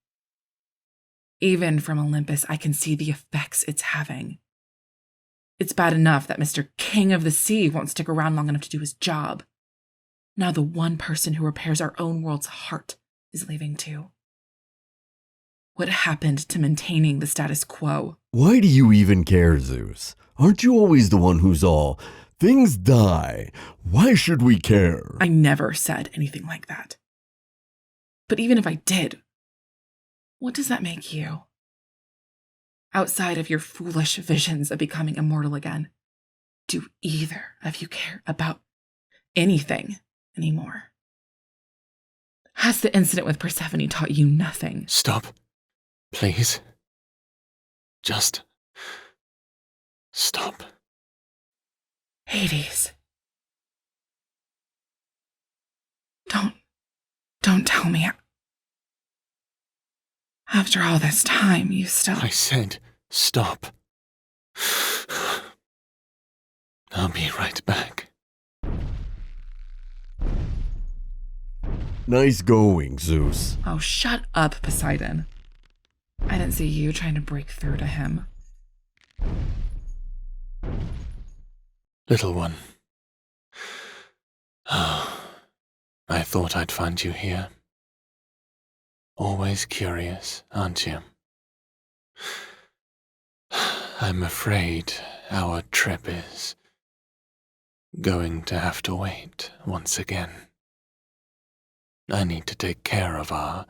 S3: Even from Olympus, I can see the effects it's having. It's bad enough that Mr. King of the Sea won't stick around long enough to do his job. Now the one person who repairs our own world's heart is leaving too. What happened to maintaining the status quo?
S6: Why do you even care, Zeus? Aren't you always the one who's all Things die. Why should we care?
S3: I never said anything like that. But even if I did, what does that make you? Outside of your foolish visions of becoming immortal again, do either of you care about anything anymore? Has the incident with Persephone taught you nothing?
S2: Stop. Please. Just stop.
S3: Hades. Don't tell me. After all this time, you still...
S2: I said stop. I'll be right back.
S6: Nice going, Zeus.
S3: Oh, shut up, Poseidon. I didn't see you trying to break through to him.
S2: Little one. I thought I'd find you here. Always curious, aren't you? I'm afraid our trip is going to have to wait once again. I need to take care of our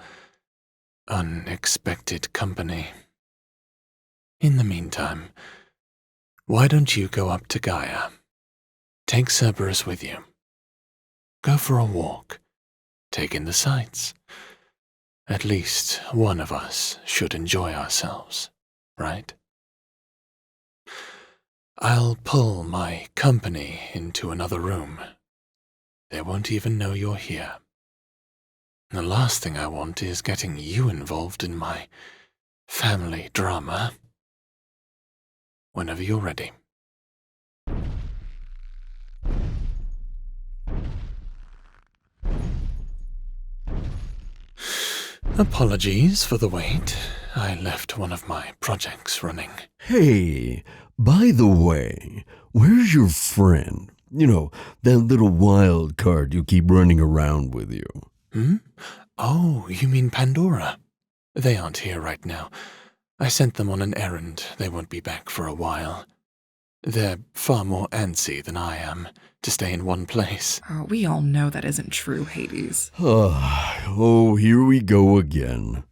S2: unexpected company. In the meantime, why don't you go up to Gaia? Take Cerberus with you. Go for a walk. Take in the sights. At least one of us should enjoy ourselves, right? I'll pull my company into another room. They won't even know you're here. The last thing I want is getting you involved in my family drama. Whenever you're ready. Apologies for the wait. I left one of my projects running.
S6: Hey, by the way, where's your friend? You know, that little wild card you keep running around with you.
S2: Hmm? Oh, you mean Pandora? They aren't here right now. I sent them on an errand. They won't be back for a while. They're far more antsy than I am to stay in one place.
S3: Oh, we all know that isn't true, Hades.
S6: Oh, here we go again.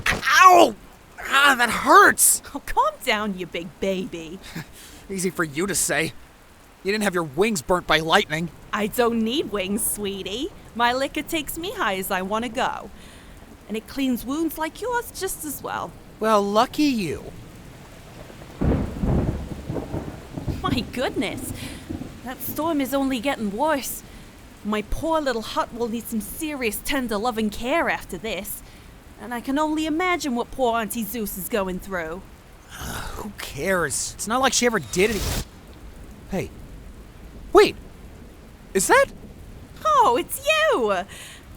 S1: Ow! Ah, that hurts!
S4: Oh, calm down, you big baby.
S1: Easy for you to say. You didn't have your wings burnt by lightning.
S4: I don't need wings, sweetie. My liquor takes me high as I want to go. And it cleans wounds like yours just as well.
S1: Well, lucky you.
S4: My goodness, that storm is only getting worse. My poor little hut will need some serious tender loving care after this. And I can only imagine what poor Auntie Zeus is going through.
S1: Who cares? It's not like she ever did anything. Hey. Wait! Is that?
S4: Oh, it's you!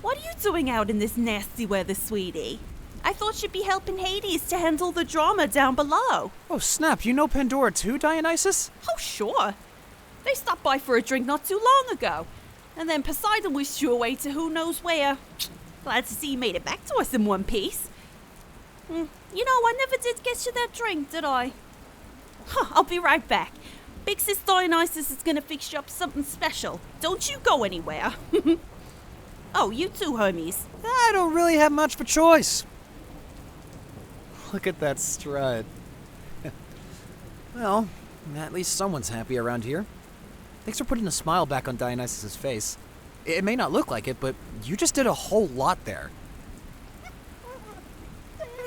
S4: What are you doing out in this nasty weather, sweetie? I thought you'd be helping Hades to handle the drama down below.
S1: Oh, snap. You know Pandora too, Dionysus?
S4: Oh, sure. They stopped by for a drink not too long ago. And then Poseidon wished you away to who knows where. Glad to see you made it back to us in one piece. You know, I never did get you that drink, did I? I'll be right back. Big Sis Dionysus is gonna fix you up something special. Don't you go anywhere. Oh, you too, Hermes.
S1: I don't really have much of a choice. Look at that strut. Well, at least someone's happy around here. Thanks for putting a smile back on Dionysus' face. It may not look like it, but you just did a whole lot there.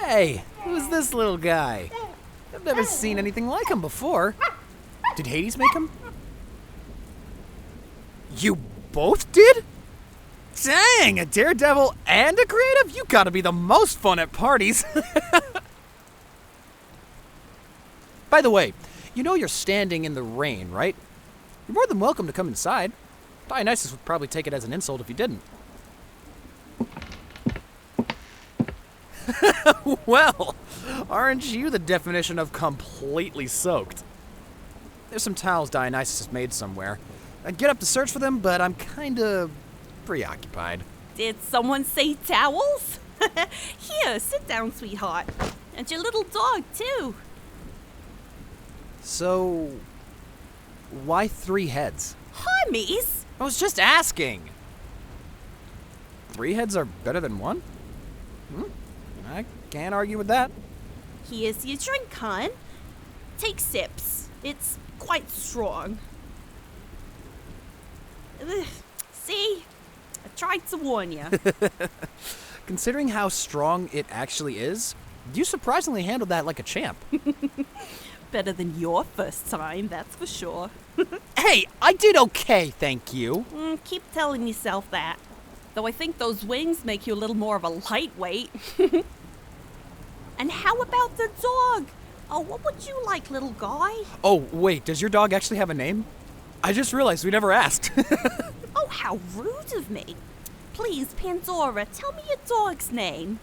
S1: Hey, who's this little guy? I've never seen anything like him before. Did Hades make him? You both did? Dang, a daredevil and a creative? You gotta be the most fun at parties. By the way, you know you're standing in the rain, right? You're more than welcome to come inside. Dionysus would probably take it as an insult if you didn't. Well, aren't you the definition of completely soaked? There's some towels Dionysus has made somewhere. I'd get up to search for them, but I'm kinda preoccupied.
S4: Did someone say towels? Here, sit down, sweetheart. And your little dog, too.
S1: So, why 3 heads?
S4: Hermes?
S1: I was just asking. 3 heads are better than 1? I can't argue with that.
S4: Here's your drink, hon. Take sips. It's quite strong. Ugh, see? I tried to warn you.
S1: Considering how strong it actually is, you surprisingly handled that like a champ.
S4: Better than your first time, that's for sure.
S1: Hey, I did okay, thank you.
S4: Keep telling yourself that. Though I think those wings make you a little more of a lightweight. And how about the dog? Oh, what would you like, little guy?
S1: Oh, wait, does your dog actually have a name? I just realized we never asked.
S4: Oh, how rude of me. Please, Pandora, tell me your dog's name.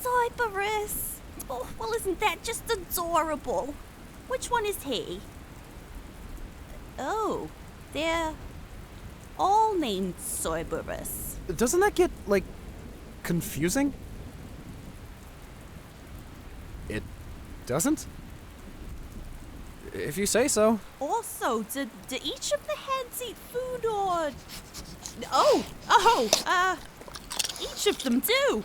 S4: Cerberus. Oh, well, isn't that just adorable? Which one is he? Oh, they're all named Cerberus.
S1: Doesn't that get, like, confusing? It doesn't? If you say so.
S4: Also, do each of the heads eat food or... each of them do.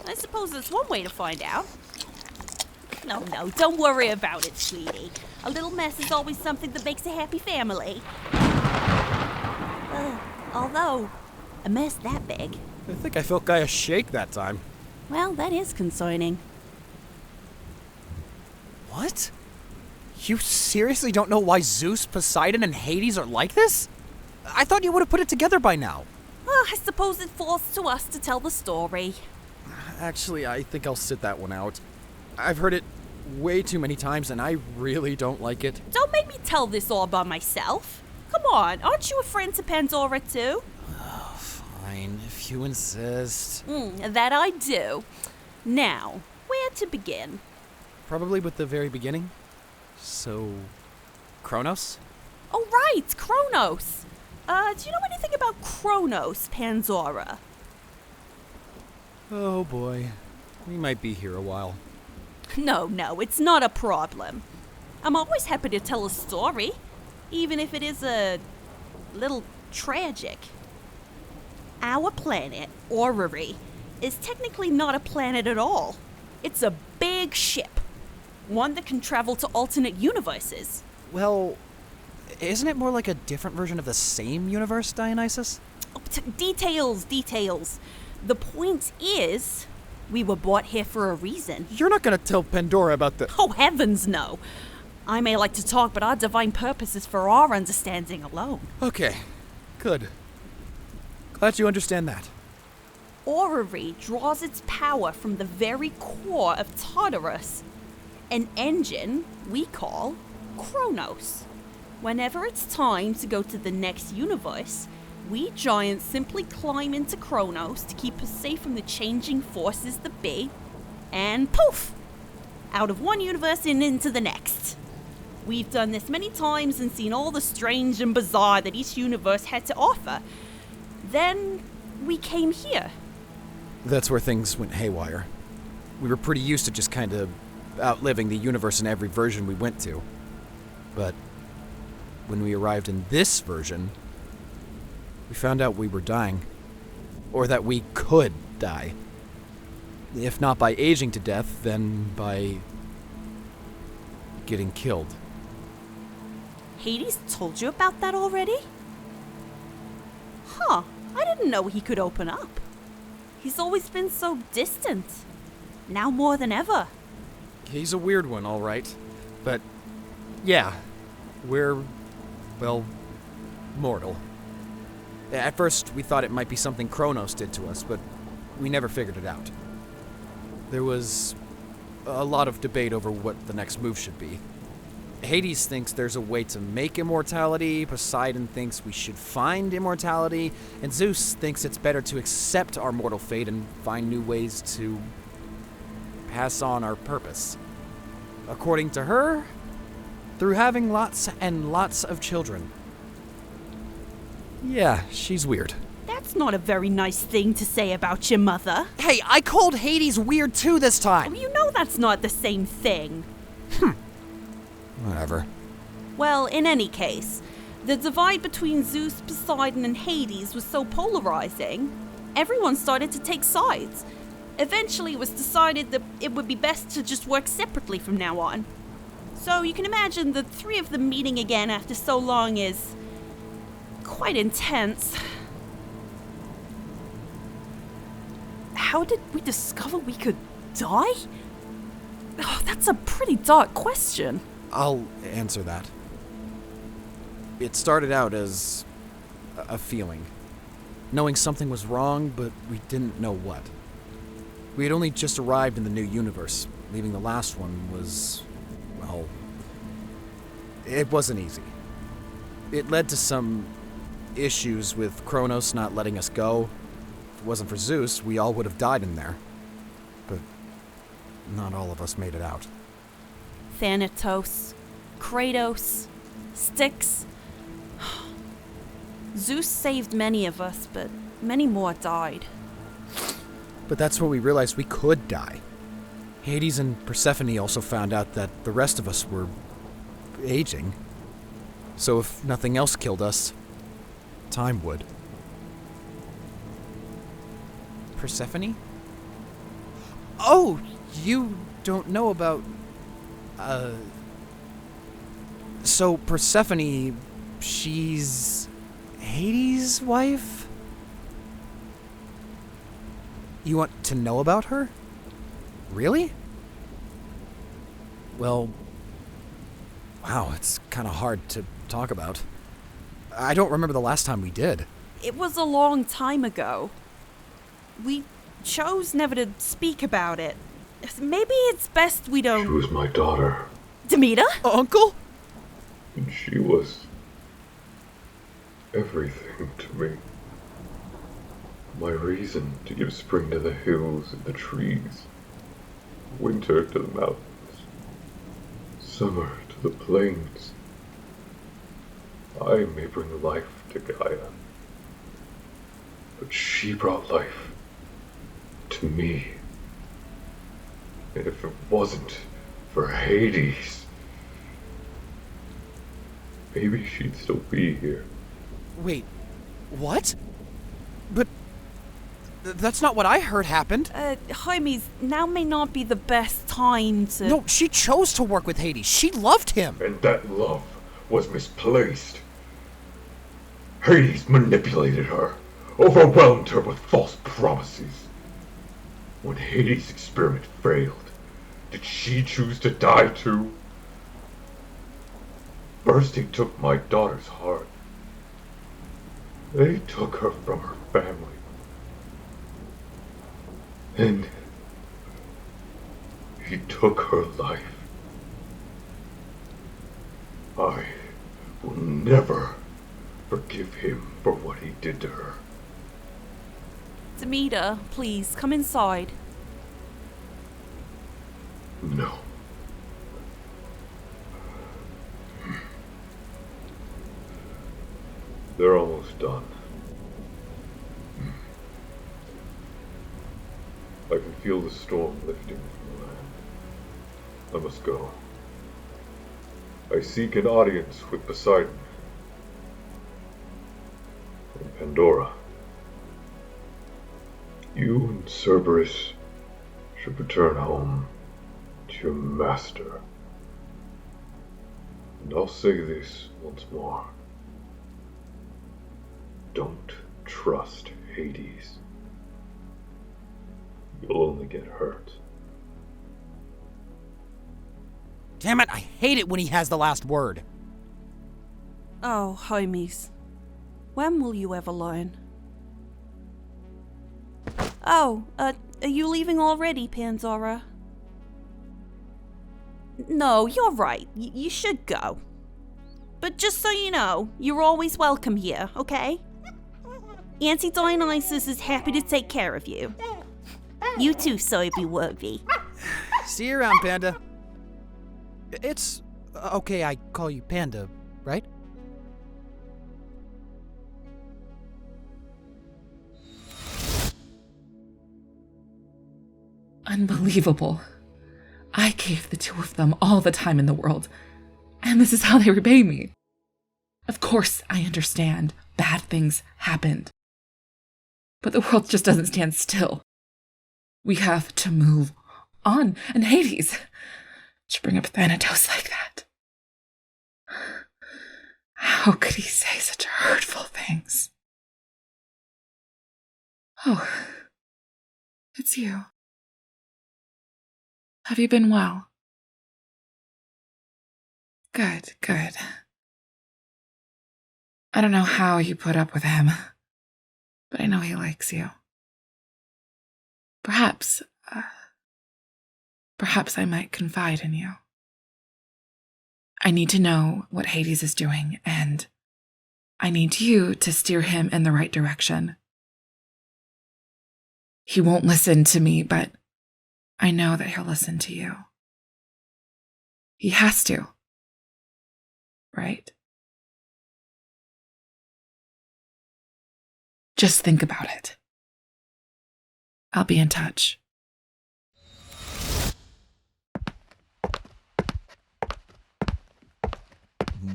S4: I suppose that's one way to find out. No, don't worry about it, sweetie. A little mess is always something that makes a happy family. Although, a mess that big,
S1: I think I felt Gaia shake that time.
S4: well, that is concerning.
S1: What? You seriously don't know why Zeus, Poseidon, and Hades are like this? I thought you would have put it together by now.
S4: I suppose it falls to us to tell the story.
S1: Actually, I think I'll sit that one out. I've heard it way too many times, and I really don't like it.
S4: Don't make me tell this all by myself. Come on, aren't you a friend to Pandora too?
S1: Fine, if you insist.
S4: That I do. Now, where to begin?
S1: Probably with the very beginning. So, Kronos?
S4: Oh, right, Kronos. Do you know anything about Kronos, Pandora?
S1: Oh boy, we might be here a while.
S4: No, it's not a problem. I'm always happy to tell a story, even if it is a little tragic. Our planet, Orrery, is technically not a planet at all. It's a big ship. One that can travel to alternate universes.
S1: Well, isn't it more like a different version of the same universe, Dionysus?
S4: Oh, details. The point is, we were brought here for a reason.
S1: You're not gonna tell Pandora about the...
S4: Oh, heavens no. I may like to talk, but our divine purpose is for our understanding alone.
S1: Okay, good. Glad you understand that.
S4: Orrery draws its power from the very core of Tartarus, an engine we call Kronos. Whenever it's time to go to the next universe, we giants simply climb into Kronos to keep us safe from the changing forces that be, and poof! Out of one universe and into the next. We've done this many times and seen all the strange and bizarre that each universe had to offer. Then we came here.
S1: That's where things went haywire. We were pretty used to just kind of outliving the universe in every version we went to. But when we arrived in this version, we found out we were dying. Or that we could die. If not by aging to death, then by getting killed.
S4: Hades told you about that already? Huh, I didn't know he could open up. He's always been so distant. Now more than ever.
S1: He's a weird one, all right. But, yeah, we're, well, mortal. At first, we thought it might be something Kronos did to us, but we never figured it out. There was a lot of debate over what the next move should be. Hades thinks there's a way to make immortality, Poseidon thinks we should find immortality, and Zeus thinks it's better to accept our mortal fate and find new ways to pass on our purpose. According to her, through having lots and lots of children. Yeah, she's weird.
S4: That's not a very nice thing to say about your mother.
S1: Hey, I called Hades weird too this time!
S4: You know that's not the same thing.
S1: Whatever.
S4: Well, in any case, the divide between Zeus, Poseidon, and Hades was so polarizing, everyone started to take sides. Eventually, it was decided that it would be best to just work separately from now on. So you can imagine the three of them meeting again after so long is quite intense. How did we discover we could die? Oh, that's a pretty dark question.
S1: I'll answer that. It started out as a feeling. Knowing something was wrong, but we didn't know what. We had only just arrived in the new universe. Leaving the last one was, well, it wasn't easy. It led to some issues with Kronos not letting us go. If it wasn't for Zeus, we all would have died in there. But not all of us made it out.
S4: Thanatos, Kratos, Styx. Zeus saved many of us, but many more died.
S1: But that's when we realized we could die. Hades and Persephone also found out that the rest of us were aging. So if nothing else killed us, time would. Persephone? Oh, you don't know about... So Persephone, she's Hades' wife? You want to know about her? Really? Well, wow, it's kind of hard to talk about. I don't remember the last time we did.
S4: It was a long time ago. We chose never to speak about it. Maybe it's best we don't...
S5: She was my daughter,
S4: Demeter?
S1: Uncle?
S5: and she was everything to me. My reason to give spring to the hills and the trees, winter to the mountains, summer to the plains. I may bring life to Gaia, but she brought life to me. And if it wasn't for Hades, maybe she'd still be here.
S1: Wait, what? But that's not what I heard happened.
S4: Hermes, now may not be the best time to...
S1: No, she chose to work with Hades. She loved him.
S5: And that love was misplaced. Hades manipulated her, overwhelmed her with false promises. When Hades' experiment failed, did she choose to die too? First he took my daughter's heart. Then he took her from her family. And he took her life. I will never forgive him for what he did to her.
S4: Demeter, please, come inside.
S5: No. They're almost done. I can feel the storm lifting from the land. I must go. I seek an audience with Poseidon and Pandora. You and Cerberus should return home to your master. And I'll say this once more. Don't trust Hades. You'll only get hurt.
S1: Damn it, I hate it when he has the last word.
S4: Oh, Hermes. When will you ever learn? Oh, are you leaving already, Pandora? No, you're right. You should go. But just so you know, you're always welcome here, okay? Auntie Dionysus is happy to take care of you. You too, Soapy Worthy.
S1: See you around, Panda. It's okay I call you Panda, right?
S3: unbelievable. I gave the two of them all the time in the world, and this is how they repay me. Of course, I understand bad things happened. But the world just doesn't stand still. We have to move on, and Hades, to bring up Thanatos like that. How could he say such hurtful things? Oh, it's you. Have you been well? Good, good. I don't know how you put up with him, but I know he likes you. Perhaps I might confide in you. I need to know what Hades is doing, and I need you to steer him in the right direction. He won't listen to me, but I know that he'll listen to you. He has to. Right? Just think about it. I'll be in touch.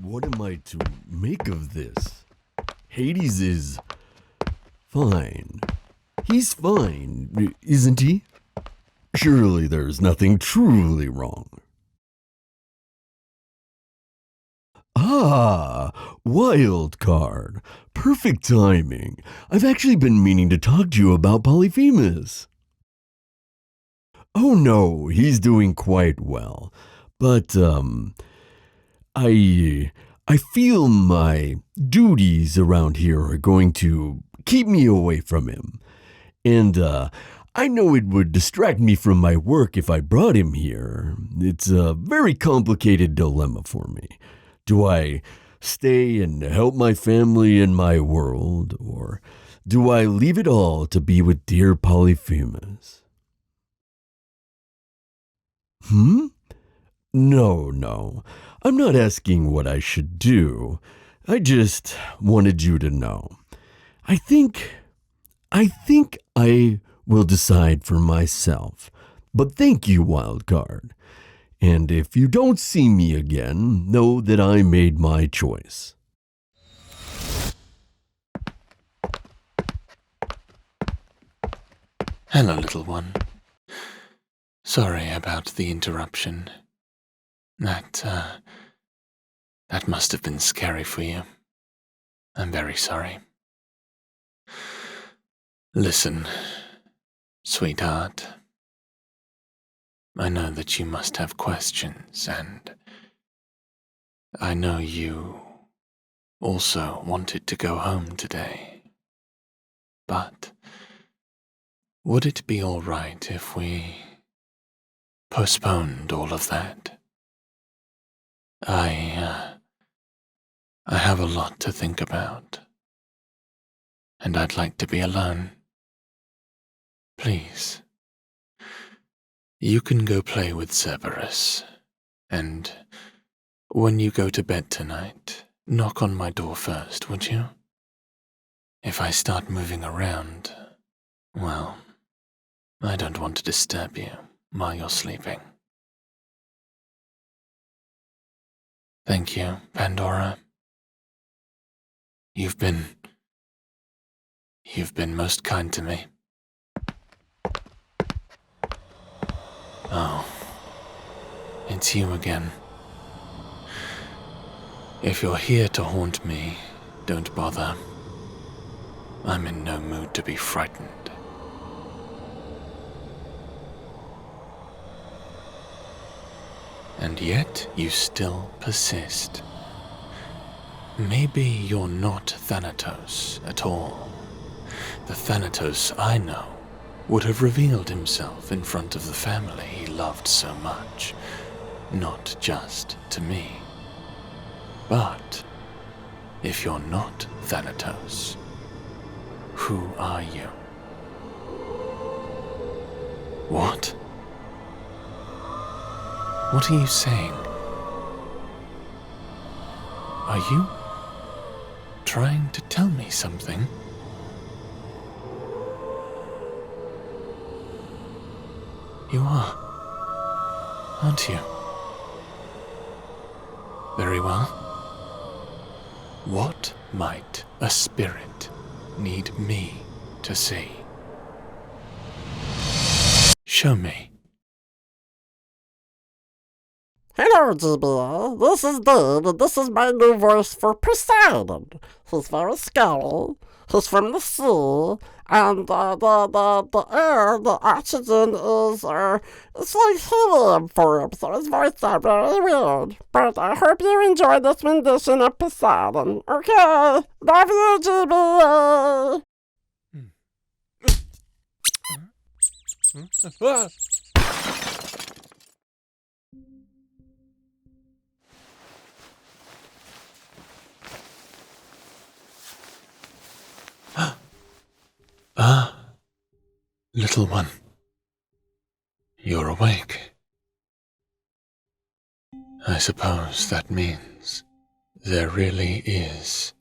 S6: What am I to make of this? Hades is fine. He's fine, isn't he? Surely there's nothing truly wrong. Ah, wild card. Perfect timing. I've actually been meaning to talk to you about Polyphemus. Oh no, he's doing quite well. But, I feel my duties around here are going to keep me away from him. And, I know it would distract me from my work if I brought him here. It's a very complicated dilemma for me. Do I stay and help my family in my world, or do I leave it all to be with dear Polyphemus? No. I'm not asking what I should do. I just wanted you to know. I think I will decide for myself. But thank you, Wildcard. And if you don't see me again, know that I made my choice.
S2: Hello, little one. Sorry about the interruption. That must have been scary for you. I'm very sorry. Listen, sweetheart. I know that you must have questions, and I know you also wanted to go home today. But would it be all right if we postponed all of that? I have a lot to think about, and I'd like to be alone. Please, you can go play with Cerberus, and when you go to bed tonight, knock on my door first, would you? If I start moving around, well, I don't want to disturb you while you're sleeping. Thank you, Pandora. You've been most kind to me. Oh, it's you again. If you're here to haunt me, don't bother. I'm in no mood to be frightened. And yet you still persist. Maybe you're not Thanatos at all. The Thanatos I know would have revealed himself in front of the family he loved so much, not just to me. But if you're not Thanatos, who are you? What? What are you saying? Are you trying to tell me something? You are, aren't you? Very well. What might a spirit need me to see? Show me.
S7: Hello, GBA. This is Dave, and this is my new voice for Poseidon. He's very scary. He's from the sea, and the air, the oxygen is, it's like helium for him, so his voice is very weird. But I hope you enjoy this rendition of Poseidon, okay? Love you, GBA!
S2: Ah, little one. You're awake. I suppose that means there really is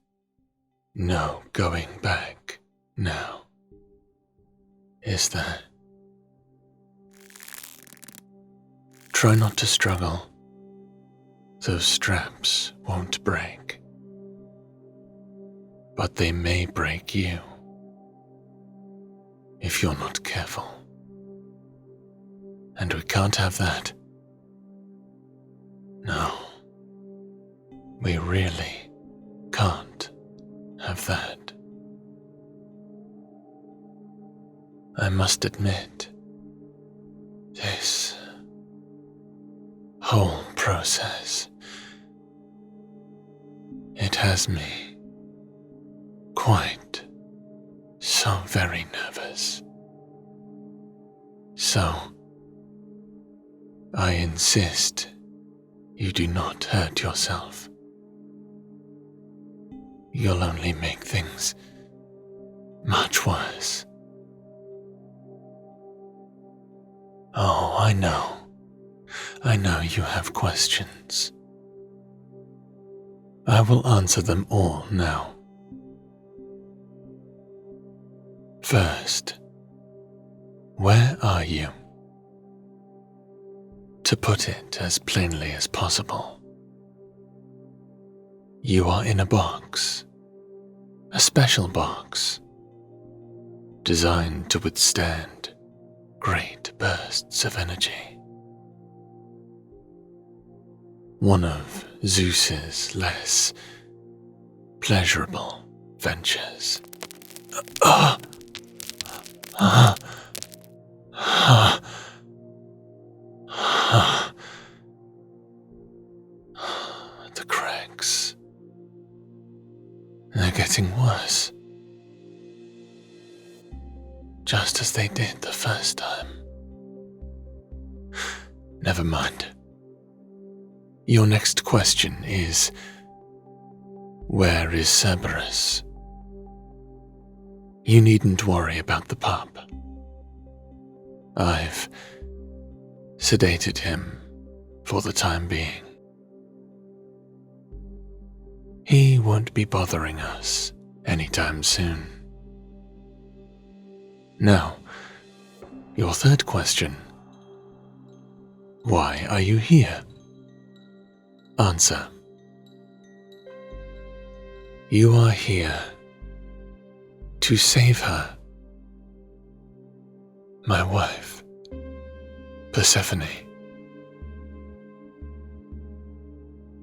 S2: no going back now, is there? Try not to struggle. Those straps won't break. But they may break you if you're not careful. And we can't have that. No, we really can't have that. I must admit, this whole process, it has me quite so very nervous. So, I insist you do not hurt yourself. You'll only make things much worse. Oh, I know you have questions. I will answer them all now. First, where are you? To put it as plainly as possible, you are in a box, a special box, designed to withstand great bursts of energy. One of Zeus's less pleasurable ventures. The cracks. They're getting worse. Just as they did the first time. Never mind. Your next question is, where is Cerberus? You needn't worry about the pup. I've sedated him for the time being. He won't be bothering us anytime soon. Now, your third question. Why are you here? Answer. You are here to save her. My wife, Persephone.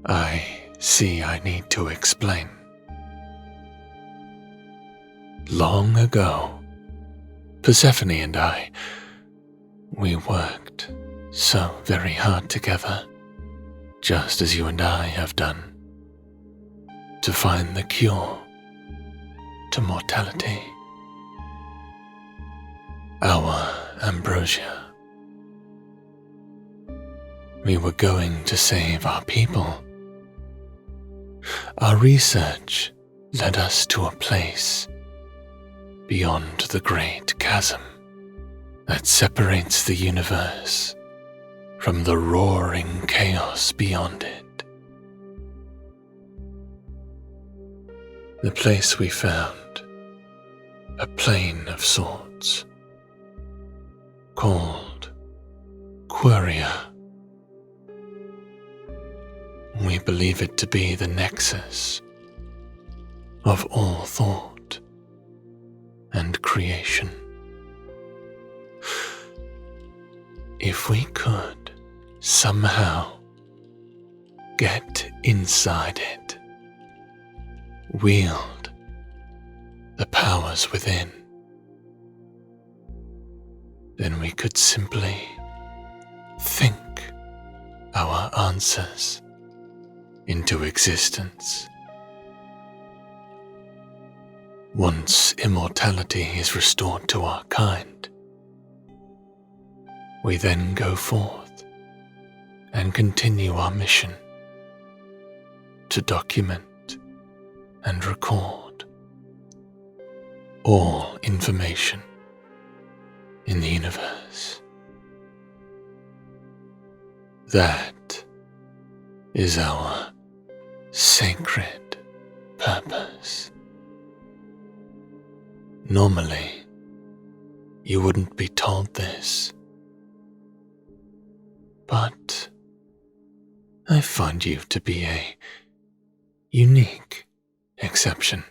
S2: I see I need to explain. Long ago, Persephone and I, we worked so very hard together, just as you and I have done, to find the cure to mortality. Our ambrosia. We were going to save our people. Our research led us to a place beyond the great chasm that separates the universe from the roaring chaos beyond it. The place we found, a plain of sorts, called Queria. We believe it to be the nexus of all thought and creation. If we could somehow get inside it, wield the powers within, then we could simply think our answers into existence. Once immortality is restored to our kind, we then go forth and continue our mission to document and record all information in the universe. That is our sacred purpose. Normally, you wouldn't be told this, but I find you to be a unique exception.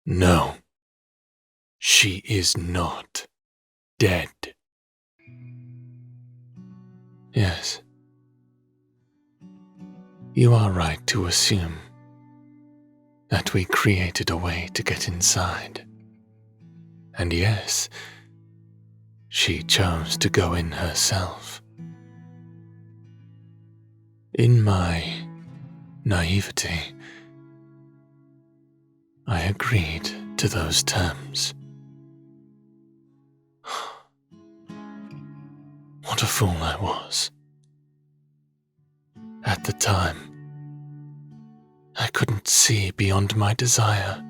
S2: No, she is not dead. Yes, you are right to assume that we created a way to get inside. And yes, she chose to go in herself. In my naivety, I agreed to those terms. What a fool I was. At the time, I couldn't see beyond my desire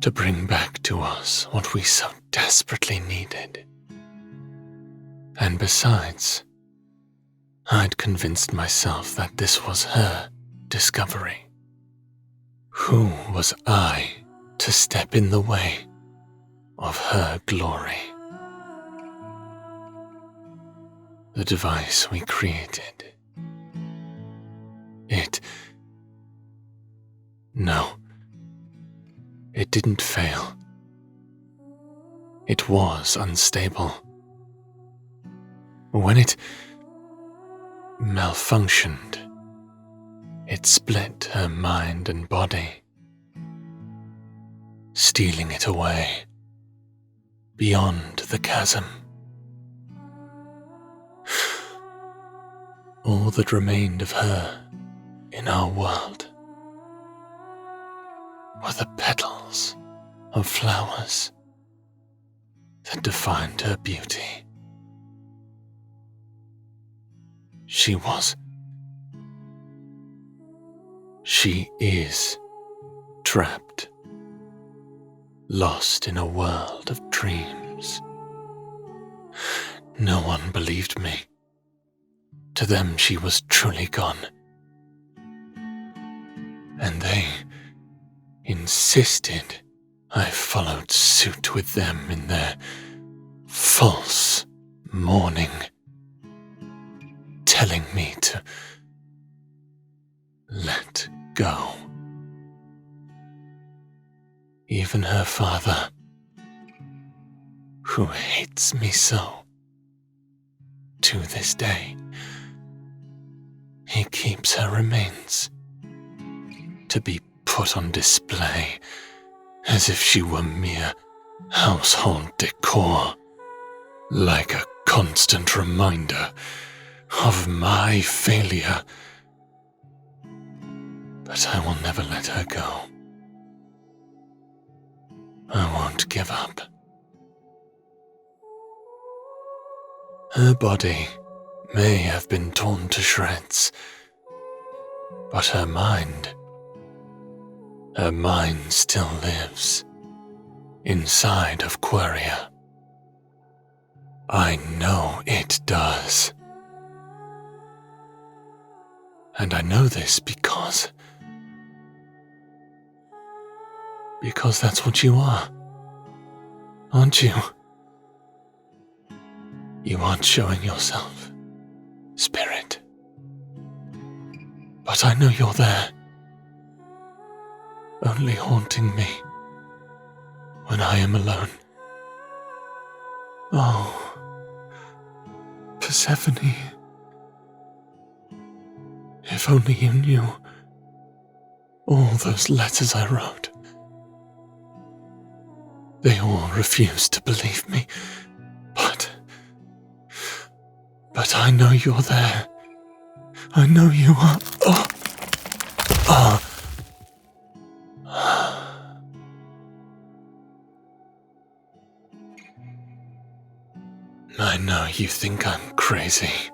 S2: to bring back to us what we so desperately needed. And besides, I'd convinced myself that this was her discovery. Who was I to step in the way of her glory? The device we created, it didn't fail. It was unstable. When it malfunctioned, it split her mind and body, stealing it away beyond the chasm. All that remained of her in our world were the petals of flowers that defined her beauty. She is trapped, lost in a world of dreams. No one believed me. To them she was truly gone. And they insisted I followed suit with them in their false mourning, telling me to let go. Even her father, who hates me so, to this day, he keeps her remains to be put on display as if she were mere household decor, like a constant reminder of my failure. But I will never let her go. I won't give up. Her body may have been torn to shreds, but her mind still lives inside of Queria. I know it does. And I know this because that's what you are, aren't you? You aren't showing yourself, spirit. But I know you're there, only haunting me when I am alone. Oh, Persephone, if only you knew all those letters I wrote. They all refused to believe me, but I know you're there. I know you are. I know you think I'm crazy,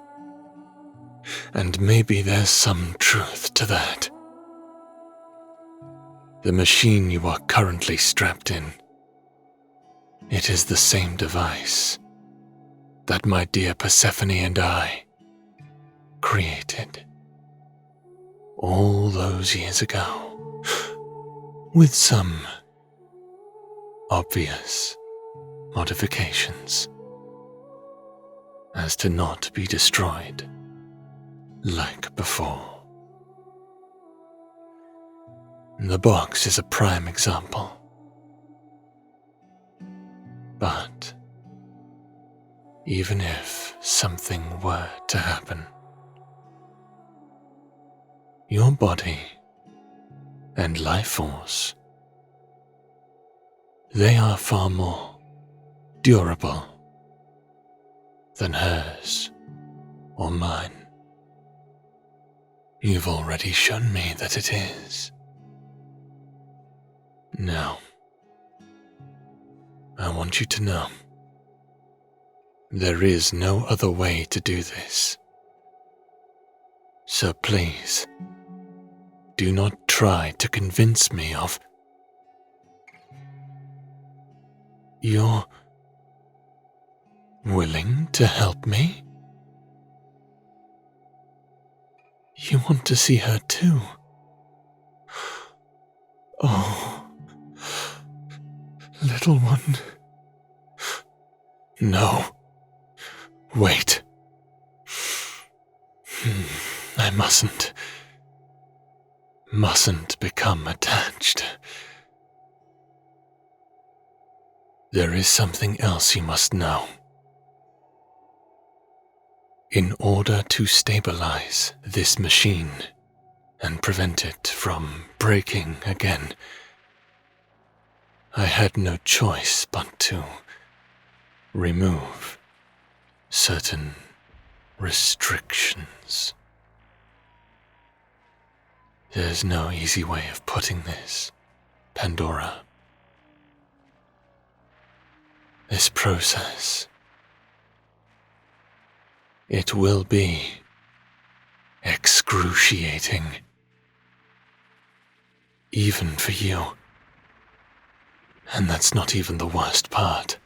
S2: and maybe there's some truth to that. The machine you are currently strapped in, it is the same device that my dear Persephone and I created all those years ago, with some obvious modifications as to not be destroyed like before. The box is a prime example. But even if something were to happen, your body and life force, they are far more durable than hers or mine. You've already shown me that it is. Now, I want you to know, there is no other way to do this. So please, do not try to convince me of... You're willing to help me? You want to see her too? Oh, little one. No. Wait. I mustn't become attached. There is something else you must know. In order to stabilize this machine and prevent it from breaking again, I had no choice but to remove certain restrictions. There's no easy way of putting this, Pandora. This process, it will be excruciating, even for you. And that's not even the worst part.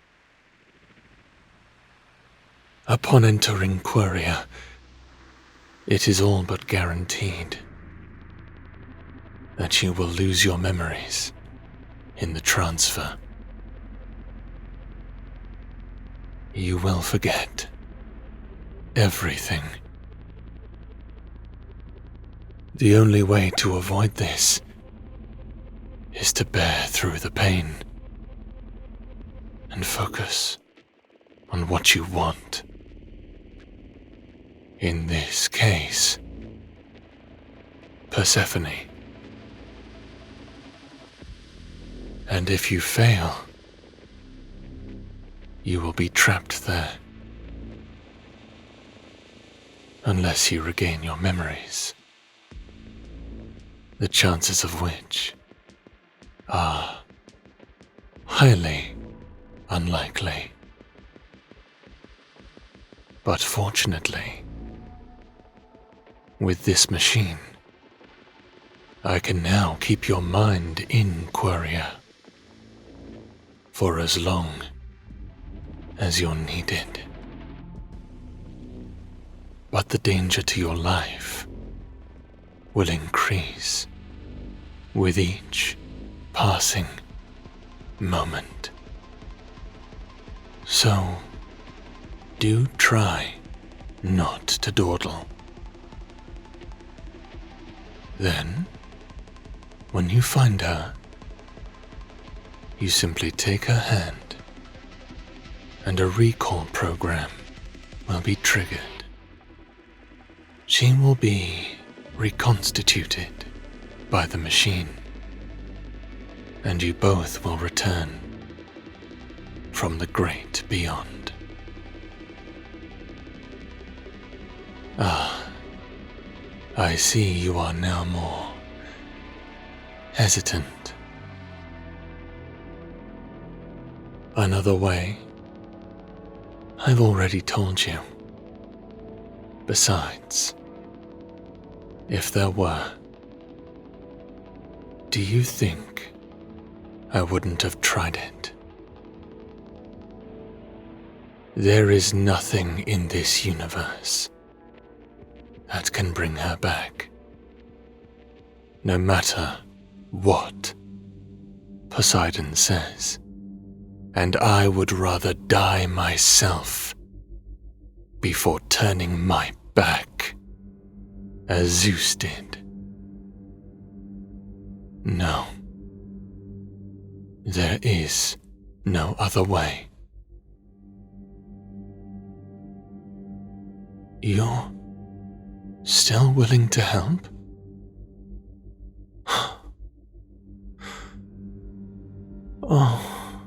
S2: Upon entering Queria, it is all but guaranteed that you will lose your memories in the transfer. You will forget everything. The only way to avoid this is to bear through the pain and focus on what you want. In this case, Persephone. And if you fail, you will be trapped there. Unless you regain your memories, the chances of which are highly unlikely. But fortunately, with this machine, I can now keep your mind in Queria for as long as you're needed. But the danger to your life will increase with each passing moment. So, do try not to dawdle. Then, when you find her, you simply take her hand, and a recall program will be triggered. She will be reconstituted by the machine, and you both will return from the great beyond. Ah, I see you are now more hesitant. Another way? I've already told you. Besides, if there were, do you think I wouldn't have tried it? There is nothing in this universe that can bring her back, no matter what Poseidon says, and I would rather die myself before turning my back, as Zeus did. No, there is no other way. You're still willing to help? Oh,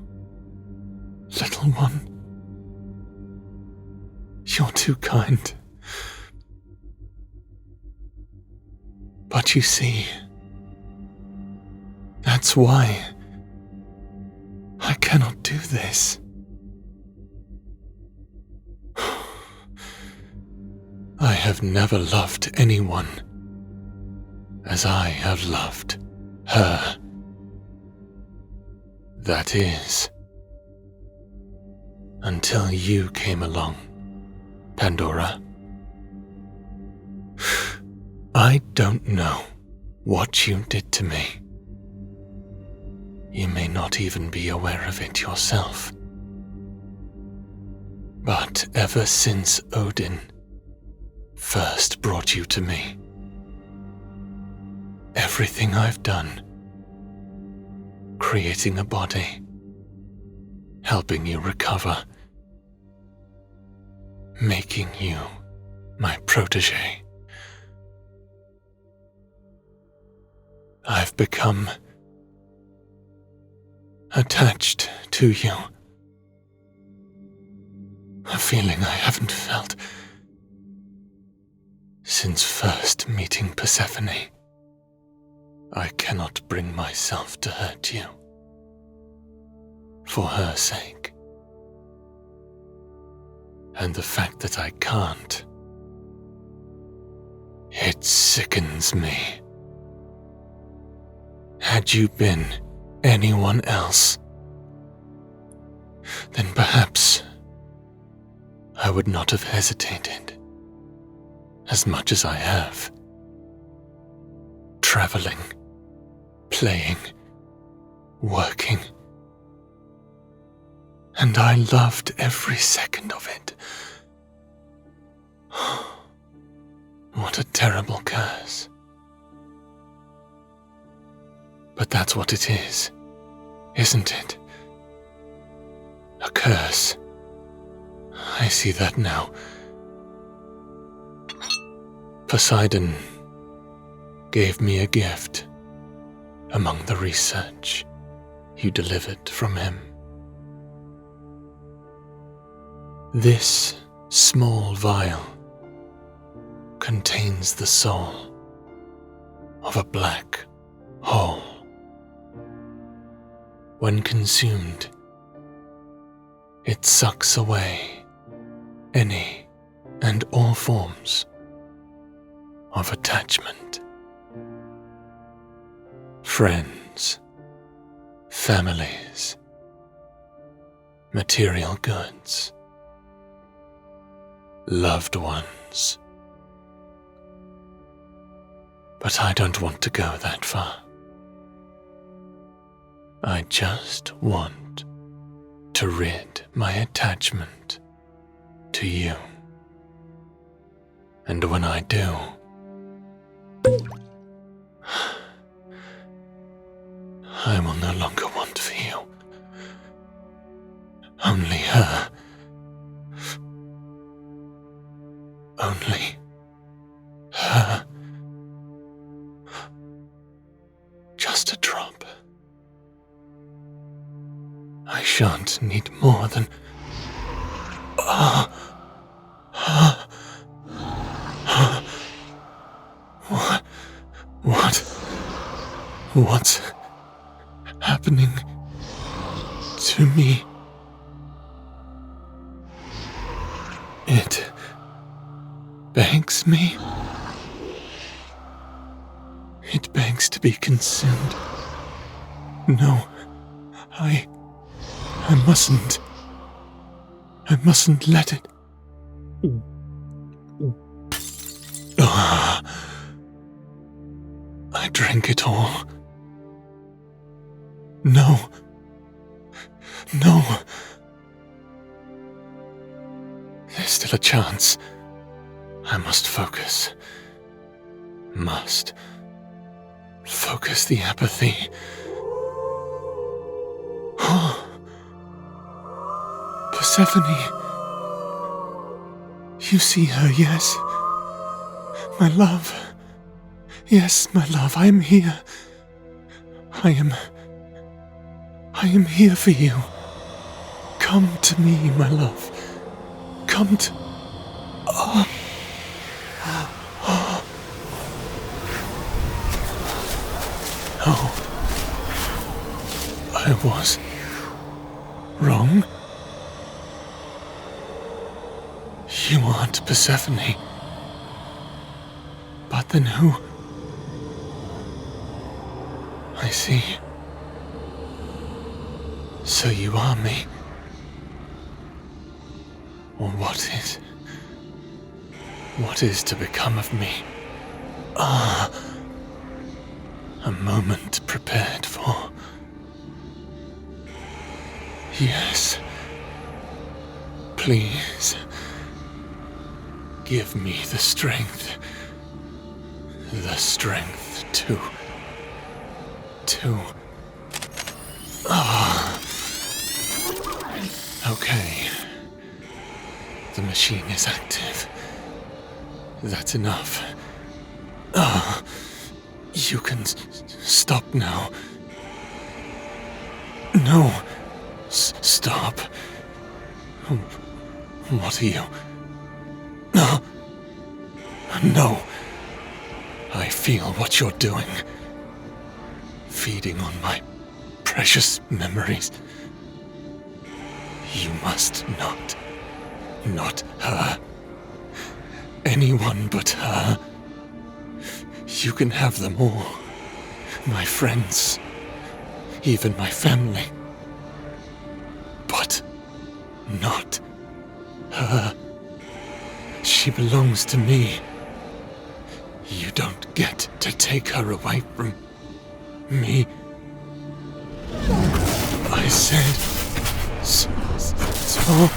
S2: little one, you're too kind. But you see, that's why I cannot do this. I have never loved anyone as I have loved her. That is, until you came along, Pandora. I don't know what you did to me. You may not even be aware of it yourself. But ever since Odin first brought you to me, everything I've done, creating a body, helping you recover, making you my protege, I've become attached to you. A feeling I haven't felt since first meeting Persephone. I cannot bring myself to hurt you. For her sake. And the fact that I can't, it sickens me. Had you been anyone else, then perhaps I would not have hesitated as much as I have. Traveling, playing, working. And I loved every second of it. What a terrible curse. But that's what it is, isn't it? A curse. I see that now. Poseidon gave me a gift among the research you delivered from him. This small vial contains the soul of a black hole. When consumed, it sucks away any and all forms of attachment. Friends, families, material goods, loved ones. But I don't want to go that far. I just want to rid my attachment to you. And when I do, I will no longer want for you. Only her. Only her. Just a drop. I shan't need more than... What's happening to me? It begs me. It begs to be consumed. No, I mustn't. I mustn't let it. I drank it all. No. No. There's still a chance. I must focus. Must. Focus the apathy. Persephone. You see her, yes? My love. Yes, my love, I am here. I am here for you. Come to me, my love. Come to... Oh. I was wrong. You aren't Persephone. But then who? I see. So you are me. Or what is to become of me? A moment prepared for. Yes. Please. Give me the strength. The strength to... Okay. The machine is active. That's enough. You can stop now. No. Stop. What are you? No. No. I feel what you're doing. Feeding on my precious memories. You must not. Not her. Anyone but her. You can have them all. My friends. Even my family. But not her. She belongs to me. You don't get to take her away from me. I said so.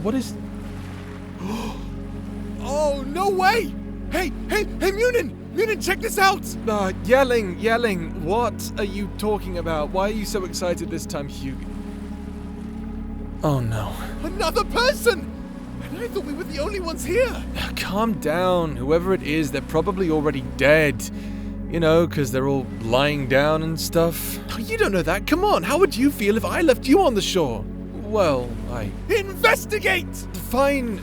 S8: What is... Oh, no way! Hey, Munin! Munin, check this out! Yelling. What are you talking about? Why are you so excited this time, Hugo? Oh, no. Another person! And I thought we were the only ones here! Calm down. Whoever it is, they're probably already dead. You know, because they're all lying down and stuff. Oh, you don't know that. Come on, how would you feel if I left you on the shore? Well, Investigate! Fine.